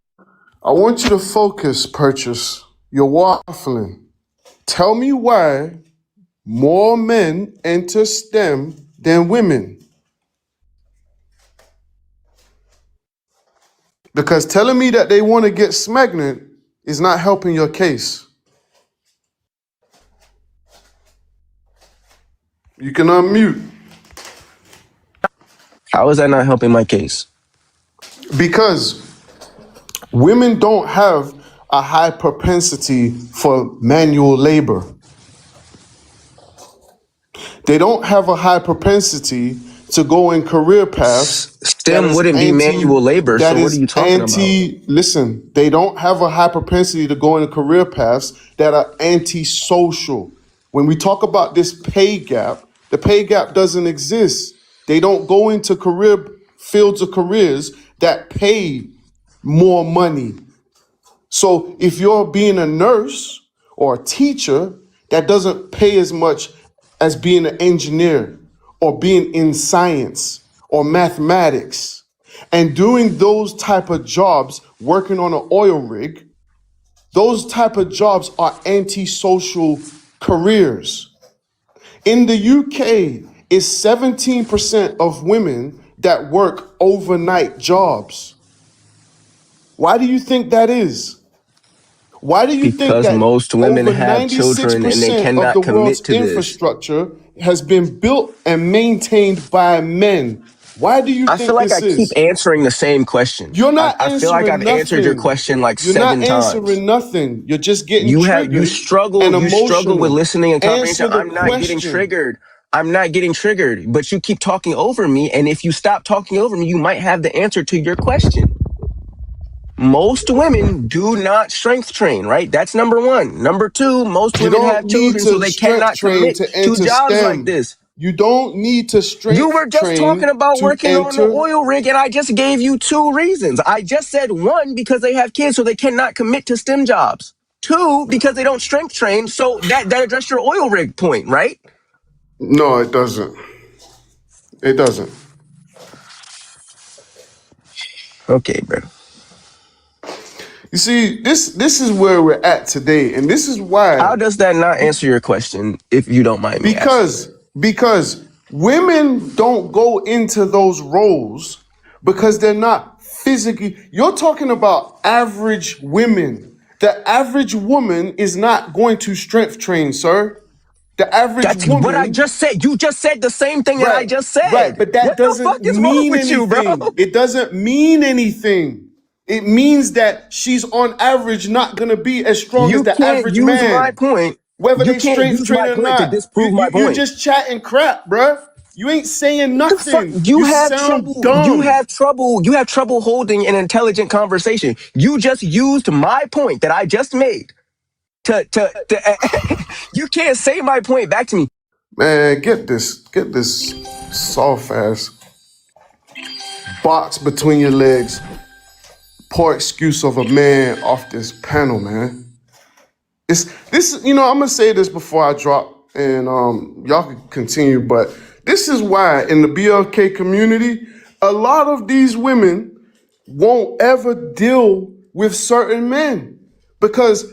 I want you to focus, Purchase. You're waffling. Tell me why more men enter STEM than women. Because telling me that they want to get smagnant is not helping your case. You can unmute. How is that not helping my case? Because women don't have a high propensity for manual labor. They don't have a high propensity to go in career paths STEM wouldn't be manual labor, so what are you talking about? listen, they don't have a high propensity to go into career paths that are antisocial. When we talk about this pay gap, the pay gap doesn't exist. They don't go into fields of careers that pay more money. So if you're being a nurse or a teacher, that doesn't pay as much as being an engineer or being in science or mathematics. And doing those type of jobs, working on an oil rig, those type of jobs are antisocial careers. In the UK, it's 17% of women that work overnight jobs. Why do you think that is? Why do you think Because that most women over have children and they 96% of cannot the commit world's to this. infrastructure has been built and maintained by men? Why do you I feel think like I this keep is? answering the same question. You're not I feel like answering I've answered your nothing. question like You're not 7 times. answering nothing. You're just getting You triggered and struggle with emotional. listening and comprehension. Answer the I'm not getting question. triggered. I'm not getting triggered, but you keep talking over me. And if you stop talking over me, you might have the answer to your question. Most women do not strength train, right? That's number one. Number two, most You women don't have need children, so to they strength cannot train commit to to enter jobs like STEM. this. You don't need to You strength were just talking train about to working on the enter. oil rig, and I just gave you 2 reasons. I just said 1, because they have kids, so they cannot commit to STEM jobs. 2, because they don't strength train, so that addressed your oil rig point, right? No, it doesn't. It doesn't. Okay, bro. You see, this is where we're at today, and this is why. How does that not answer your question, if you don't mind me asking? Because women don't go into those roles because they're not physically. You're talking about average women. The average woman is not going to strength train, sir. The average That's what I woman. just said. You just said the same thing that I Right, just right, said. but that What the doesn't fuck is wrong mean with you, bro? anything. It doesn't mean anything. It means that she's on average not gonna be as strong as You the can't average use my man, point. whether You they can't strength use my train or point to not. disprove my You point. just chatting crap, bruh. You ain't saying The fuck? nothing. You sound dumb. You have trouble holding an intelligent conversation. You just used my point that I just made to you can't say my point back to me. Man, get this soft ass box between your legs. Poor excuse of a man off this panel, man. It's this, I'm gonna say this before I drop, and y'all can continue, but this is why in the BLK community, a lot of these women won't ever deal with certain men. Because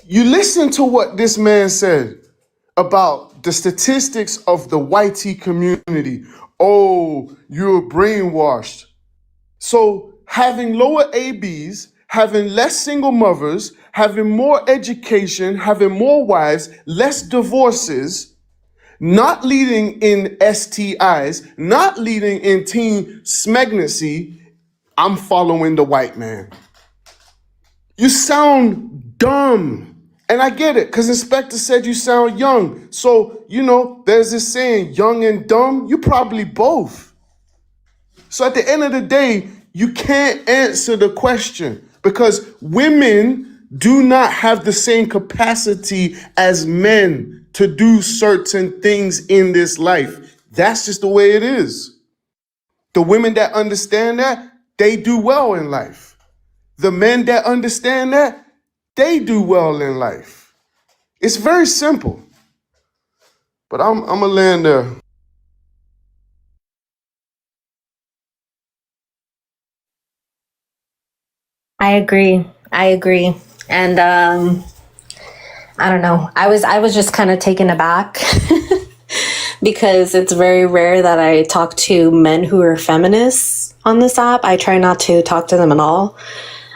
you listen to what this man said about the statistics of the whitey community. Oh, you're brainwashed. So having lower ABs, having less single mothers, having more education, having more wives, less divorces, not leading in STIs, not leading in teen smegnancy, I'm following the white man. You sound dumb. And I get it, because Inspector said you sound young. So, there's this saying, young and dumb. You probably both. So at the end of the day, you can't answer the question because women do not have the same capacity as men to do certain things in this life. That's just the way it is. The women that understand that, they do well in life. The men that understand that, they do well in life. It's very simple. But I'm going to land there. I agree. And I don't know. I was just kind of taken aback because it's very rare that I talk to men who are feminists on this app. I try not to talk to them at all.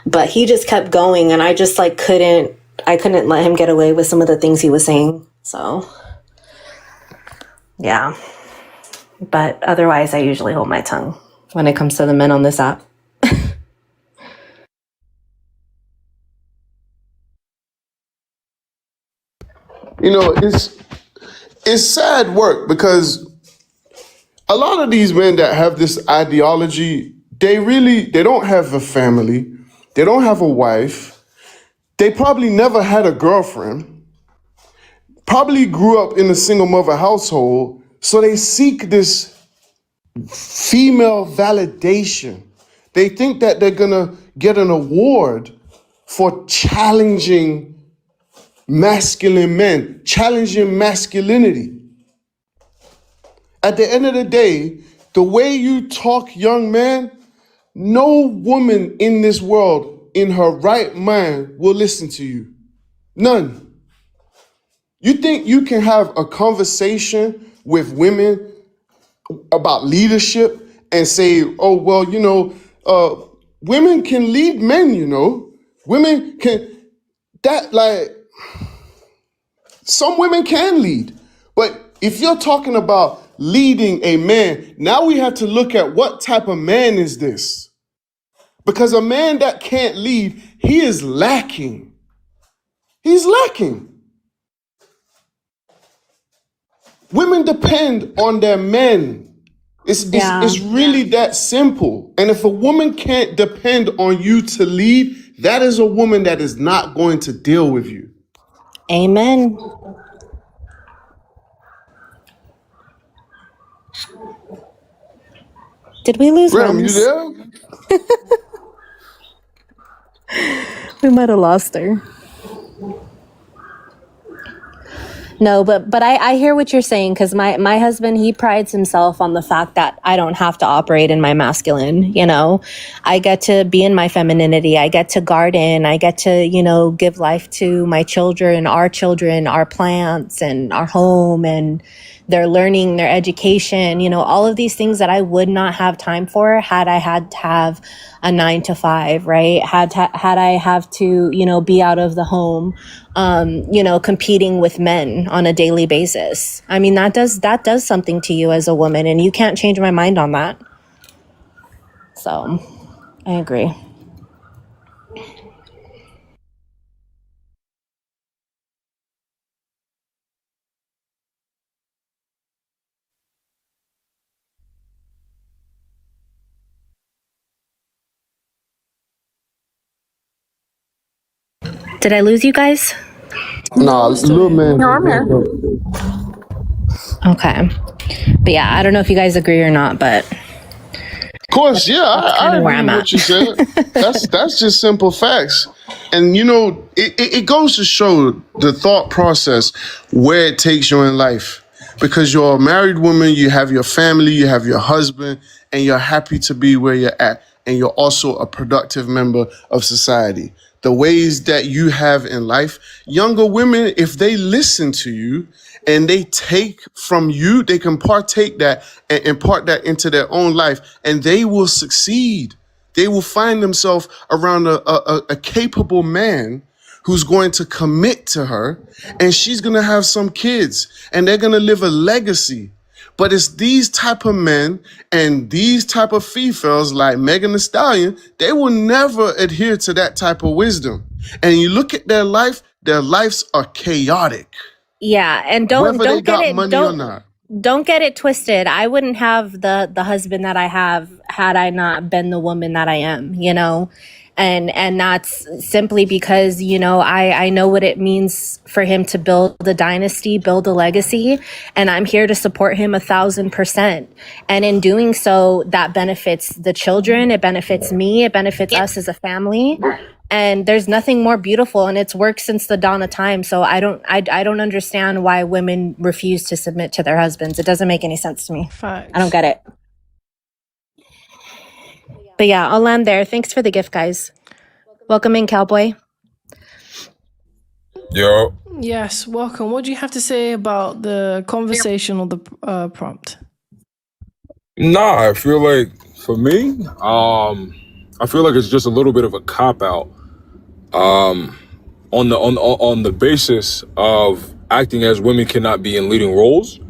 But he just kept going and I just couldn't let him get away with some of the things he was saying. So yeah. But otherwise I usually hold my tongue when it comes to the men on this app. You know, it's sad work because a lot of these men that have this ideology, they don't have a family. They don't have a wife. They probably never had a girlfriend. Probably grew up in a single mother household. So they seek this female validation. They think that they're gonna get an award for challenging masculine men, challenging masculinity. At the end of the day, the way you talk, young man, no woman in this world in her right mind will listen to you. None. You think you can have a conversation with women about leadership and say, oh, well, women can lead men, Women can, some women can lead. But if you're talking about leading a man, now we have to look at what type of man is this? Because a man that can't lead, he is lacking. He's lacking. Women depend on their men. It's really that simple. And if a woman can't depend on you to lead, that is a woman that is not going to deal with you. Amen. Did we lose Ram, you Rams? there? We might have lost her. No, but I hear what you're saying, because my husband, he prides himself on the fact that I don't have to operate in my masculine, I get to be in my femininity. I get to garden. I get to, give life to my children, our plants and our home, and their learning, their education, all of these things that I would not have time for had I had to have a 9 to 5, right? Had I have to, be out of the home, competing with men on a daily basis. I mean, that does something to you as a woman, and you can't change my mind on that. So I agree. Did I lose you guys? Nah, little man. No, I'm here. Okay. But yeah, I don't know if you guys agree or not, but Of course, yeah, I agree with what you said. That's just simple facts. And it goes to show the thought process where it takes you in life. Because you're a married woman, you have your family, you have your husband, and you're happy to be where you're at. And you're also a productive member of society. The ways that you have in life, younger women, if they listen to you and they take from you, they can partake that and impart that into their own life, and they will succeed. They will find themselves around a capable man who's going to commit to her, and she's going to have some kids, and they're going to live a legacy. But it's these type of men and these type of Fefails like Megan Thee Stallion, they will never adhere to that type of wisdom. And you look at their lives are chaotic. yeah, and don't get it twisted. I wouldn't have the husband that I have had I not been the woman that I am, And that's simply because, I know what it means for him to build a dynasty, build a legacy, and I'm here to support him 1,000%. And in doing so, that benefits the children, it benefits me, it benefits us as a family. And there's nothing more beautiful, and it's worked since the dawn of time. So I don't understand why women refuse to submit to their husbands. It doesn't make any sense to me. Facts. I don't get it. But yeah, I'll land there. Thanks for the gift, guys. Welcome in, Cowboy. Yo. Yes, welcome. What do you have to say about the conversation or the prompt? Nah, I feel like for me, I feel like it's just a little bit of a cop-out on the basis of acting as women cannot be in leading roles.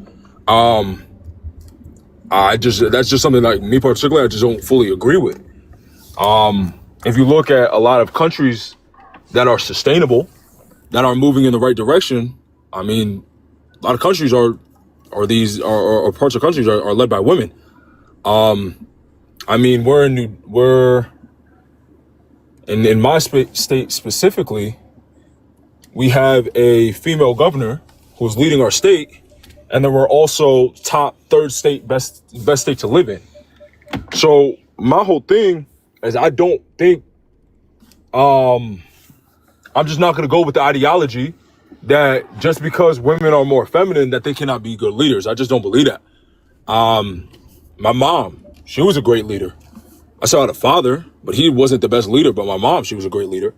That's just something like me particularly, I just don't fully agree with. If you look at a lot of countries that are sustainable, that are moving in the right direction, I mean, a lot of countries are parts of countries are led by women. I mean, we're in my state specifically, we have a female governor who's leading our state, and then we're also top third state best state to live in. So my whole thing is I don't think I'm just not gonna go with the ideology that just because women are more feminine that they cannot be good leaders. I just don't believe that. My mom, she was a great leader. I saw the father, but he wasn't the best leader. But my mom, she was a great leader.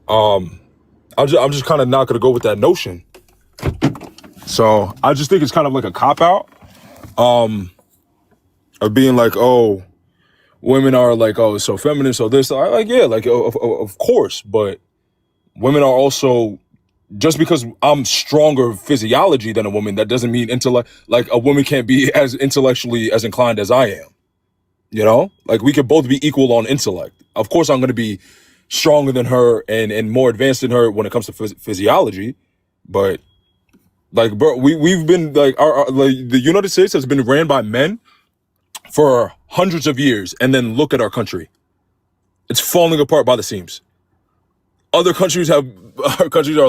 I'm just kind of not gonna go with that notion. So I just think it's kind of like a cop out, of being like, oh, women are like, oh, so feminine, so this, like, yeah, like of course, but women are also, just because I'm stronger physiology than a woman, that doesn't mean like a woman can't be as intellectually as inclined as I am. You know, like we could both be equal on intellect. Of course, I'm going to be stronger than her and more advanced than her when it comes to physiology. But like, bro, we've been like, like the United States has been ran by men for hundreds of years, and then look at our country. It's falling apart by the seams. Other countries are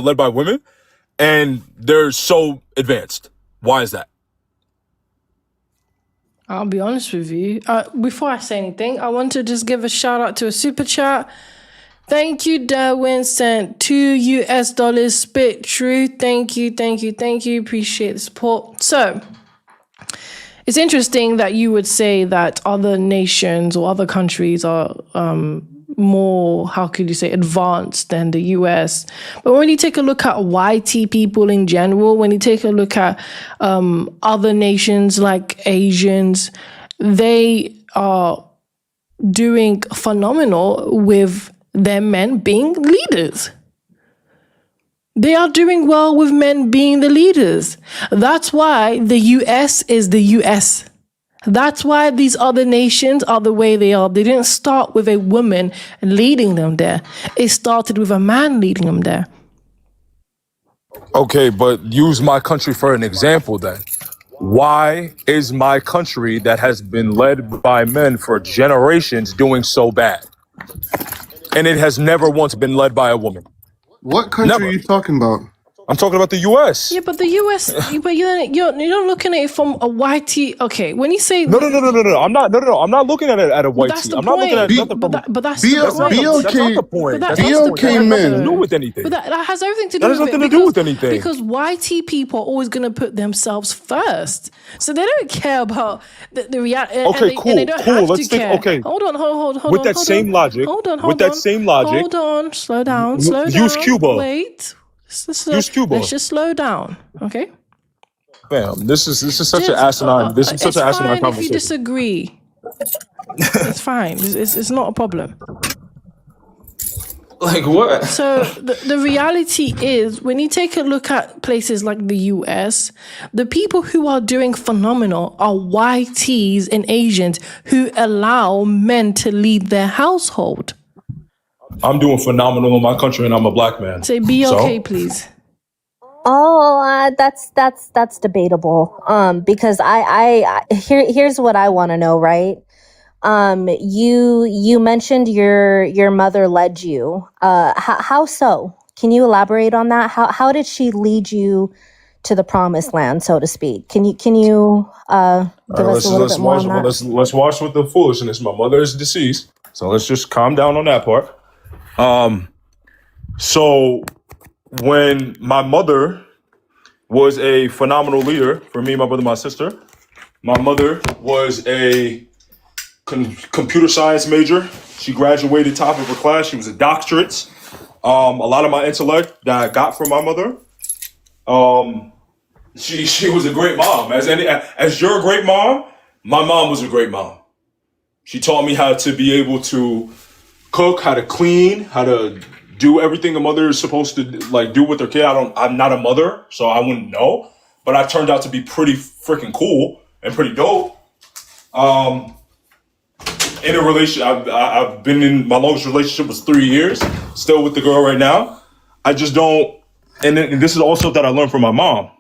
led by women, and they're so advanced. Why is that? I'll be honest with you. Before I say anything, I want to just give a shout out to a super chat. Thank you, Derwin sent $2 spit true. Thank you. Appreciate the support. So it's interesting that you would say that other nations or other countries are more, how could you say, advanced than the US. But when you take a look at YT people in general, when you take a look at other nations like Asians, they are doing phenomenal with their men being leaders. They are doing well with men being the leaders. That's why the US is the US. That's why these other nations are the way they are. They didn't start with a woman leading them there. It started with a man leading them there. Okay, but use my country for an example then. Why is my country that has been led by men for generations doing so bad? And it has never once been led by a woman. What country Never. are you talking about? I'm talking about the US. Yeah, but the US, but you're not looking at it from a YT. Okay, when you say No. I'm not looking at it at a white that's the I'm point. not looking at nothing from. But that's Be the point. That's not the point. But That's that's not the the point. okay, That has nothing men. to do with anything. But that has everything to do That has with nothing it. to do with anything. Because YT people are always going to put themselves first. So they don't care about the reality. Okay, cool. And they don't have Let's to think. care. Okay. Hold on. With that same logic. Hold on. With that same logic. Hold on. Slow down. Use Cuba. Wait. Use Cuba. Let's just slow down. Okay? Fam, this is such an asinine. This is such an asinine conversation. If you conversation. disagree, it's fine. It's not a problem. Like what? So the reality is, when you take a look at places like the US, the people who are doing phenomenal are YTs and Asians who allow men to lead their household. I'm doing phenomenal in my country, and I'm a black man. Say BLK, please. Oh, that's debatable. Because here's what I want to know, right? You mentioned your mother led you. How so? Can you elaborate on that? How did she lead you to the promised land, so to speak? Can you give us a little bit more on that? Let's watch with the foolishness. My mother is deceased, so let's just calm down on that part. So when my mother was a phenomenal leader for me, my brother, my sister, my mother was a computer science major. She graduated top of her class. She was a doctorate. A lot of my intellect that I got from my mother. She was a great mom. As you're a great mom, my mom was a great mom. She taught me how to be able to cook, how to clean, how to do everything a mother is supposed to do with her kid. I'm not a mother, so I wouldn't know. But I turned out to be pretty freaking cool and pretty dope. In a relationship, I've been in, my longest relationship was 3 years, still with the girl right now. I just don't and this is also that I learned from my mom.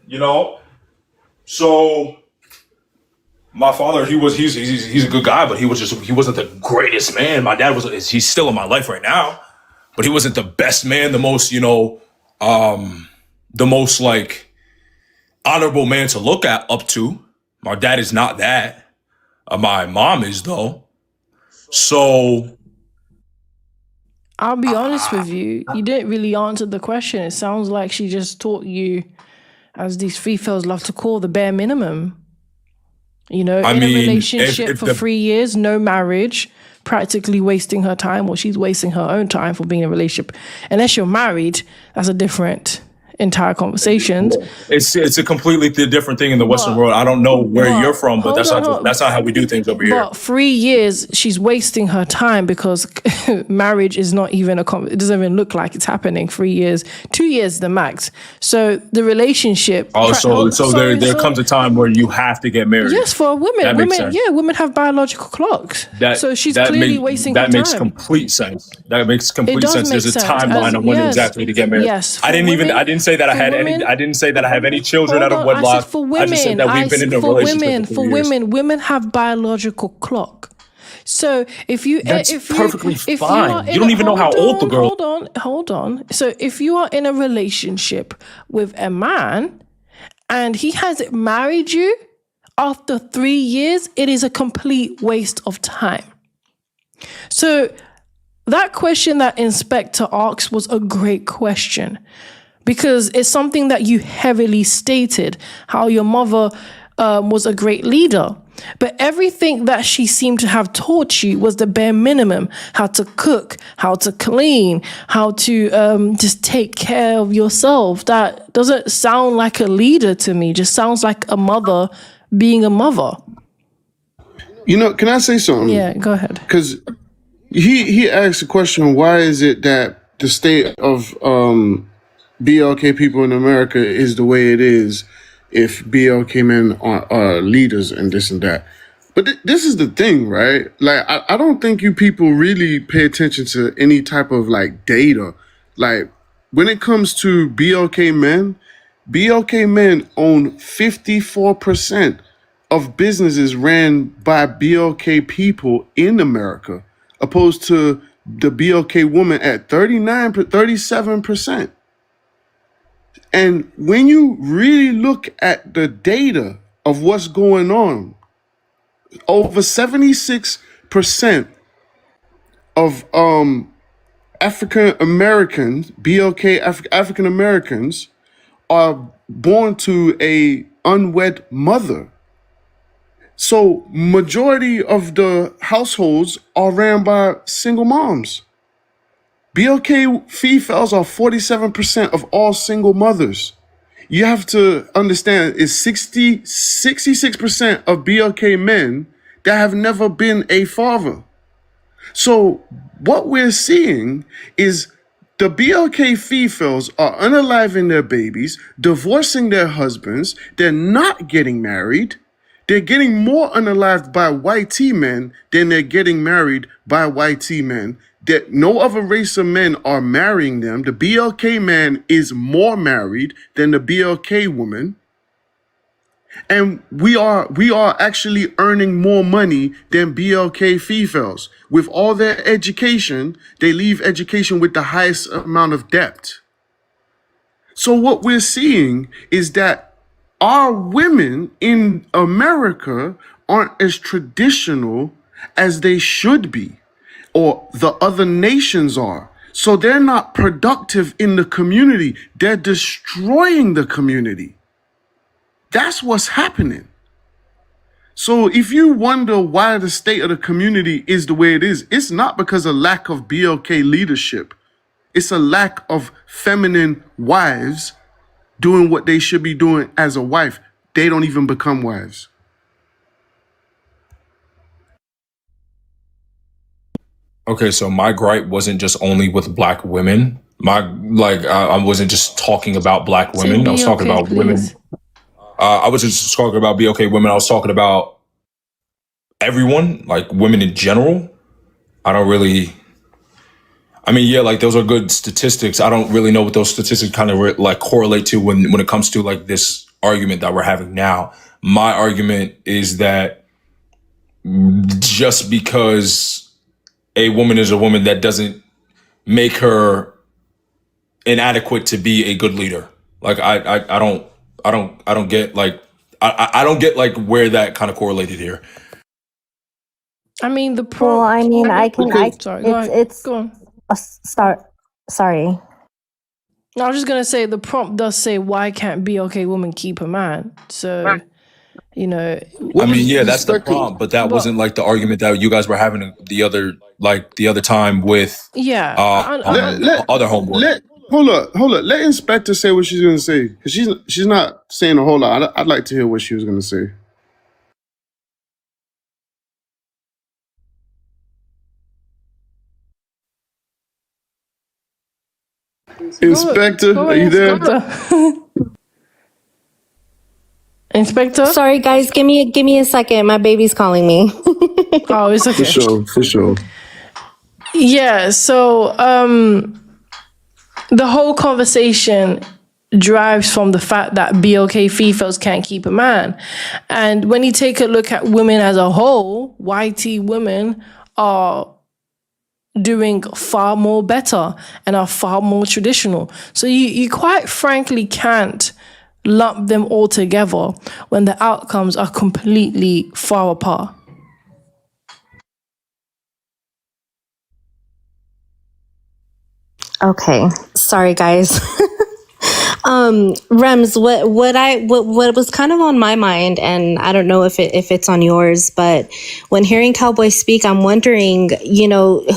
You know, so my father, he's a good guy, but he wasn't the greatest man. My dad he's still in my life right now, but he wasn't the best man, the most, the most like honorable man to look up to. My dad is not that. My mom is though. So I'll be honest with you. You didn't really answer the question. It sounds like she just taught you, as these Fefails love to call, the bare minimum. In a relationship for 3 years, no marriage, practically wasting her time, or she's wasting her own time for being in a relationship. Unless you're married, that's a different entire conversation. It's a completely different thing in the Western world. I don't know where you're from, but that's not how we do things over here. But 3 years, she's wasting her time because marriage is not even it doesn't even look like it's happening. 3 years, 2 years the max. So the relationship. There comes a time where you have to get married. Yes, for women, women have biological clocks. So she's clearly wasting her time. That makes complete sense. That makes complete sense. There's a timeline on when exactly to get married. Yes, I didn't say that I have any children out of wedlock. I said for women. I just said that we've been in a relationship for years. Women have biological clock. So that's perfectly fine. You don't even know how old the girl. Hold on. So if you are in a relationship with a man and he hasn't married you after 3 years, it is a complete waste of time. So that question that Inspector asked was a great question, because it's something that you heavily stated, how your mother was a great leader. But everything that she seemed to have taught you was the bare minimum: how to cook, how to clean, how to just take care of yourself. That doesn't sound like a leader to me. Just sounds like a mother being a mother. Can I say something? Yeah, go ahead. Because he asked the question, why is it that the state of BLK people in America is the way it is if BLK men are leaders and this and that. But this is the thing, right? Like, I don't think you people really pay attention to any type of like data. Like, when it comes to BLK men own 54% of businesses ran by BLK people in America, opposed to the BLK woman at 37%. And when you really look at the data of what's going on, over 76% of African Americans, BLK African Americans, are born to a unwed mother. So majority of the households are ran by single moms. BLK Fefails are 47% of all single mothers. You have to understand, it's 66% of BLK men that have never been a father. So what we're seeing is the BLK Fefails are unaliving their babies, divorcing their husbands, they're not getting married, they're getting more unalived by YT men than they're getting married by YT men. That no other race of men are marrying them. The BLK man is more married than the BLK woman. And we are actually earning more money than BLK Fefails. With all their education, they leave education with the highest amount of debt. So what we're seeing is that our women in America aren't as traditional as they should be, or the other nations are. So they're not productive in the community. They're destroying the community. That's what's happening. So if you wonder why the state of the community is the way it is, it's not because of lack of BLK leadership. It's a lack of feminine wives doing what they should be doing as a wife. They don't even become wives. Okay, so my gripe wasn't just only with black women. I wasn't just talking about black women. I was talking about women. I was just talking about BLK women. I was talking about everyone, like women in general. I I mean, yeah, like those are good statistics. I don't really know what those statistics kind of like correlate to when it comes to like this argument that we're having now. My argument is that just because a woman is a woman, that doesn't make her inadequate to be a good leader. Like I don't get like I don't get like where that kind of correlated here. I mean, Well, I mean, I can. Sorry, go ahead. It's Go on. Sorry. No, I was just gonna say the prompt does say, "Why can't BLK woman keep a man?" So, you know. I mean, yeah, that's the prompt, but that wasn't like the argument that you guys were having the other time with other homeboy. Hold up. Let Inspector say what she's gonna say, because she's not saying a whole lot. I'd like to hear what she was gonna say. Inspector, are you there? Inspector? Sorry, guys. Give me a second. My baby's calling me. Oh, it's okay. For sure. Yeah. So, the whole conversation drives from the fact that BLK Fefails can't keep a man, and when you take a look at women as a whole, YT women are doing far more better and are far more traditional. So you quite frankly can't lump them all together when the outcomes are completely far apart. Okay. Sorry, guys. Rems, what was kind of on my mind, and I don't know if it's on yours, but when hearing Cowboy speak, I'm wondering,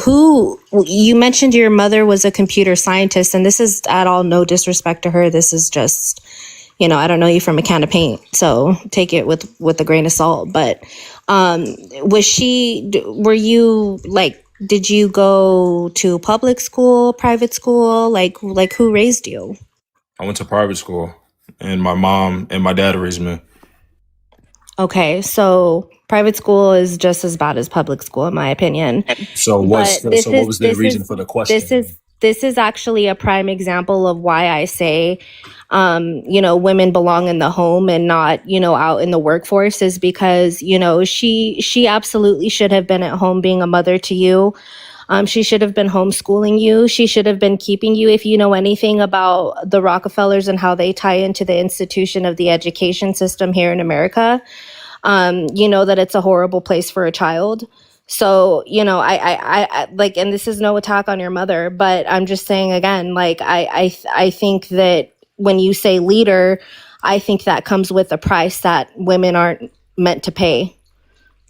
who you mentioned your mother was a computer scientist, and this is at all no disrespect to her. This is just, I don't know you from a can of paint, so take it with a grain of salt. But did you go to public school, private school? Like who raised you? I went to private school, and my mom and my dad raised me. Okay, so private school is just as bad as public school, in my opinion. So what was the reason for the question? This is actually a prime example of why I say, women belong in the home and not, out in the workforce, is because, she absolutely should have been at home being a mother to you. She should have been homeschooling you. She should have been keeping you. If you know anything about the Rockefellers and how they tie into the institution of the education system here in America, you know that it's a horrible place for a child. So, I like, and this is no attack on your mother, but I'm just saying again, like, I think that when you say leader, I think that comes with a price that women aren't meant to pay.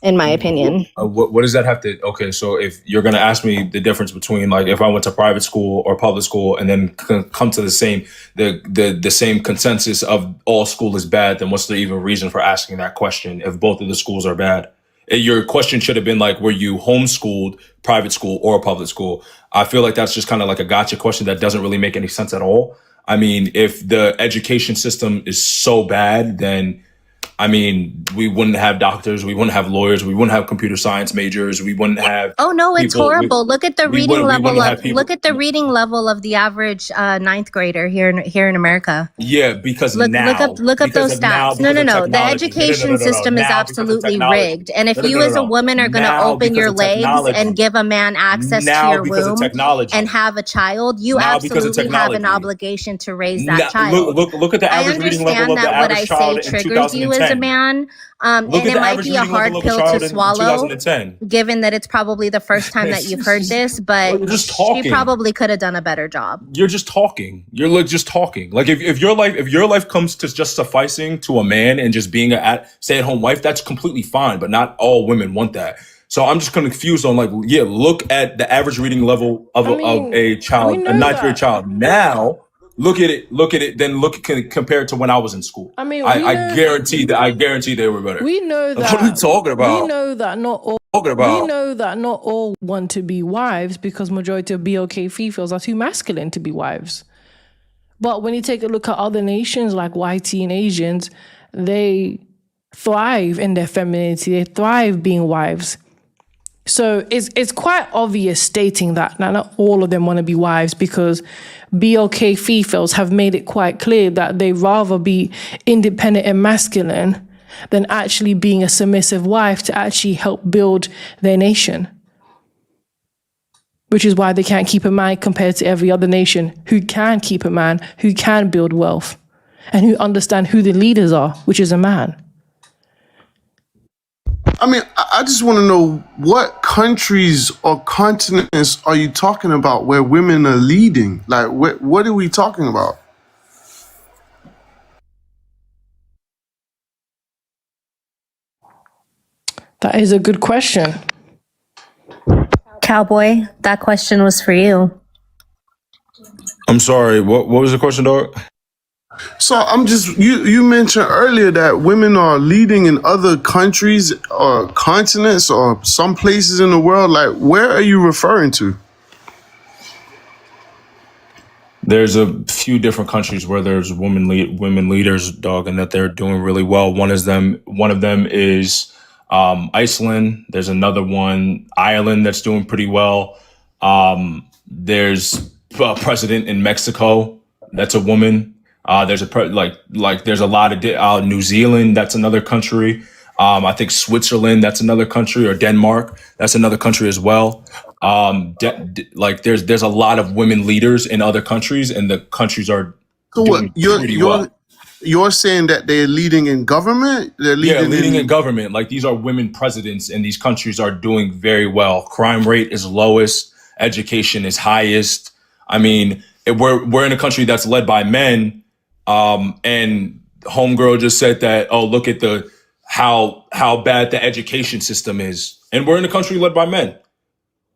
In my opinion. What does that have to? Okay, so if you're going to ask me the difference between like if I went to private school or public school and then come to the same consensus of all school is bad, then what's the even reason for asking that question if both of the schools are bad? Your question should have been like, were you homeschooled, private school or public school? I feel like that's just kind of like a gotcha question that doesn't really make any sense at all. I mean, if the education system is so bad, then we wouldn't have doctors, we wouldn't have lawyers, we wouldn't have computer science majors, we wouldn't have. Oh no, it's horrible. Look at the reading level of the average ninth grader here in America. Yeah, because look up those stats. No. The education system is absolutely rigged. And if you as a woman are going to open your legs and give a man access to your womb and have a child, you absolutely have an obligation to raise that child. Look at the average reading level of the average child in 2010. I understand that what I say triggers you as a man, and it might be a hard pill to swallow, given that it's probably the first time that you've heard this, but she probably could have done a better job. You're just talking. You're like just talking. Like if your life comes to just sufficing to a man and just being a stay-at-home wife, that's completely fine, but not all women want that. So I'm just confused on like, yeah, look at the average reading level of a child, a ninth grade child. Now, Look at it. Then compare it to when I was in school. I guarantee they were better. We know that. What are we talking about? We know that not all want to be wives because majority of BLK Fefails are too masculine to be wives. But when you take a look at other nations like YT and Asians, they thrive in their femininity. They thrive being wives. So it's quite obvious stating that. Now, not all of them want to be wives, because BLK Fefails have made it quite clear that they rather be independent and masculine than actually being a submissive wife to actually help build their nation. Which is why they can't keep a man compared to every other nation who can keep a man, who can build wealth, and who understand who the leaders are, which is a man. I mean, I just want to know, what countries or continents are you talking about where women are leading? Like, what are we talking about? That is a good question. Cowboy, that question was for you. I'm sorry. What was the question, dog? So I'm just, you mentioned earlier that women are leading in other countries or continents or some places in the world. Like, where are you referring to? There's a few different countries where there's women leaders, dog, and that they're doing really well. One of them is Iceland. There's another one, Ireland, that's doing pretty well. There's a president in Mexico that's a woman. There's there's a lot of New Zealand. That's another country. I think Switzerland. That's another country, or Denmark. That's another country as well. There's a lot of women leaders in other countries, and the countries are doing pretty well. You're saying that they're leading in government? They're leading in government. Like, these are women presidents, and these countries are doing very well. Crime rate is lowest. Education is highest. I mean, we're in a country that's led by men. And homegirl just said that, oh, look at how bad the education system is. And we're in a country led by men.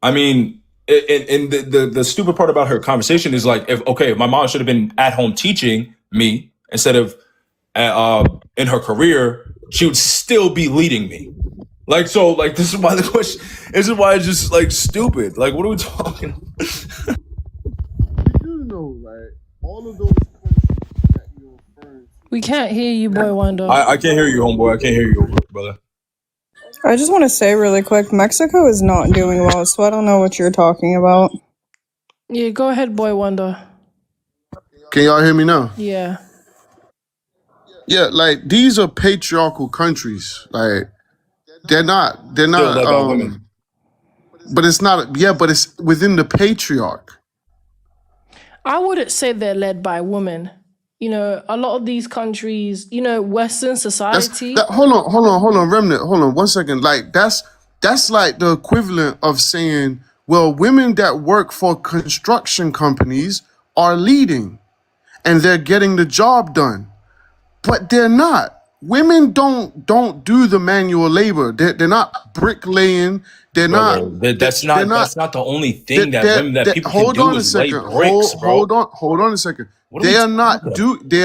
I mean, and the stupid part about her conversation is like, if my mom should have been at home teaching me instead of in her career, she would still be leading me. This is why it's just like stupid. Like, what are we talking about? You know, like, all of those. We can't hear you, Boy Wonder. I can't hear you, homeboy. I can't hear you, brother. I just want to say really quick, Mexico is not doing well, so I don't know what you're talking about. Yeah, go ahead, Boy Wonder. Can y'all hear me now? Yeah. Yeah, like, these are patriarchal countries. Like, they're not but it's not, but it's within the patriarch. I wouldn't say they're led by women. You know, a lot of these countries, Western society. Hold on, Remnant. Hold on 1 second. Like, that's like the equivalent of saying, well, women that work for construction companies are leading and they're getting the job done. But they're not. Women don't do the manual labor. They're not bricklaying. They're not. That's not the only thing that people can do is lay bricks, bro. Hold on a second. They are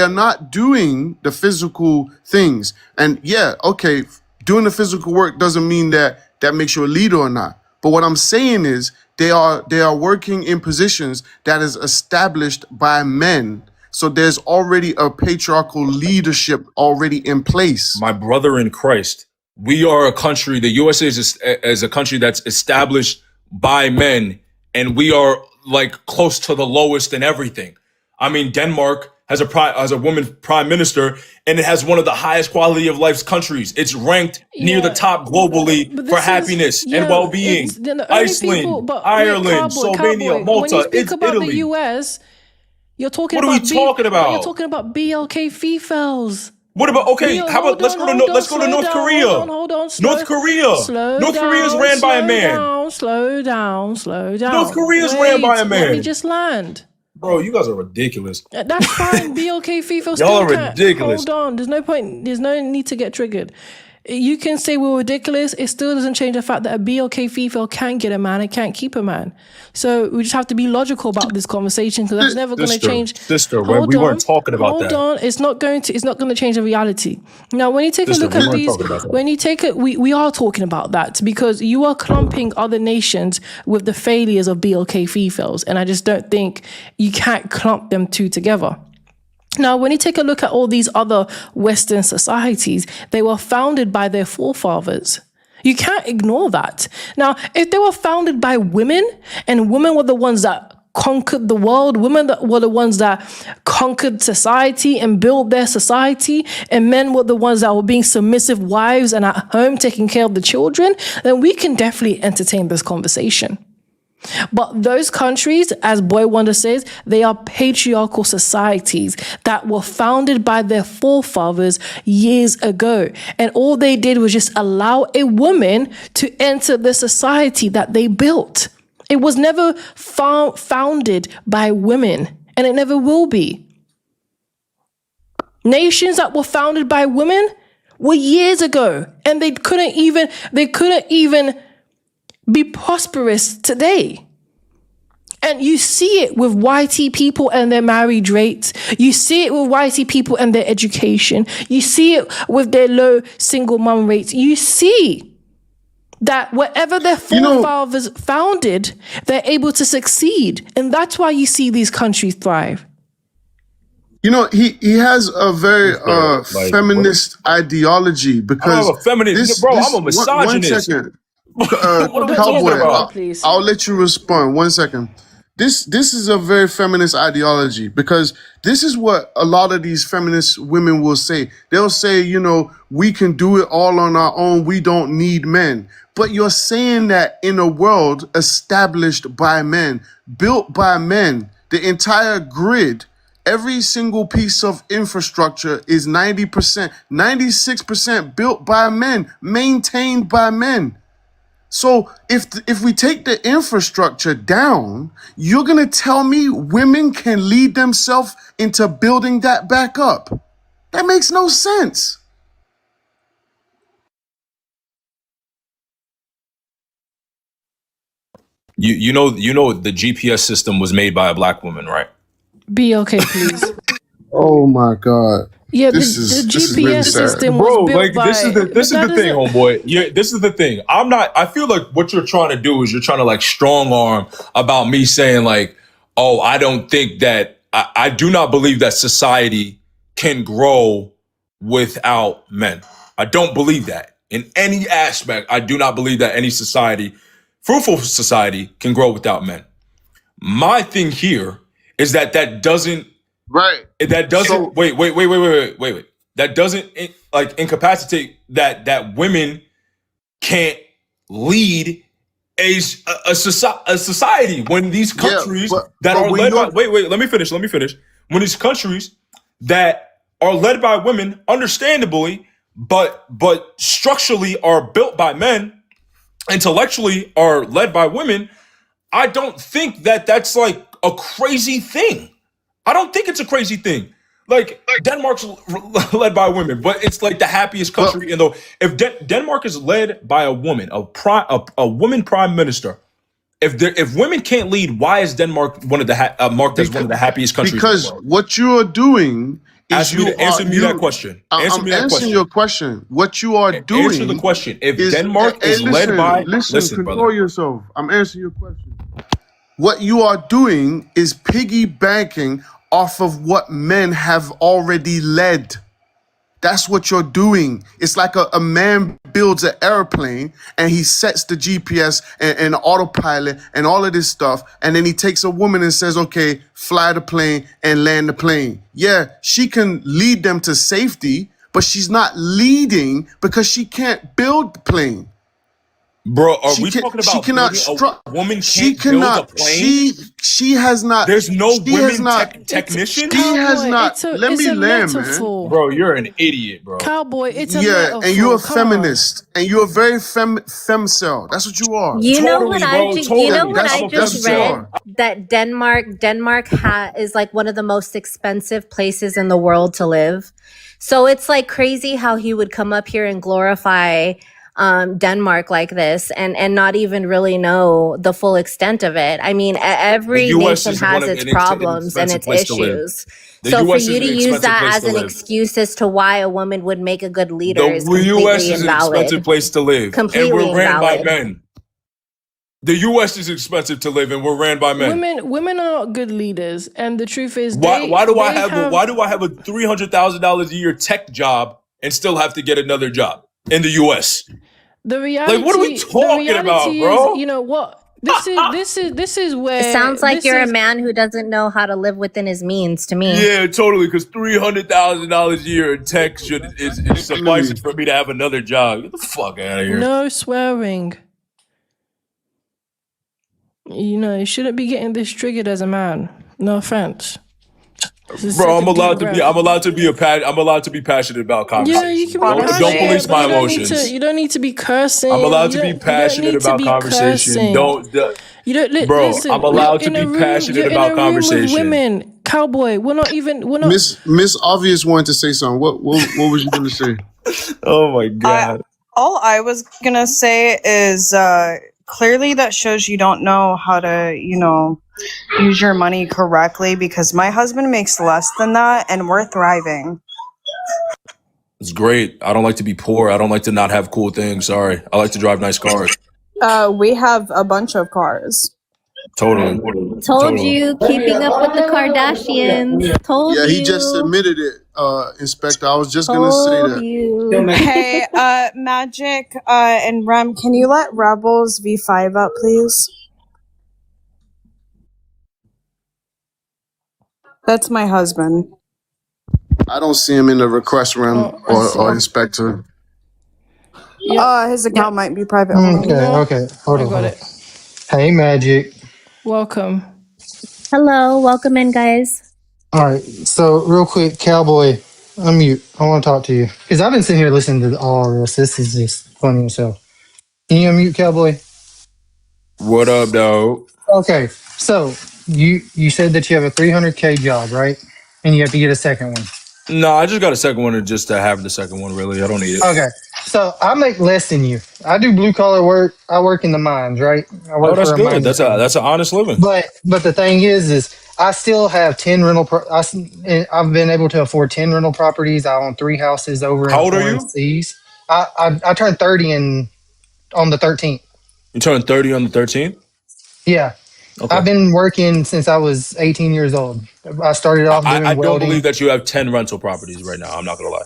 not doing the physical things. And yeah, okay, doing the physical work doesn't mean that makes you a leader or not. But what I'm saying is they are working in positions that is established by men. So there's already a patriarchal leadership already in place. My brother in Christ, we are a country, the USA is a country that's established by men, and we are like close to the lowest in everything. I mean, Denmark has a woman prime minister, and it has one of the highest quality of life countries. It's ranked near the top globally for happiness and well-being. Iceland, Ireland, Slovenia, Malta, when you speak about Italy. The US, you're talking about You're talking about BLK Fefails. What about how about let's go to North Korea? Hold on. North Korea is ran by a man. Slow down. North Korea is ran by a man. Let me just land. Bro, you guys are ridiculous. That's fine. BLK Fefails. Y'all are ridiculous. Hold on. There's no point. There's no need to get triggered. You can say we're ridiculous. It still doesn't change the fact that a BLK Fefail can get a man and can't keep a man. So we just have to be logical about this conversation, because that's never going to change. Sister, we weren't talking about that. Hold on. It's not going to change the reality. Now, when you take a look at these, we are talking about that, because you are clumping other nations with the failures of BLK Fefails, and I just don't think you can't clump them two together. Now, when you take a look at all these other Western societies, they were founded by their forefathers. You can't ignore that. Now, if they were founded by women, and women were the ones that conquered the world, women that were the ones that conquered society and built their society, and men were the ones that were being submissive wives and at home taking care of the children, then we can definitely entertain this conversation. But those countries, as Boy Wonder says, they are patriarchal societies that were founded by their forefathers years ago. And all they did was just allow a woman to enter the society that they built. It was never founded by women, and it never will be. Nations that were founded by women were years ago, and they couldn't even be prosperous today. And you see it with YT people and their marriage rates. You see it with YT people and their education. You see it with their low single mom rates. You see that whatever their forefathers founded, they're able to succeed. And that's why you see these countries thrive. You know, he has a very feminist ideology because I'm a feminist, bro. I'm a misogynist. 1 second, What Cowboy. I'll let you respond. 1 second. This is a very feminist ideology because this is what a lot of these feminist women will say. They'll say, you know, we can do it all on our own. We don't need men. But you're saying that in a world established by men, built by men, the entire grid, every single piece of infrastructure is 90%, 96% built by men, maintained by men. So if we take the infrastructure down, you're going to tell me women can lead themselves into building that back up? That makes no sense. You know the GPS system was made by a black woman, right? Be okay, please. Oh my God. Yeah, the GPS really system bro, was built like by... this is the thing, homeboy. Yeah, this is the thing. I feel like what you're trying to do is you're trying to like strong arm about me saying like, oh, I don't think that I do not believe that society can grow without men. I don't believe that in any aspect. I do not believe that any society, fruitful society, can grow without men. My thing here is that doesn't. Right. That doesn't wait. That doesn't like incapacitate that women can't lead a society when these countries that are led by let me finish. When these countries that are led by women, understandably, but structurally are built by men, intellectually are led by women, I don't think that that's like a crazy thing. I don't think it's a crazy thing. Like Denmark's led by women, but it's like the happiest country in the. If Denmark is led by a woman, a woman prime minister, if women can't lead, why is Denmark one of the marked as one of the happiest countries? Because what you are doing is answer me that question. I'm answering your question. What you are doing. Answer the question. If Denmark is led by, listen, control brother. yourself. I'm answering your question. What you are doing is piggybacking off of what men have already led. That's what you're doing. It's like a man builds an airplane and he sets the GPS and autopilot and all of this stuff. And then he takes a woman and says, okay, fly the plane and land the plane. Yeah, she can lead them to safety, but she's not leading because she can't build the plane. Bro, we talking about she cannot a woman can't build a plane? She has not. There's no women technicians? She has not. Let me land, man. Bro, you're an idiot, bro. Cowboy, it's a metaphor. And you're a feminist. And you're a very femcel. That's what you are. You know what I just read? That Denmark is like one of the most expensive places in the world to live. So it's like crazy how he would come up here and glorify Denmark like this and not even really know the full extent of it. I mean, every nation has its problems and its issues. So for you to use that as an excuse as to why a woman would make a good leader is completely US is invalid. an expensive place to live. Completely and we're ran invalid. by men. The US is expensive to live and we're ran by men. Women are not good leaders, and the truth is, why do I have a $300,000 a year tech job and still have to get another job in the US? The reality, like, what are we talking about, bro? is, you know what? This is where It sounds like you're a man who doesn't know how to live within his means to me. Yeah, totally. Because $300,000 a year in tech is sufficient for me to have another job. Get the fuck out of here. No swearing. You know, you shouldn't be getting this triggered as a man. No offense. Bro, I'm allowed to be passionate about conversation. Yeah, you can be passionate. Don't police my emotions. You don't need to be cursing. I'm allowed to be passionate about conversation. Listen, I'm allowed to be passionate about conversation. Women, cowboy. We're not. Miss Obvious wanted to say something. What was you gonna say? Oh my god. All I was gonna say is clearly that shows you don't know how to, use your money correctly, because my husband makes less than that and we're thriving. It's great. I don't like to be poor. I don't like to not have cool things. Sorry. I like to drive nice cars. We have a bunch of cars. Totally. Told you, keeping up with the Kardashians. Told you. Yeah, he just submitted it, Inspector. I was just gonna say that. Hey, Magic and Rem, can you let Rebels V5 up, please? That's my husband. I don't see him in the request room or Inspector. His account might be private. Okay. Hold on. Hey, Magic. Welcome. Hello, welcome in, guys. All right. So, real quick, Cowboy, unmute. I want to talk to you because I've been sitting here listening to all of this. This is just funny as hell. Can you unmute, Cowboy? What up, dog? Okay. So, you said that you have a $300K job, right? And you have to get a second one. No, I just got a second one just to have the second one, really. I don't need it. Okay. So I make less than you. I do blue collar work. I work in the mines, right? I work that's for a good. mine. That's an honest living. But the thing is I still have 10 rental. I've been able to afford 10 rental properties. I own 3 houses over. How old are you? Seas. I turned 30 on the 13th. You turned 30 on the 13th? Yeah. Okay. I've been working since I was 18 years old. I started off doing welding. I don't believe that you have 10 rental proproperties right now. I'm not gonna lie.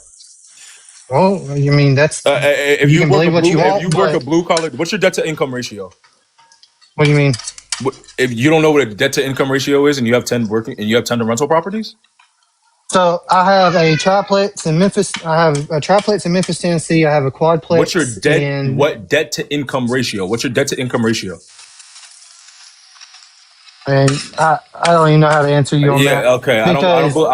Well, you mean that's if you can believe what you want. If you work a blue collar, what's your debt to income ratio? What do you mean? If you don't know what a debt to income ratio is, and you have 10 rental properties. So I have a triplex in Memphis. I have a triplex in Memphis, Tennessee. I have a quadplex. What's your debt? What debt to income ratio? What's your debt to income ratio? And I don't even know how to answer you on that. Yeah, okay. I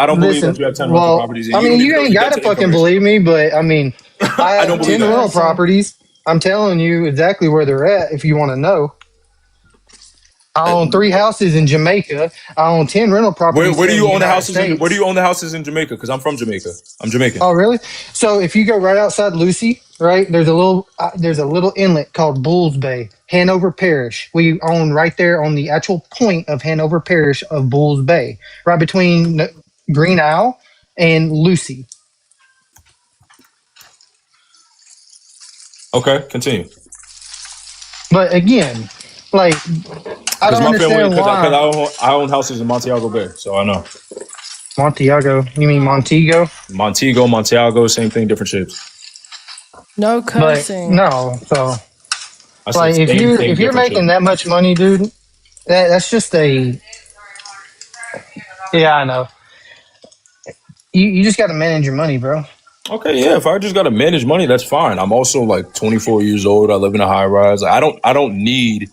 don't believe that you have 10 rental properties. I mean, you ain't got to fucking believe me, but I mean, I have 10 rental properties. I'm telling you exactly where they're at if you want to know. I own 3 houses in Jamaica. I own 10 rental properties. Where do you own the houses? Where do you own the houses in Jamaica? Because I'm from Jamaica. I'm Jamaican. Oh, really? So if you go right outside Lucy, right, there's a little inlet called Bulls Bay, Hanover Parish. We own right there on the actual point of Hanover Parish of Bulls Bay, right between Green Isle and Lucy. Okay, continue. But again, like, I don't understand why. I own houses in Montego Bay, so I know. Montego? You mean Montego? Montego, same thing, different shapes. No cursing. No, so like if you're making that much money, dude, that's just a. Yeah, I know. You just got to manage your money, bro. Okay, yeah. If I just got to manage money, that's fine. I'm also like 24 years old. I live in a high rise. I don't need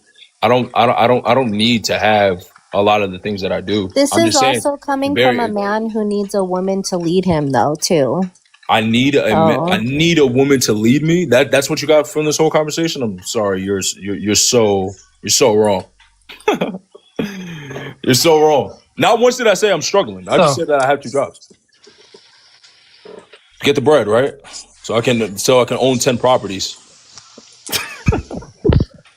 to have a lot of the things that I do. This is also coming from a man who needs a woman to lead him, though, too. I need a woman to lead me. That's what you got from this whole conversation. I'm sorry, you're so wrong. You're so wrong. Not once did I say I'm struggling. I just said that I have 2 jobs. Get the bread, right? So I can own 10 properties.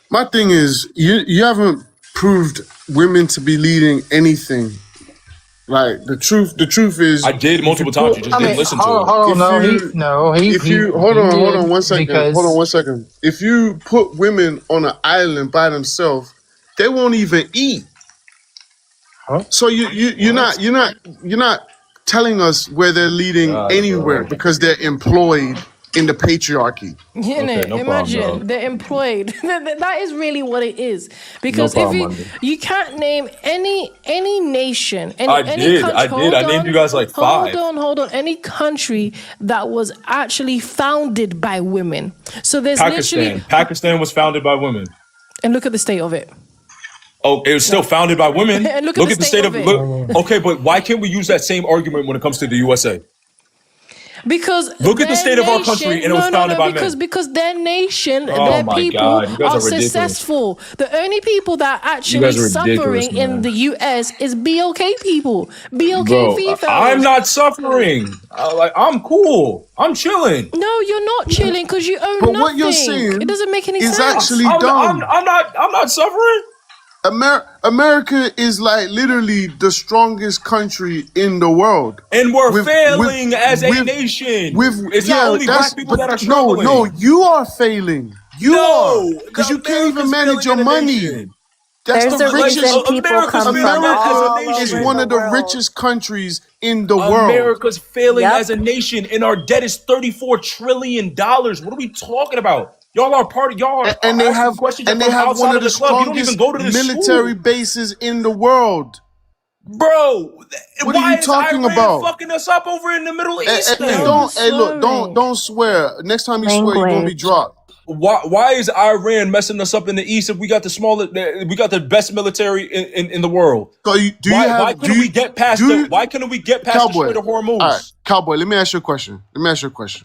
My thing is, you haven't proved women to be leading anything. Like the truth is, I did multiple times. You just didn't listen to it. Hold on 1 second. Hold on 1 second. If you put women on an island by themselves, they won't even eat. Huh? So you're not telling us where they're leading anywhere because they're employed in the patriarchy. Yeah, Okay, no imagine problem, dog. they're employed. That is really what it is. No Because if problem, Monday. you can't name any nation, I any did. country. I named you guys like 5. Hold on. Any country that was actually founded by women. So there's literally. Pakistan was founded by women. And look at the state of it. Oh, it was still founded by women. And look at the state of it. Okay, but why can't we use that same argument when it comes to the USA? Because look at the state of our country, and it was founded by men. Because their nation, Oh their my people God, you guys are are ridiculous. successful. The only people that are actually guys are ridiculous, suffering in man. the US is BLK people. BLK Bro, Fefails. I'm not suffering. I'm cool. I'm chilling. No, you're not chilling because you own But nothing. what you're saying it doesn't make any is sense. actually dumb. I'm not suffering. America is like literally the strongest country in the world, and we're failing as a nation. It's not only black people that are struggling. No, you are failing. You are, because you can't even manage your money. That's There's the a richest. reason people come from all America is over one the of the world. richest countries in the world. America's failing as a nation, and our debt is $34 trillion. What are we talking about? Y'all are part of y'all. And they have questions. And they have one of the strongest military bases in the world. Bro, what are you talking about? Fucking us up over in the Middle East. Don't swear. Next time you swear, you're gonna be dropped. Why is Iran messing us up in the East if we got the best military in the world? So why couldn't we get past the Strait of Hormuz? All right, Cowboy, let me ask you a question.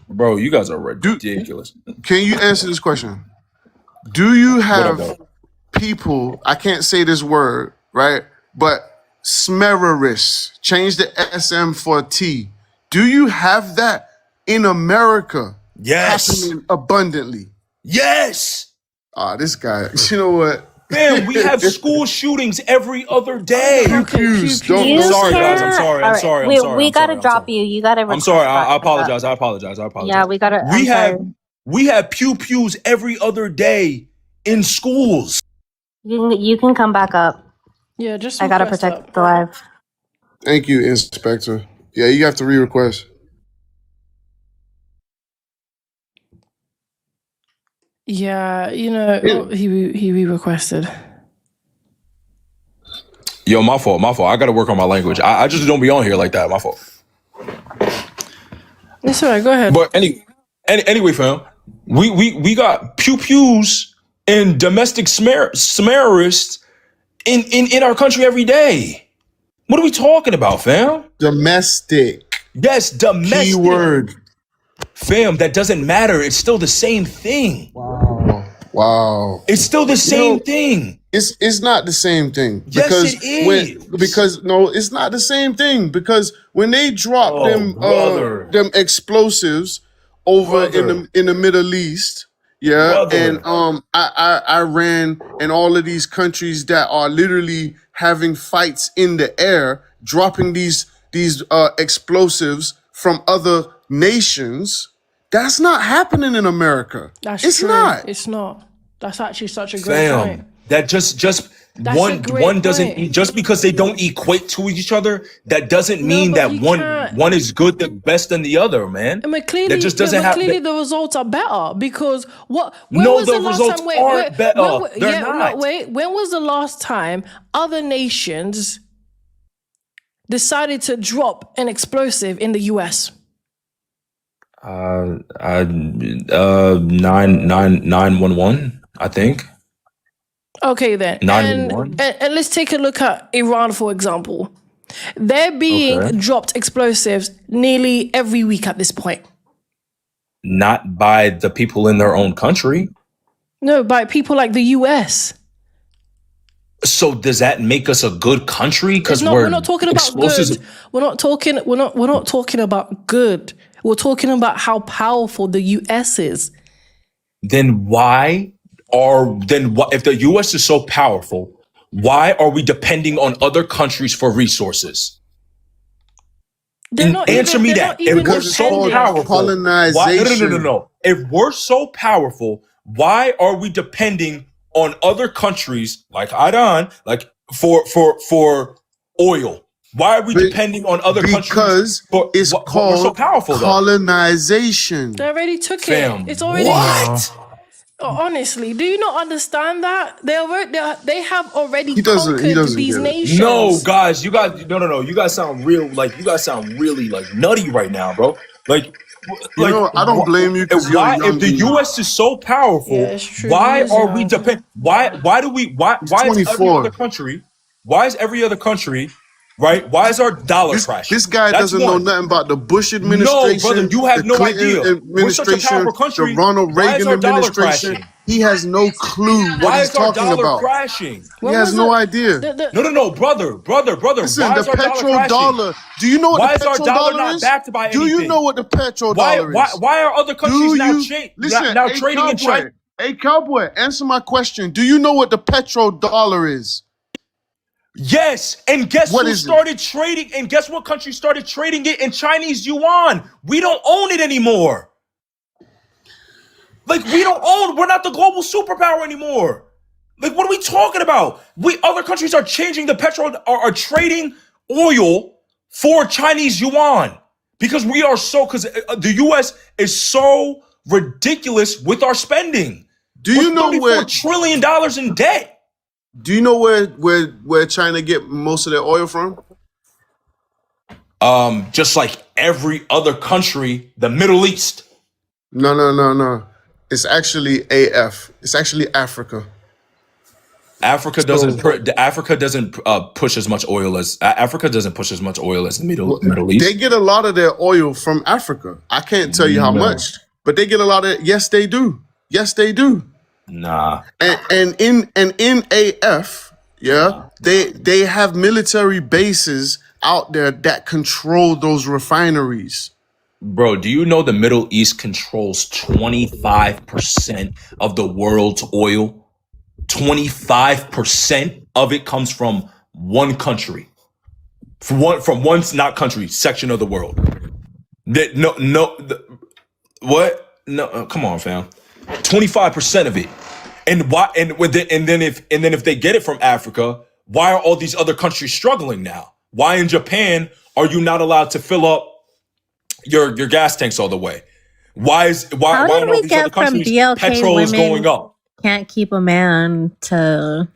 Bro, you guys are ridiculous. Can you answer this question? Do you have people, I can't say this word, right? But smererists, change the SM for a T. Do you have that in America? Yes. Happening abundantly? Yes. This guy, you know what? Man, we have school shootings every other day. I'm sorry, guys. I'm sorry. We gotta drop you. You gotta. I'm sorry. I apologize. Yeah, we gotta. We have pews every other day in schools. You can come back up. Yeah, just. I gotta protect the live. Thank you, Inspector. Yeah, you have to re-request. Yeah, he re-requested. Yo, my fault. I gotta work on my language. I just don't be on here like that. My fault. That's all right. Go ahead. But anyway, fam, we got pews and domestic smearists in our country every day. What are we talking about, fam? Domestic. Yes, domestic. Keyword. Fam, that doesn't matter. It's still the same thing. Wow. It's still the same thing. It's not the same thing. Yes, it is. No, it's not the same thing. Because when they drop them explosives over in the Middle East, and Iran and all of these countries that are literally having fights in the air, dropping these explosives from other nations. That's not happening in America. It's true. It's not. That's actually such a great point. That just one doesn't, just because they don't equate to each other, that doesn't mean that one is good, the best than the other, man. I mean, clearly, that just doesn't happen. Clearly, the results are better because when the results aren't better. They're not. When was the last time other nations decided to drop an explosive in the US? 911, I think. Okay, then. 911. And let's take a look at Iran, for example. They're being dropped explosives nearly every week at this point. Not by the people in their own country. No, by people like the US. So does that make us a good country? Because we're not talking about good. We're not talking about good. We're talking about how powerful the US is. Then if the US is so powerful, why are we depending on other countries for resources? Answer me that. If we're so powerful, colonization. No. If we're so powerful, why are we depending on other countries like Iran, like for oil? Why are we depending on other countries? Because it's called so powerful, colonization. They already took Fam, it. It's already what? Honestly, do you not understand that they have already He doesn't these get it. nations? No, guys, you guys sound really like nutty right now, bro. Like, You know, I don't blame you because you're young. If the U.S. is so powerful, Yeah, it's true. why He is are we young. depend? Why is every 24. other country? Why is every other country? Right? Why is our dollar crashing? This guy That's doesn't know one. nothing about the Bush administration. No, brother, you have the no Clinton idea. We're such a administration, powerful country. the Ronald Why is Reagan our dollar administration. crashing? He has no clue what Why he's is our talking dollar about. crashing? He has no idea. No, brother. Listen, Why the is our petrodollar. dollar? Do you know what Why the is our dollar petrodollar not is? backed by anything? Do you know what the petrodollar is? Why are other countries now trading in China? Hey, Cowboy, answer my question. Do you know what the petrodollar is? Yes, and guess What who is it? started trading? And guess what country started trading it in Chinese yuan? We don't own it anymore. Like we're not the global superpower anymore. Like what are we talking about? Other countries are changing the are trading oil for Chinese yuan because the US is so ridiculous with our spending. Do you know where $34 trillion in debt? Do you know where China get most of their oil from? Just like every other country, the Middle East. No. It's actually AF. It's actually Africa. Africa doesn't push as much oil as the Middle East. They get a lot of their oil from Africa. I can't tell you how much, but they get a lot of. Yes, they do. Nah. And in AF, they have military bases out there that control those refineries. Bro, do you know the Middle East controls 25% of the world's oil? 25% of it comes from one country. From one not country, section of the world. What? No, come on, fam. 25% of it. And why? And then if they get it from Africa, why are all these other countries struggling now? Why in Japan are you not allowed to fill up your gas tanks all the way? Why in all these other countries petrol is going up? Can't keep a man to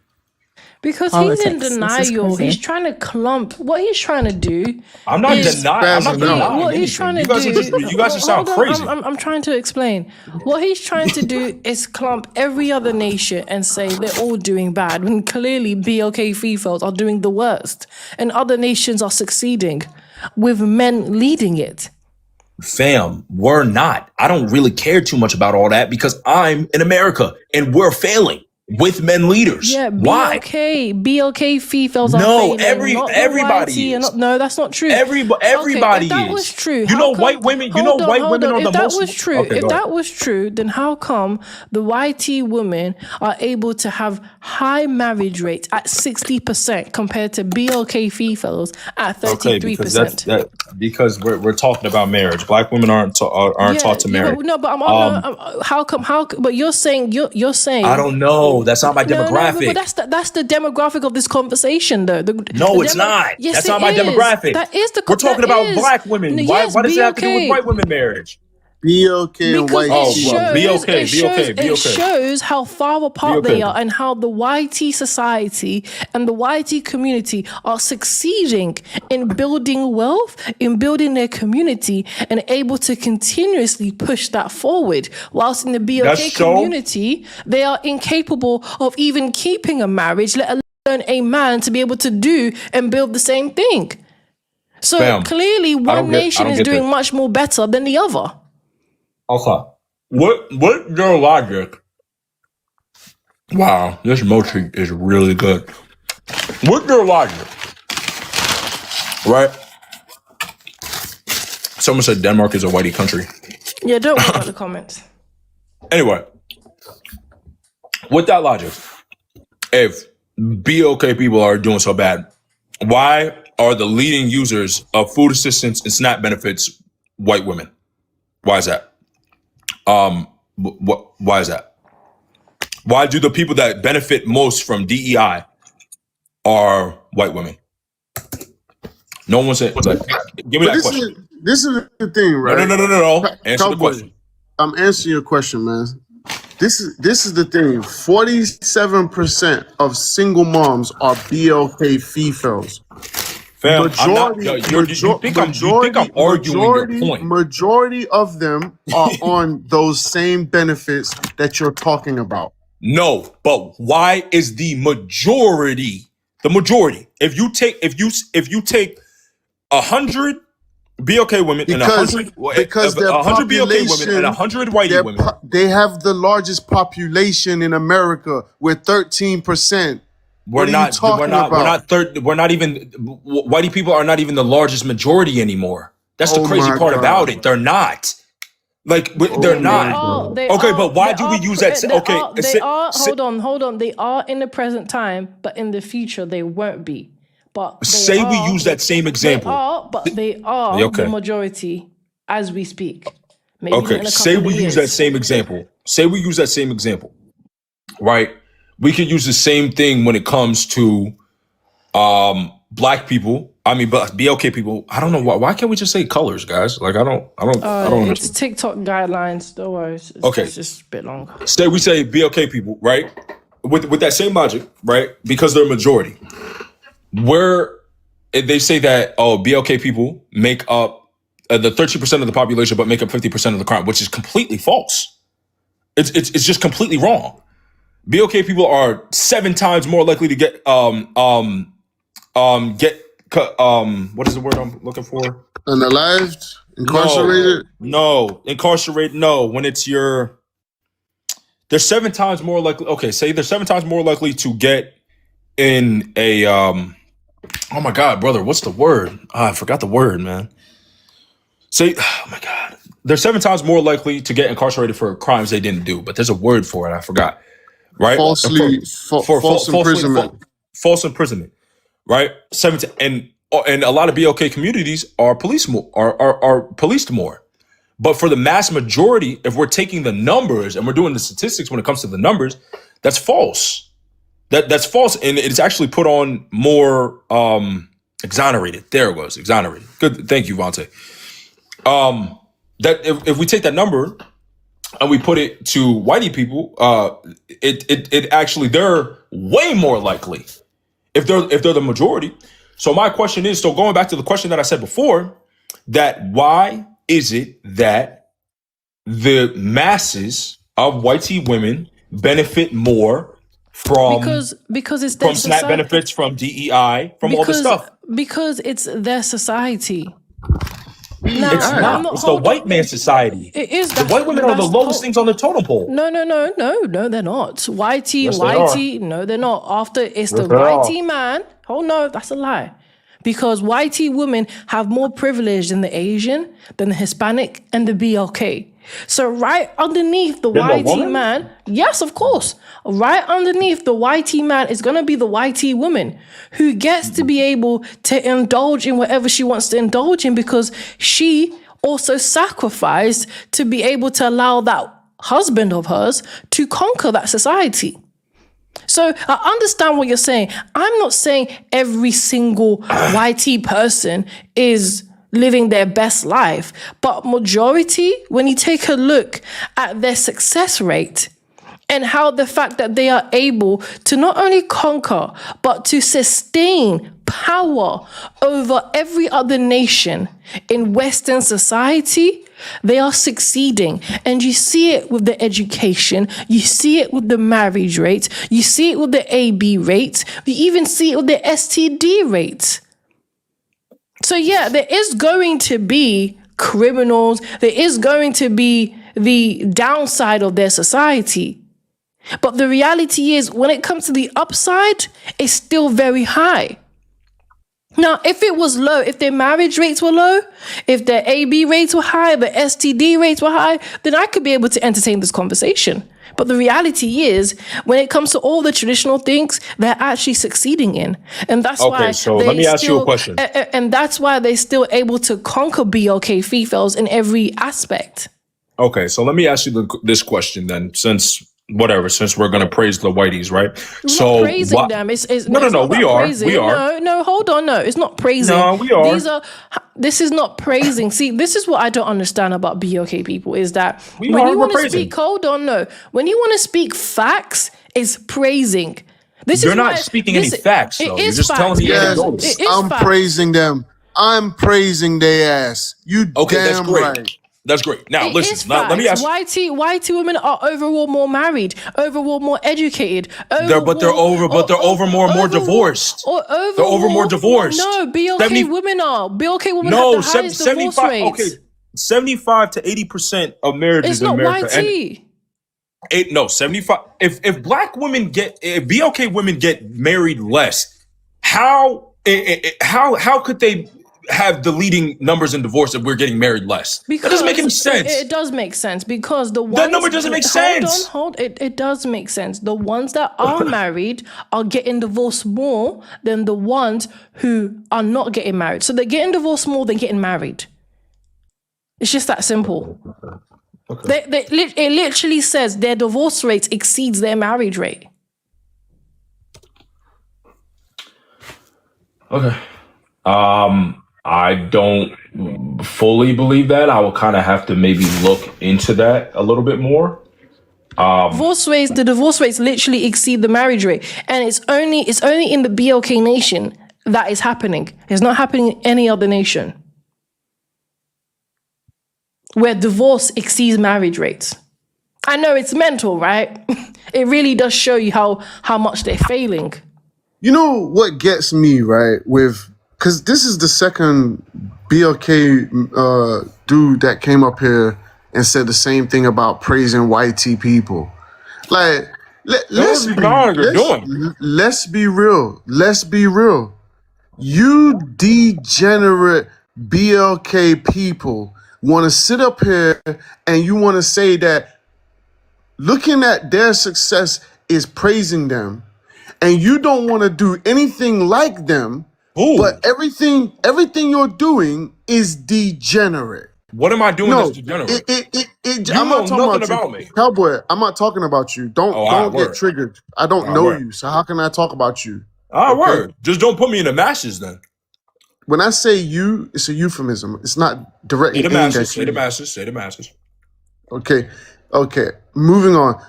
because politics. He's in denial. He's trying to clump. What he's trying to do. I'm not denying. What he's trying to do. You guys just sound crazy. I'm trying to explain. What he's trying to do is clump every other nation and say they're all doing bad when clearly BLK Fefails are doing the worst and other nations are succeeding with men leading it. Fam, we're not. I don't really care too much about all that because I'm in America and we're failing with men leaders. Yeah, why? BLK Fefails are failing. Everybody is. No, that's not true. Everybody if that is. was true, white women. White women are the most. If that was true, then how come the YT women are able to have high marriage rates at 60% compared to BLK Fefails at 33%? Because we're talking about marriage. Black women aren't taught to marry. How come? But you're saying. I don't know. That's not my demographic. But that's the demographic of this conversation, though. It's not. Yes, that's not my demographic. That is the. We're talking about black women. Why does it have to do with white women marriage? BLK and white It shows how far apart they are and how the YT society and the YT community are succeeding in building wealth, in building their community, and able to continuously push that forward. Whilst in the BLK community, they are incapable of even keeping a marriage, let alone a man to be able to do and build the same thing. So clearly one nation is doing much more better than the other. Okay. What's your logic? Wow, this mochi is really good. What's your logic? Right? Someone said Denmark is a whitey country. Yeah, don't worry about the comments. Anyway, with that logic, if BOK people are doing so bad, why are the leading users of food assistance and SNAP benefits white women? Why is that? Why is that? Why do the people that benefit most from DEI are white women? No one said, like, give me that question. This is the thing, right? No. Answer the question. I'm answering your question, man. This is the thing. 47% of single moms are BLK fefails. Fam, you think I'm arguing your point. Majority of them are on those same benefits that you're talking about. No, but why is the majority? If you take 100 BLK women and 100 BLK women and 100 whitey women, they have the largest population in America with 13%. Whitey people are not even the largest majority anymore. That's the crazy part about it. They're not. Like, they're not. But why do we use that? Hold on. They are in the present time, but in the future they won't be. But we use that same example. They are the majority as we speak. Say we use that same example. Right? We could use the same thing when it comes to black people. I mean, but BLK people. I don't know why can't we just say colors, guys? Like, I don't understand. It's TikTok guidelines. Don't worry. It's just a bit longer. We say BLK people, right? With that same logic, right? Because they're a majority. Where they say that BLK people make up the 13% of the population, but make up 50% of the crime, which is completely false. It's just completely wrong. BLK people are 7 times more likely to get what is the word I'm looking for? Unalived? Incarcerated? No, incarcerated. No, when it's they're 7 times more likely. Okay, say they're 7 times more likely to get in a oh my God, brother, what's the word? I forgot the word, man. Oh my God, they're 7 times more likely to get incarcerated for crimes they didn't do, but there's a word for it. I forgot. Right? False imprisonment. False imprisonment. Right? 17, and a lot of BLK communities are policed more. But for the mass majority, if we're taking the numbers and we're doing the statistics when it comes to the numbers, that's false. That's false, and it's actually put on more exonerated. There it was, exonerated. Good, thank you, Vontae. That if we take that number and we put it to whitey people, it actually, they're way more likely if they're the majority. So my question is, so going back to the question that I said before, that why is it that the masses of whitey women benefit more from because it's from SNAP benefits, from DEI, from all this stuff? Because it's their society. No, it's not. It's the white man's society. It is. The white women are the lowest things on the totem pole. No, they're not. Whitey, no, they're not. After it's the whitey man. Oh no, that's a lie. Because whitey women have more privilege than the Asian, than the Hispanic, and the BLK. So right underneath the whitey man, yes, of course. Right underneath the whitey man is going to be the whitey woman who gets to be able to indulge in whatever she wants to indulge in because she also sacrificed to be able to allow that husband of hers to conquer that society. So I understand what you're saying. I'm not saying every single whitey person is living their best life, but majority, when you take a look at their success rate and how the fact that they are able to not only conquer, but to sustain power over every other nation in Western society, they are succeeding. And you see it with the education, you see it with the marriage rates, you see it with the AB rates, you even see it with the STD rates. So yeah, there is going to be criminals, there is going to be the downside of their society. But the reality is, when it comes to the upside, it's still very high. Now, if it was low, if their marriage rates were low, if their AB rates were high, the STD rates were high, then I could be able to entertain this conversation. But the reality is, when it comes to all the traditional things, they're actually succeeding in. And that's why. Okay, so let me ask you a question. And that's why they're still able to conquer BLK Fefails in every aspect. Okay, so let me ask you this question then, since whatever, since we're gonna praise the whiteys, right? We're not praising them. It's no, not we about are. praising. We are. No, hold on. No, it's not praising. No, we are. This is not praising. See, this is what I don't understand about BOK people is that When you want to speak, hold on, no. When you want to speak facts, it's praising. You're not speaking any facts, though. You're just telling me anecdotes. Yes, I'm praising them. I'm praising their ass. You damn that's great. right. That's great. Now, listen. Now, let me ask you. White women are overall more married, overall more educated. They're over more divorced. They're over more divorced. No, BOK women are. BOK women have the highest divorce rates. Okay, 75 to 80% of marriages in America. It's not YT. 75. If black women if BLK women get married less, how could they have the leading numbers in divorce if we're getting married less? That doesn't make any sense. It does make sense because that number doesn't make sense. It does make sense. The ones that are married are getting divorced more than the ones who are not getting married. So they're getting divorced more than getting married. It's just that simple. Okay. It literally says their divorce rate exceeds their marriage rate. Okay. I don't fully believe that. I will kind of have to maybe look into that a little bit more. The divorce rates literally exceed the marriage rate, and it's only in the BLK nation that is happening. It's not happening in any other nation where divorce exceeds marriage rates. I know it's mental, right? It really does show you how much they're failing. You know what gets me, right, because this is the second BLK dude that came up here and said the same thing about praising YT people. Like, let's be real. Let's be real. You degenerate BLK people want to sit up here and you want to say that looking at their success is praising them, and you don't want to do anything like them. Ooh. But everything you're doing is degenerate. What am I doing that's degenerate? I'm not talking about you, Cowboy. I'm not talking about you. Don't get triggered. I don't know you, so how can I talk about you? Word. Just don't put me in the masses then. When I say you, it's a euphemism. It's not directly aimed at you. Say the masses. Okay. Moving on.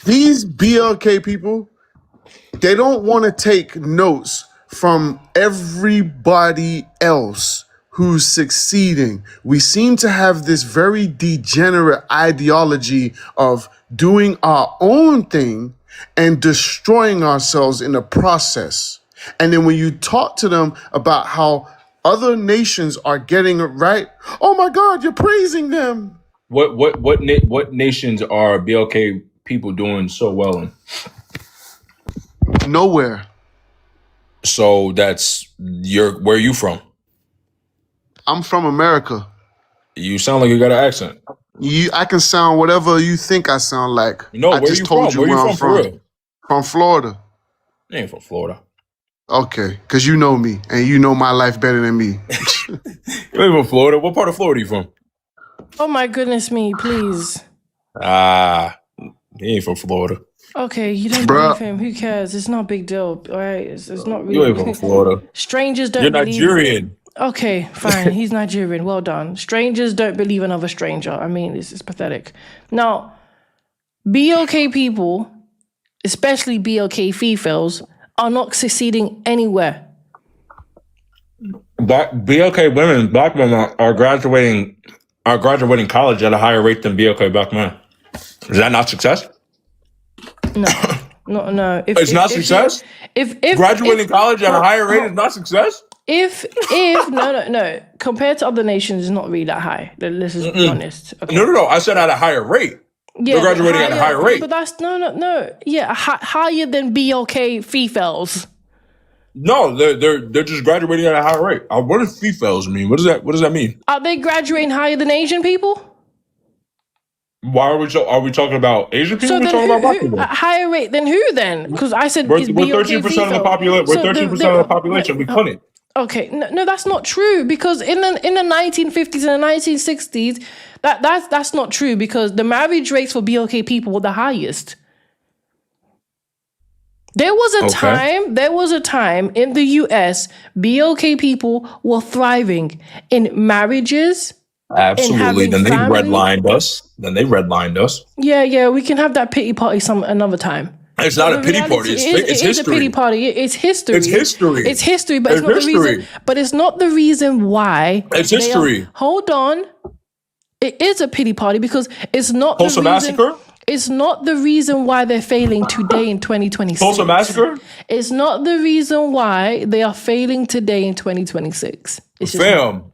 These BLK people, they don't want to take notes from everybody else who's succeeding. We seem to have this very degenerate ideology of doing our own thing and destroying ourselves in the process. And then when you talk to them about how other nations are getting it right, oh my God, you're praising them. What nations are BLK people doing so well in? Nowhere. So where are you from? I'm from America. You sound like you got an accent. I can sound whatever you think I sound like. No, I just told you where I'm from. For real? From Florida. You ain't from Florida. Okay, because you know me and you know my life better than me. You ain't from Florida. What part of Florida are you from? Oh my goodness me, please. He ain't from Florida. Okay, you don't believe him. Who cares? It's not a big deal, all right? It's not really. You ain't from Florida. Strangers don't You're believe. Nigerian. Okay, fine. He's Nigerian. Well done. Strangers don't believe another stranger. I mean, it's pathetic. Now, BLK people, especially BLK Fefails, are not succeeding anywhere. BLK women, black women are graduating college at a higher rate than BLK black men. Is that not success? No. It's not success? If graduating college at a higher rate is not success? If no. Compared to other nations, it's not really that high. Let's just be honest. Okay. No. I said at a higher rate. Yeah, they're graduating at a higher rate. But that's no. Yeah, higher than BLK Fefails. No, they're just graduating at a higher rate. What does Fefails mean? What does that mean? Are they graduating higher than Asian people? Why are we talking about Asian people? So we're talking about black people. Higher rate than who then? Because I said we're 13% of the population. We're 13% of the population. We couldn't. Okay, no, that's not true, because in the 1950s and the 1960s, that's not true, because the marriage rates for BOK people were the highest. There was a time in the US, BOK people were thriving in marriages. Absolutely. Then they redlined us. Yeah, we can have that pity party another time. It's not a pity party. It's history. It's a pity party. It's history. It's history, but it's not the reason. But it's not the reason why. It's history. Hold on. It is a pity party because it's not the reason. Massacre? It's not the reason why they're failing today in 2026. Tulsa Massacre? It's not the reason why they are failing today in 2026. Fam,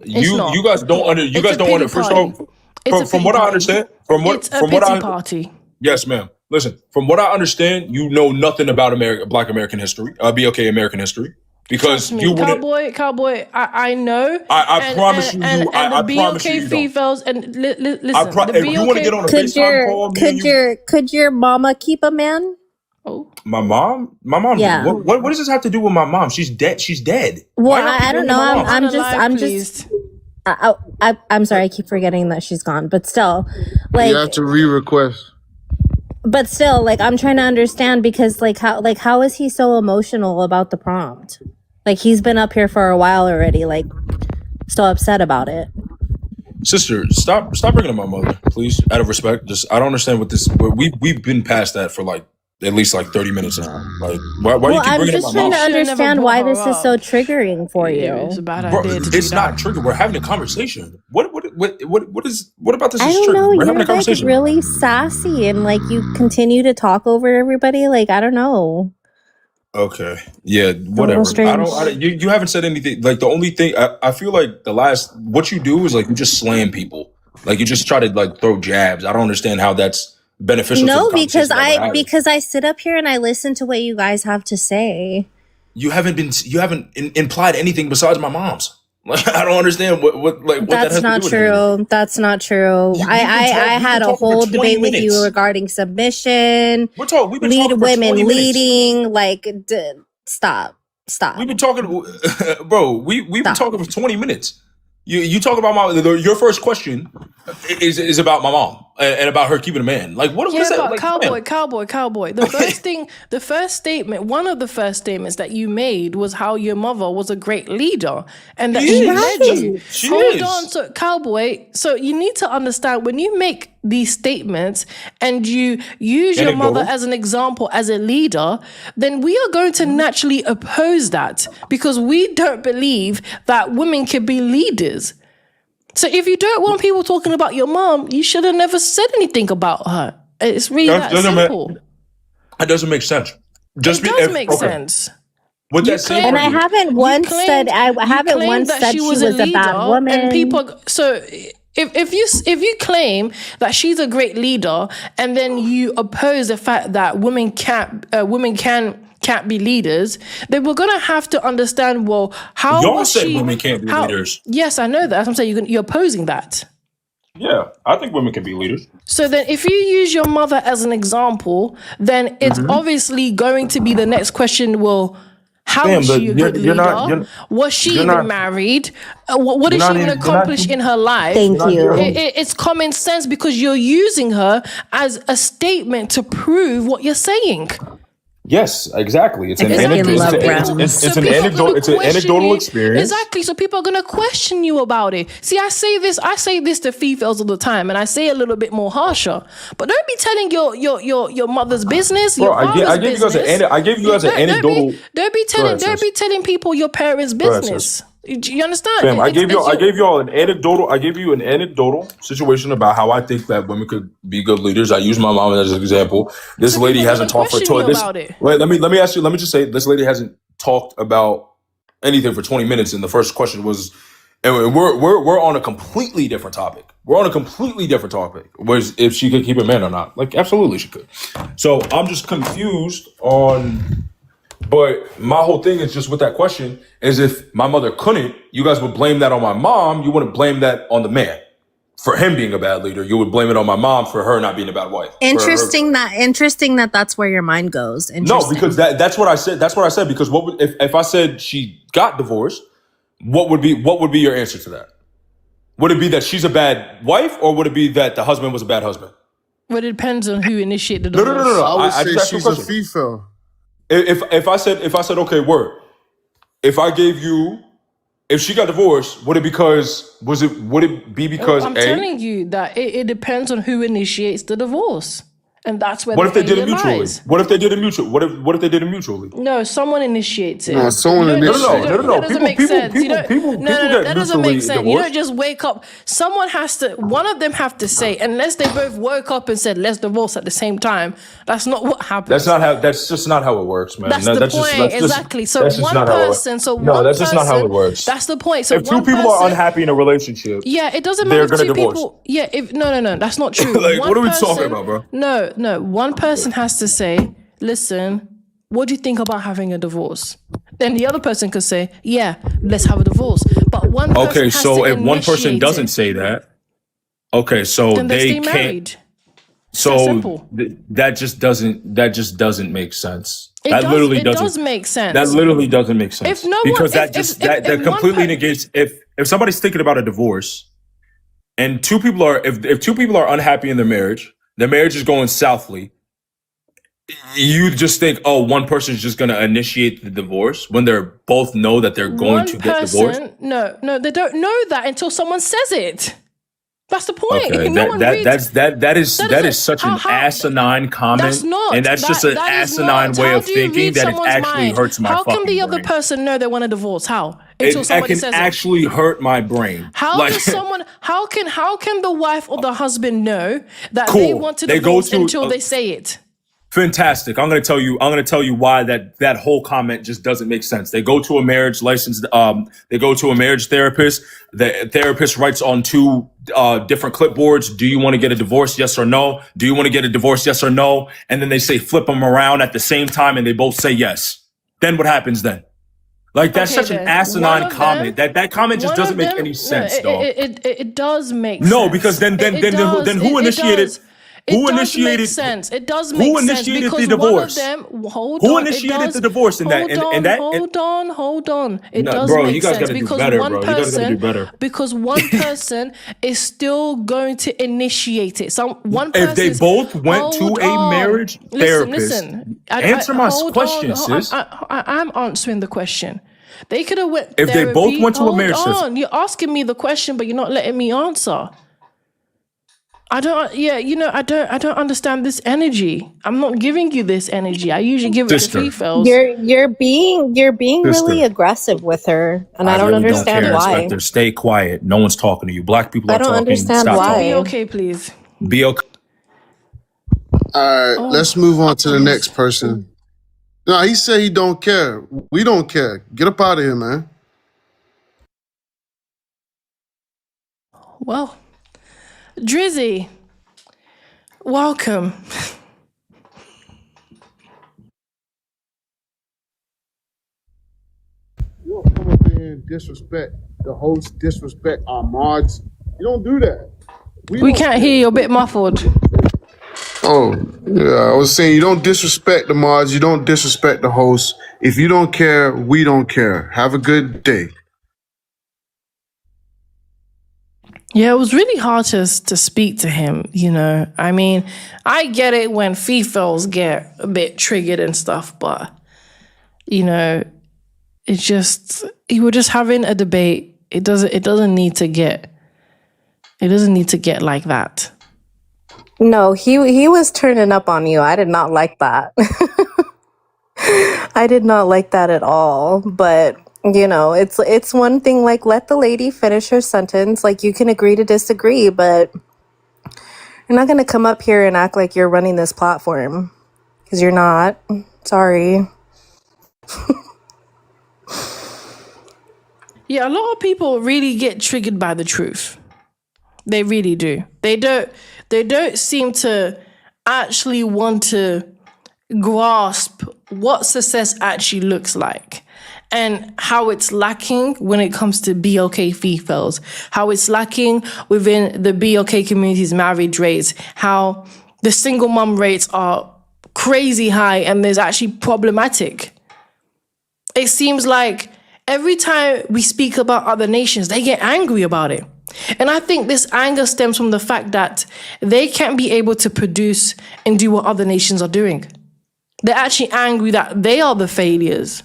you guys don't understand. First of all, from what I understand, from what I party. Yes, ma'am. Listen, from what I understand, you know nothing about Black American history, BOK American history, because you cowboy. I know. I promise you. I promise you. Fefails and listen. If you want to get on a FaceTime call, could your mama keep a man? Oh, my mom. Yeah. What does this have to do with my mom? She's dead. Well, I don't know. I'm sorry. I keep forgetting that she's gone, but still, like you have to re-request. But still, like, I'm trying to understand, because how is he so emotional about the prompt? Like, he's been up here for a while already, like, so upset about it. Sister, stop bringing up my mother, please. Out of respect, I don't understand what this. We've been past that for like at least like 30 minutes now. Like, why you keep bringing up my mom? I'm just trying to understand why this is so triggering for you. It's a bad idea. It's not triggered. We're having a conversation. What about this? I is don't triggered? know. We're You're having a like conversation. really sassy, and like you continue to talk over everybody. Like, I don't know. Okay. Yeah. Whatever. You haven't said anything. Like, the only thing I feel like what you do is like you just slam people. Like, you just try to like throw jabs. I don't understand how that's beneficial. No, because I sit up here and I listen to what you guys have to say. You haven't implied anything besides my mom's. Like, I don't understand what That's that not true. That's not true. I had a whole debate with you regarding submission. We've been talking for 20 leading. Like, stop. We've been talking, bro. We've been talking for 20 minutes. You talk about your first question is about my mom and about her keeping a man. Like, what is that? But like, cowboy. The first statement, one of the first statements that you made was how your mother was a great leader and that she led you. Hold on, so cowboy. So you need to understand, when you make these statements and you use your mother as an example, as a leader, then we are going to naturally oppose that, because we don't believe that women can be leaders. So if you don't want people talking about your mom, you should have never said anything about her. It's really that simple. It doesn't make sense. It does make sense. What that saying? And I haven't once said she was a bad woman. And people, so if you claim that she's a great leader and then you oppose the fact that women can't be leaders, then we're gonna have to understand, well, how y'all said women can't be leaders. Yes, I know that. That's what I'm saying. You're opposing that. Yeah, I think women can be leaders. So then if you use your mother as an example, then it's obviously going to be the next question, well, how was she a good leader? Was she even married? What did she even accomplish in her life? Thank you. It's common sense, because you're using her as a statement to prove what you're saying. Yes, exactly. It's an anecdotal experience. Exactly. So people are gonna question you about it. See, I say this to Fefails all the time, and I say it a little bit more harsher. But don't be telling your mother's business. Bro, I gave you guys an anecdotal. Don't be telling people your parents' business. Do you understand? Fam, I gave you an anecdotal situation about how I think that women could be good leaders. I use my mom as an example. This lady hasn't talked for 20 minutes. Wait, let me just say, this lady hasn't talked about anything for 20 minutes, and the first question was, and we're on a completely different topic. Was if she could keep a man or not. Like, absolutely she could. So I'm just confused on. But my whole thing is just with that question is, if my mother couldn't, you guys would blame that on my mom. You wouldn't blame that on the man for him being a bad leader. You would blame it on my mom for her not being a bad wife. Interesting that that's where your mind goes. No, because that's what I said. That's what I said. Because what would, if I said she got divorced, what would be your answer to that? Would it be that she's a bad wife, or would it be that the husband was a bad husband? Well, it depends on who initiated the divorce. No. I would say just she's a Fefail. If I said okay, word. If she got divorced, would it be because I'm telling you that it depends on who initiates the divorce. And that's where what if they did it mutually? lies. What if they did it mutually? What if they did it mutually? No, someone initiates it. No, someone initiates it. No. That doesn't make sense. People That doesn't make sense. Divorced. You don't just wake up. One of them have to say, unless they both woke up and said, let's divorce at the same time. That's not what happens. That's just not how it works, man. That's the point. Exactly. So one person. That's just not how it works. That's the point. So if two people are unhappy in a relationship, it doesn't matter. They're Two divorce. people. Yeah. No. That's not true. What are we talking about, bro? No. One person has to say, listen, what do you think about having a divorce? Then the other person could say, yeah, let's have a divorce. But one person has to if one person initiate doesn't it. say that, so Then they stay can't. married. So that just doesn't make sense. It does make sense. That literally doesn't make sense. If no one- because if- that if completely one negates if somebody's thinking about a divorce, and if two people are unhappy in their marriage is going southly. You just think, one person is just going to initiate the divorce when they both know that they're going to get divorced? No, they don't know that until someone says it. That's the point. Okay, that is such an asinine comment, That's not, and that's just an asinine way of thinking that it actually hurts my fucking brain. How can the other person know they want a divorce? How? It can actually hurt my brain. How can the wife or the husband know that they want to divorce until they say it? Fantastic. I'm going to tell you why that whole comment just doesn't make sense. They go to a marriage they go to a marriage therapist. The therapist writes on two different clipboards. Do you want to get a divorce? Yes or no? Do you want to get a divorce? Yes or no? And then they say flip them around at the same time and they both say yes. Then what happens then? Like, that's such an asinine comment. That comment just doesn't make any sense, dog. It does make sense. No, because then who initiated? Who initiated? It does make sense. Who initiated the divorce? Who initiated the divorce in that? Hold on. It does make sense because one person is still going to initiate it. If they both went to a marriage therapist, answer my question, sis. I'm answering the question. They could have went. If they both went to a marriage therapist, you're asking me the question, but you're not letting me answer. I don't understand this energy. I'm not giving you this energy. I usually give it to Fefails. You're being really aggressive with her, and I don't understand why. Inspector, stay quiet. No one's talking to you. Black people are talking. I don't understand why. Be okay, please. Be okay. All right, let's move on to the next person. No, he said he don't care. We don't care. Get up out of here, man. Well, Drizzy, welcome. You don't come up here and disrespect the host, disrespect our mods. You don't do that. We can't hear you. You're a bit muffled. Oh, yeah. I was saying you don't disrespect the mods. You don't disrespect the host. If you don't care, we don't care. Have a good day. Yeah, it was really hard to speak to him, you know. I mean, I get it when Fefails get a bit triggered and stuff, but, you know, it's just, you were just having a debate. It doesn't need to get like that. No, he was turning up on you. I did not like that. I did not like that at all, but you know, it's one thing, like, let the lady finish her sentence. Like, you can agree to disagree, but you're not going to come up here and act like you're running this platform, because you're not. Sorry. Yeah, a lot of people really get triggered by the truth. They really do. They don't seem to actually want to grasp what success actually looks like. and how it's lacking when it comes to BLK Fefails, how it's lacking within the BLK community's marriage rates, how the single mom rates are crazy high and there's actually problematic. It seems like every time we speak about other nations, they get angry about it. And I think this anger stems from the fact that they can't be able to produce and do what other nations are doing. They're actually angry that they are the failures.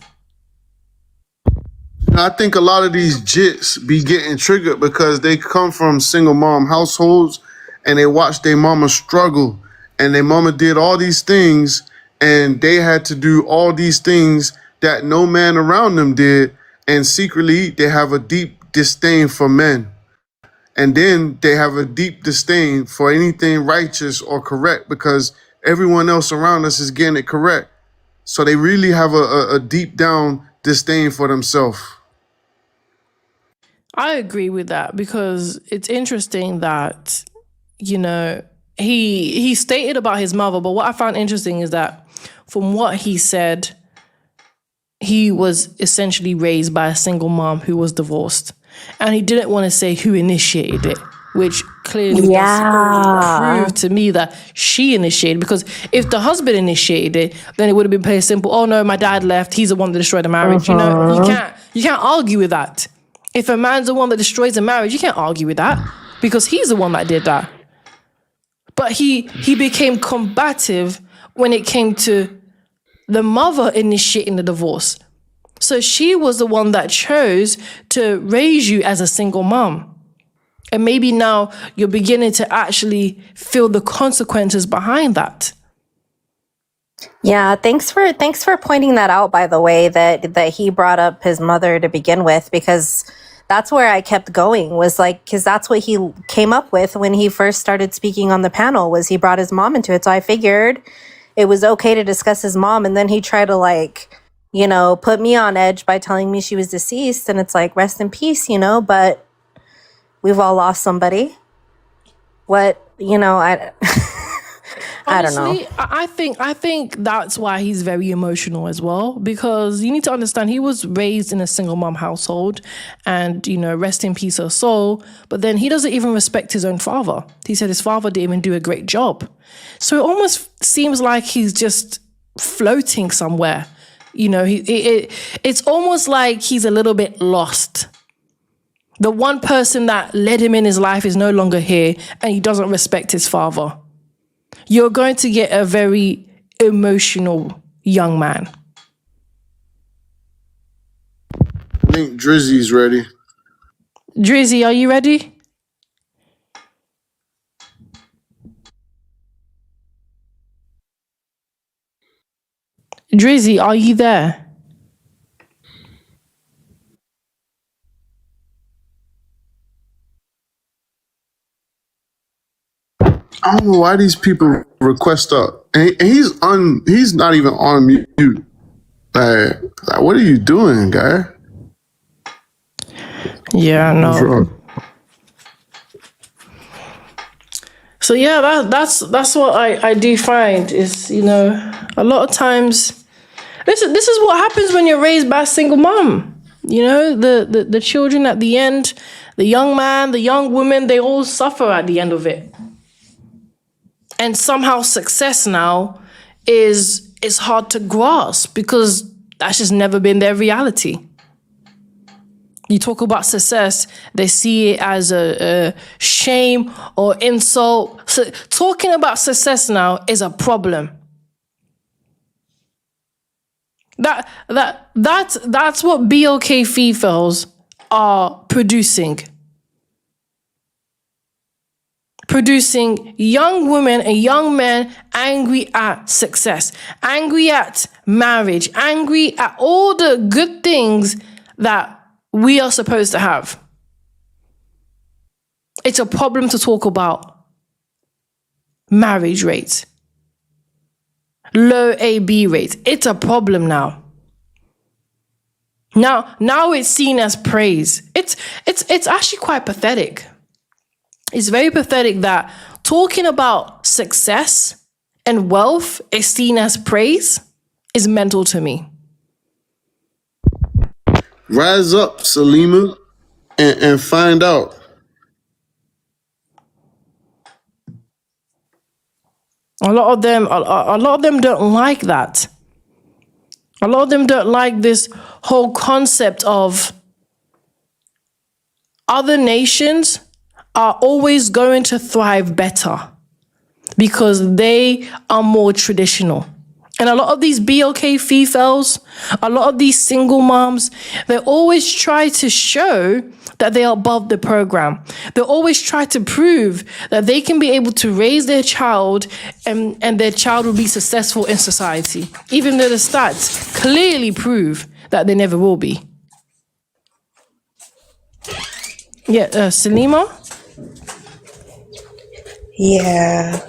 I think a lot of these jits be getting triggered because they come from single mom households and they watch their mama struggle and their mama did all these things and they had to do all these things that no man around them did, and secretly they have a deep disdain for men. And then they have a deep disdain for anything righteous or correct because everyone else around us is getting it correct. So they really have a deep down disdain for themselves. I agree with that because it's interesting that, you know, he stated about his mother, but what I found interesting is that from what he said, he was essentially raised by a single mom who was divorced. And he didn't want to say who initiated it, which clearly does prove to me that she initiated. Because if the husband initiated it, then it would have been pretty simple. Oh no, my dad left. He's the one that destroyed the marriage. You know, you can't argue with that. If a man's the one that destroys a marriage, you can't argue with that because he's the one that did that. But he became combative when it came to the mother initiating the divorce. So she was the one that chose to raise you as a single mom. And maybe now you're beginning to actually feel the consequences behind that. Yeah, thanks for pointing that out, by the way, that he brought up his mother to begin with, because that's where I kept going, was like, because that's what he came up with when he first started speaking on the panel, was he brought his mom into it. So I figured it was okay to discuss his mom, and then he tried to, like, you know, put me on edge by telling me she was deceased, and it's like, rest in peace, you know, but we've all lost somebody. What, you know, I don't know. Honestly, I think that's why he's very emotional as well, because you need to understand he was raised in a single mom household, and, you know, rest in peace her soul, but then he doesn't even respect his own father. He said his father didn't even do a great job. So it almost seems like he's just floating somewhere. You know, it's almost like he's a little bit lost. The one person that led him in his life is no longer here, and he doesn't respect his father. You're going to get a very emotional young man. I think Drizzy's ready. Drizzy, are you ready? Drizzy, are you there? I don't know why these people request up. And he's not even on mute. Like, what are you doing, guy? Yeah, no. So yeah, that's what I do find is, you know, a lot of times this is what happens when you're raised by a single mom. You know, the children at the end, the young man, the young woman, they all suffer at the end of it. And somehow success now is hard to grasp because that's just never been their reality. You talk about success, they see it as a shame or insult. So talking about success now is a problem. That's what BLK Fefails are producing. Producing young women and young men angry at success, angry at marriage, angry at all the good things that we are supposed to have. It's a problem to talk about marriage rates, low AB rates. It's a problem now. Now it's seen as praise. It's actually quite pathetic. It's very pathetic that talking about success and wealth is seen as praise is mental to me. Rise up, Salima, and find out. A lot of them don't like that. A lot of them don't like this whole concept of other nations are always going to thrive better because they are more traditional. And a lot of these BLK Fefails, a lot of these single moms, they always try to show that they are above the program. They always try to prove that they can be able to raise their child and their child will be successful in society, even though the stats clearly prove that they never will be. Yeah, Salima? Yeah.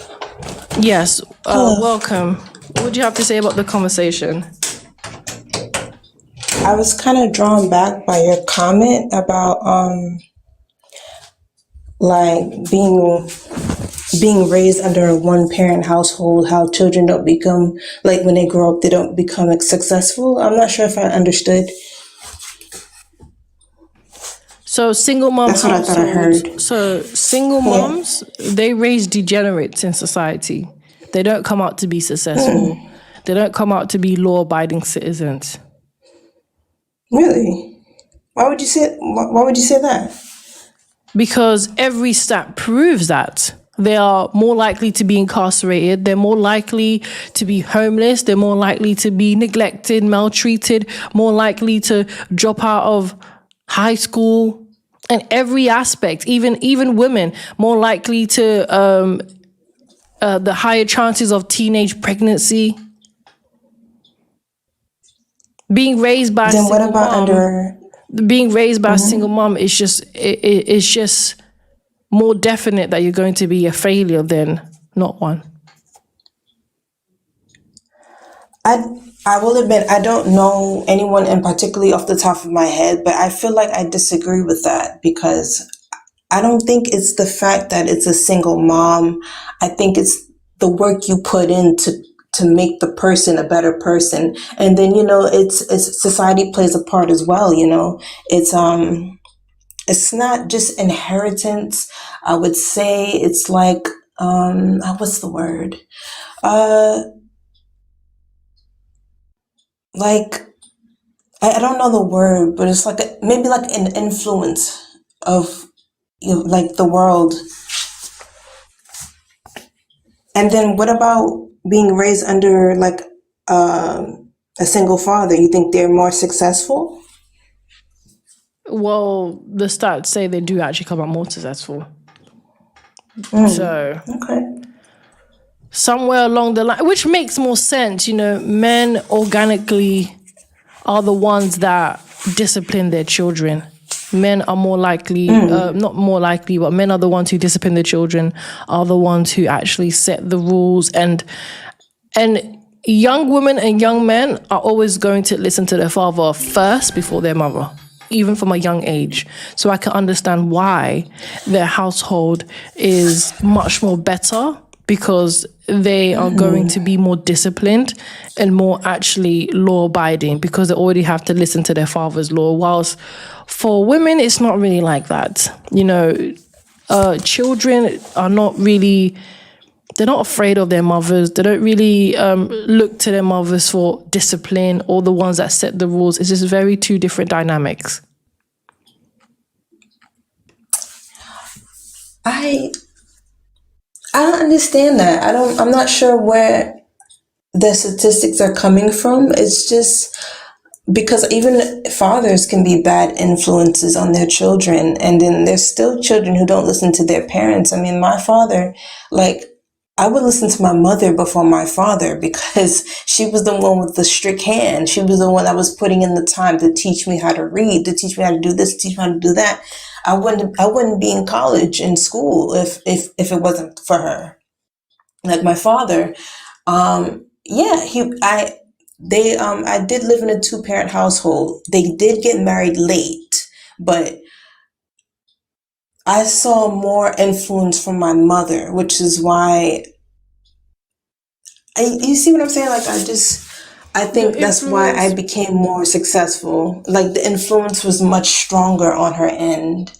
Yes, welcome. What do you have to say about the conversation? I was kind of drawn back by your comment about like being raised under a one parent household, how children don't become, like when they grow up they don't become like successful. I'm not sure if I understood. So single mom That's what I thought I heard. So single moms, they raise degenerates in society. They don't come out to be successful. They don't come out to be law-abiding citizens. Really? Why would you say that? Because every stat proves that. They are more likely to be incarcerated. They're more likely to be homeless. They're more likely to be neglected, maltreated, more likely to drop out of high school. And every aspect, even women, more likely to the higher chances of teenage pregnancy. Being raised by a single mom is just more definite that you're going to be a failure than not one. I will admit I don't know anyone in particularly off the top of my head, but I feel like I disagree with that because I don't think it's the fact that it's a single mom. I think it's the work you put in to make the person a better person. And then, it's society plays a part as well, It's not just inheritance. I would say it's like what's the word? Like I don't know the word, but it's like maybe like an influence of like the world. And then what about being raised under like a single father? You think they're more successful? Well, the stats say they do actually come out more successful. So somewhere along the line, which makes more sense, men organically are the ones that discipline their children. Men are more likely, not more likely, but men are the ones who discipline their children, are the ones who actually set the rules. And young women and young men are always going to listen to their father first before their mother, even from a young age. So I can understand why their household is much more better, because they are going to be more disciplined and more actually law-abiding, because they already have to listen to their father's law. Whilst for women, it's not really like that. Children are not really, they're not afraid of their mothers. They don't really look to their mothers for discipline or the ones that set the rules. It's just very two different dynamics. I don't understand that. I'm not sure where the statistics are coming from. It's just because even fathers can be bad influences on their children. And then there's still children who don't listen to their parents. I mean, my father, I would listen to my mother before my father because she was the one with the strict hand. She was the one that was putting in the time to teach me how to read, to teach me how to do this, to teach me how to do that. I wouldn't be in college, in school, if it wasn't for her. Like my father, I did live in a 2-parent household. They did get married late, but I saw more influence from my mother, which is why you see what I'm saying? Like I I think that's why I became more successful. Like the influence was much stronger on her end.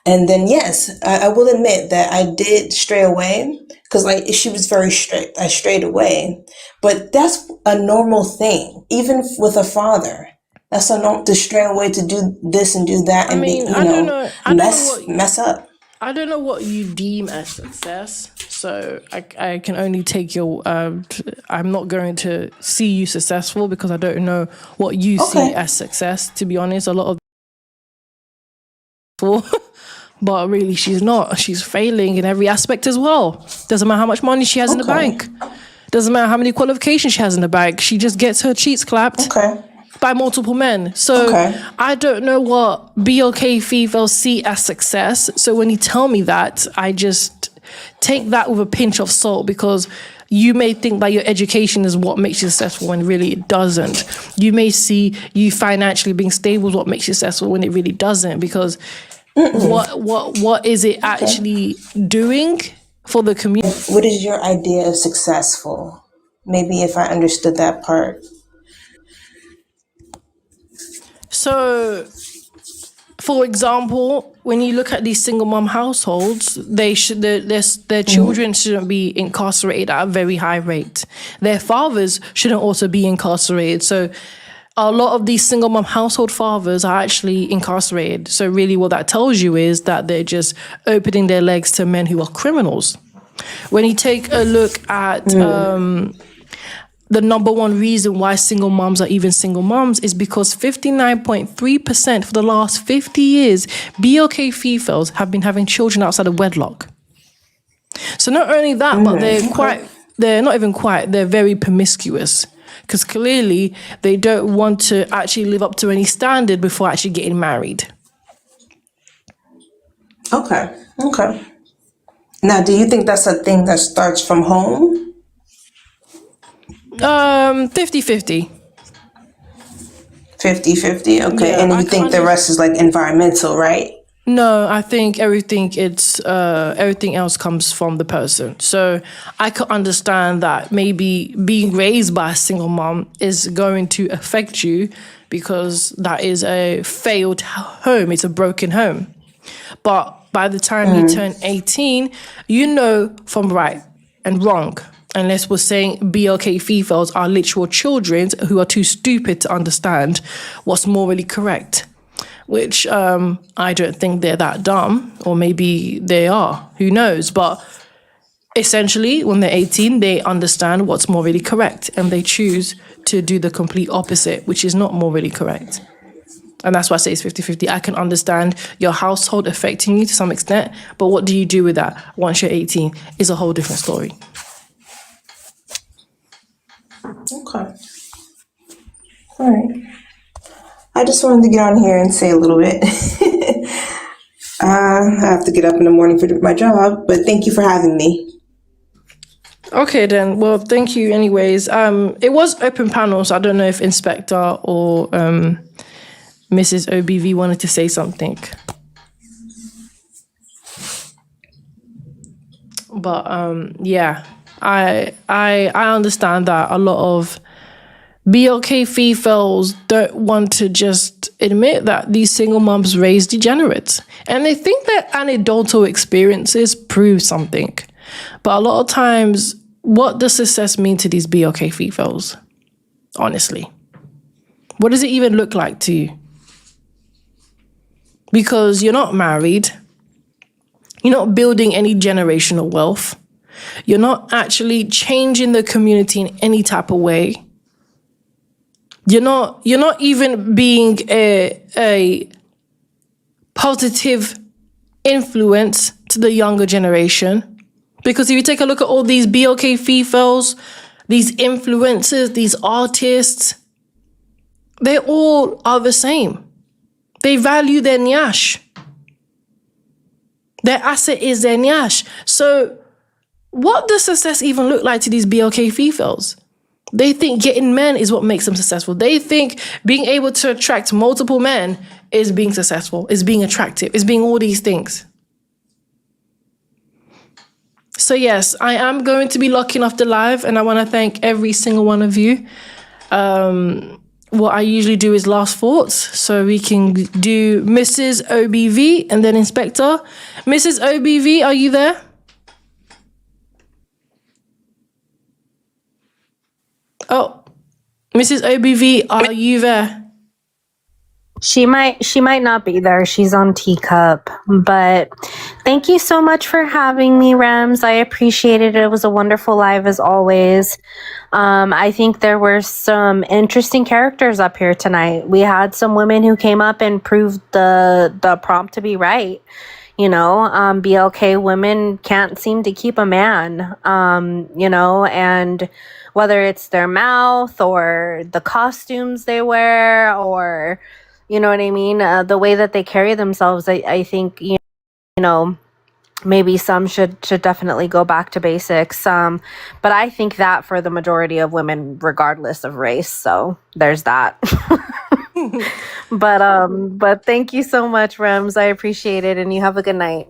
And then, yes, I will admit that I did stray away because like she was very strict. I strayed away, but that's a normal thing, even with a father. That's a normal to stray away to do this and do that and be, mess up. I don't know what you deem as success. So I can only take your. I'm not going to see you successful because I don't know what you see as success. To be honest, a lot of. But really, she's not. She's failing in every aspect as well. Doesn't matter how much money she has in the bank. Doesn't matter how many qualifications she has in the bank. She just gets her cheeks clapped by multiple men. So I don't know what BLK Fefails see as success. So when you tell me that, I just take that with a pinch of salt because you may think that your education is what makes you successful when really it doesn't. You may see you financially being stable is what makes you successful when it really doesn't because what is it actually doing for the community? What is your idea of successful? Maybe if I understood that part. So, for example, when you look at these single mom households, their children shouldn't be incarcerated at a very high rate. Their fathers shouldn't also be incarcerated. So a lot of these single mom household fathers are actually incarcerated. So really what that tells you is that they're just opening their legs to men who are criminals. When you take a look at the number one reason why single moms are even single moms is because 59.3% for the last 50 years, BLK Fefails have been having children outside of wedlock. So not only that, but they're very promiscuous. Because clearly they don't want to actually live up to any standard before actually getting married. Okay. Now, do you think that's a thing that starts from home? 50-50. 50-50, okay. Yeah, and you think the rest is like environmental, right? No, I think everything else comes from the person. So I could understand that maybe being raised by a single mom is going to affect you because that is a failed home. It's a broken home. But by the time you turn 18, you know from right and wrong. Unless we're saying BLK Fefails are literal children who are too stupid to understand what's morally correct. Which I don't think they're that dumb, or maybe they are, who knows. But essentially, when they're 18, they understand what's morally correct, and they choose to do the complete opposite, which is not morally correct. And that's why I say it's 50-50. I can understand your household affecting you to some extent, but what do you do with that once you're 18 is a whole different story. Okay. All right. I just wanted to get on here and say a little bit. I have to get up in the morning for my job, but thank you for having me. Okay, then. Well, thank you anyways. It was open panel, so I don't know if Inspector or Mrs. OBV wanted to say something. But yeah, I understand that a lot of BLK Fefails don't want to just admit that these single moms raise degenerates. And they think that anecdotal experiences prove something. But a lot of times, what does success mean to these BLK Fefails? Honestly. What does it even look like to you? Because you're not married. You're not building any generational wealth. You're not actually changing the community in any type of way. You're not even being a positive influence to the younger generation. Because if you take a look at all these BLK Fefails, these influencers, these artists, they all are the same. They value their nyash. Their asset is their nyash. So what does success even look like to these BLK Fefails? They think getting men is what makes them successful. They think being able to attract multiple men is being successful, is being attractive, is being all these things. So yes, I am going to be locking off the live, and I want to thank every single one of you. what I usually do is last thoughts. So we can do Mrs. OBV and then Inspector. Mrs. OBV, are you there? Oh, Mrs. OBV, are you there? She might not be there. She's on teacup. But thank you so much for having me, Rems. I appreciate it. It was a wonderful live as always. I think there were some interesting characters up here tonight. We had some women who came up and proved the prompt to be right. You know, BLK women can't seem to keep a man, you know, and whether it's their mouth or the costumes they wear or, you know what I mean, the way that they carry themselves, I think, you know, maybe some should definitely go back to basics. But I think that for the majority of women, regardless of race. So there's that. But thank you so much, Rems. I appreciate it. And you have a good night.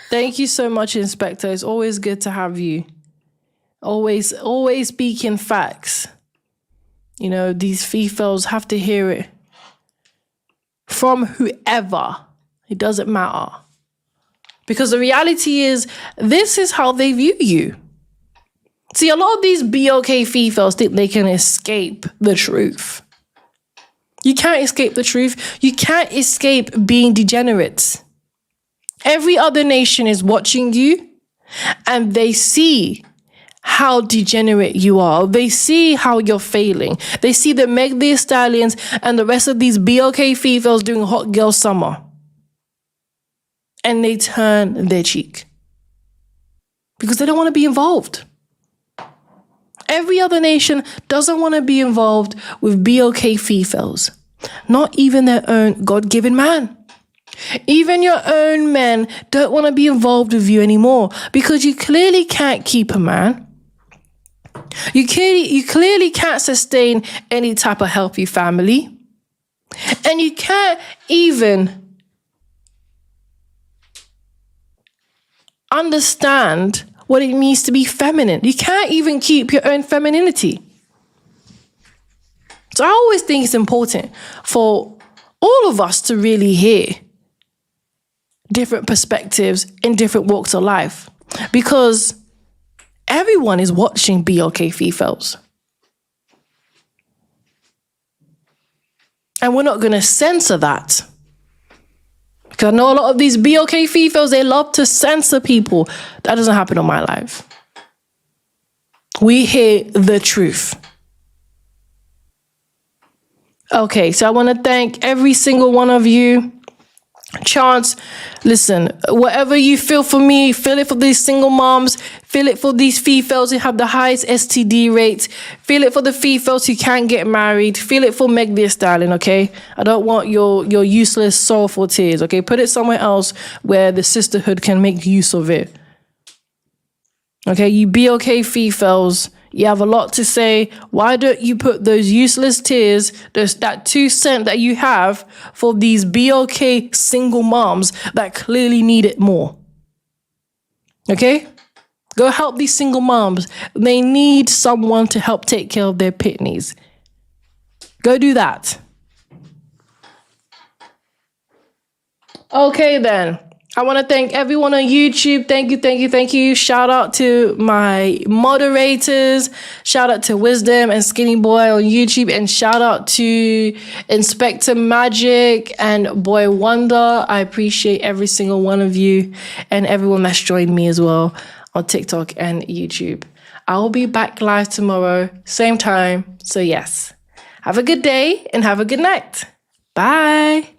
Thank you so much, Inspector. It's always good to have you. Always speaking facts. You know, these Fefails have to hear it from whoever. It doesn't matter. Because the reality is, this is how they view you. See, a lot of these BLK Fefails think they can escape the truth. You can't escape the truth. You can't escape being degenerates. Every other nation is watching you, and they see how degenerate you are. They see how you're failing. They see the Meg Thee Stallions and the rest of these BLK Fefails doing hot girl summer. And they turn their cheek. Because they don't want to be involved. Every other nation doesn't want to be involved with BLK Fefails. Not even their own God-given man. Even your own men don't want to be involved with you anymore because you clearly can't keep a man. You clearly can't sustain any type of healthy family. And you can't even understand what it means to be feminine. You can't even keep your own femininity. So I always think it's important for all of us to really hear different perspectives in different walks of life, because everyone is watching BLK Fefails. And we're not going to censor that. Because I know a lot of these BLK Fefails, they love to censor people. That doesn't happen in my life. We hear the truth. Okay, so I want to thank every single one of you. Chance, listen, whatever you feel for me, feel it for these single moms, feel it for these Fefails who have the highest STD rates, feel it for the Fefails who can't get married, feel it for Meg Thee Stallion, okay? I don't want your useless, sorrowful tears, okay? Put it somewhere else where the sisterhood can make use of it. Okay, you BLK Fefails, you have a lot to say. Why don't you put those useless tears, that 2 cents that you have for these BLK single moms that clearly need it more? Okay? Go help these single moms. They need someone to help take care of their pitneys. Go do that. Okay then. I want to thank everyone on YouTube. Thank you. Shout out to my moderators. Shout out to Wisdom and Skinny Boy on YouTube. And shout out to Inspector Magic and Boy Wonder. I appreciate every single one of you and everyone that's joined me as well on TikTok and YouTube. I will be back live tomorrow, same time. So yes, have a good day and have a good night. Bye.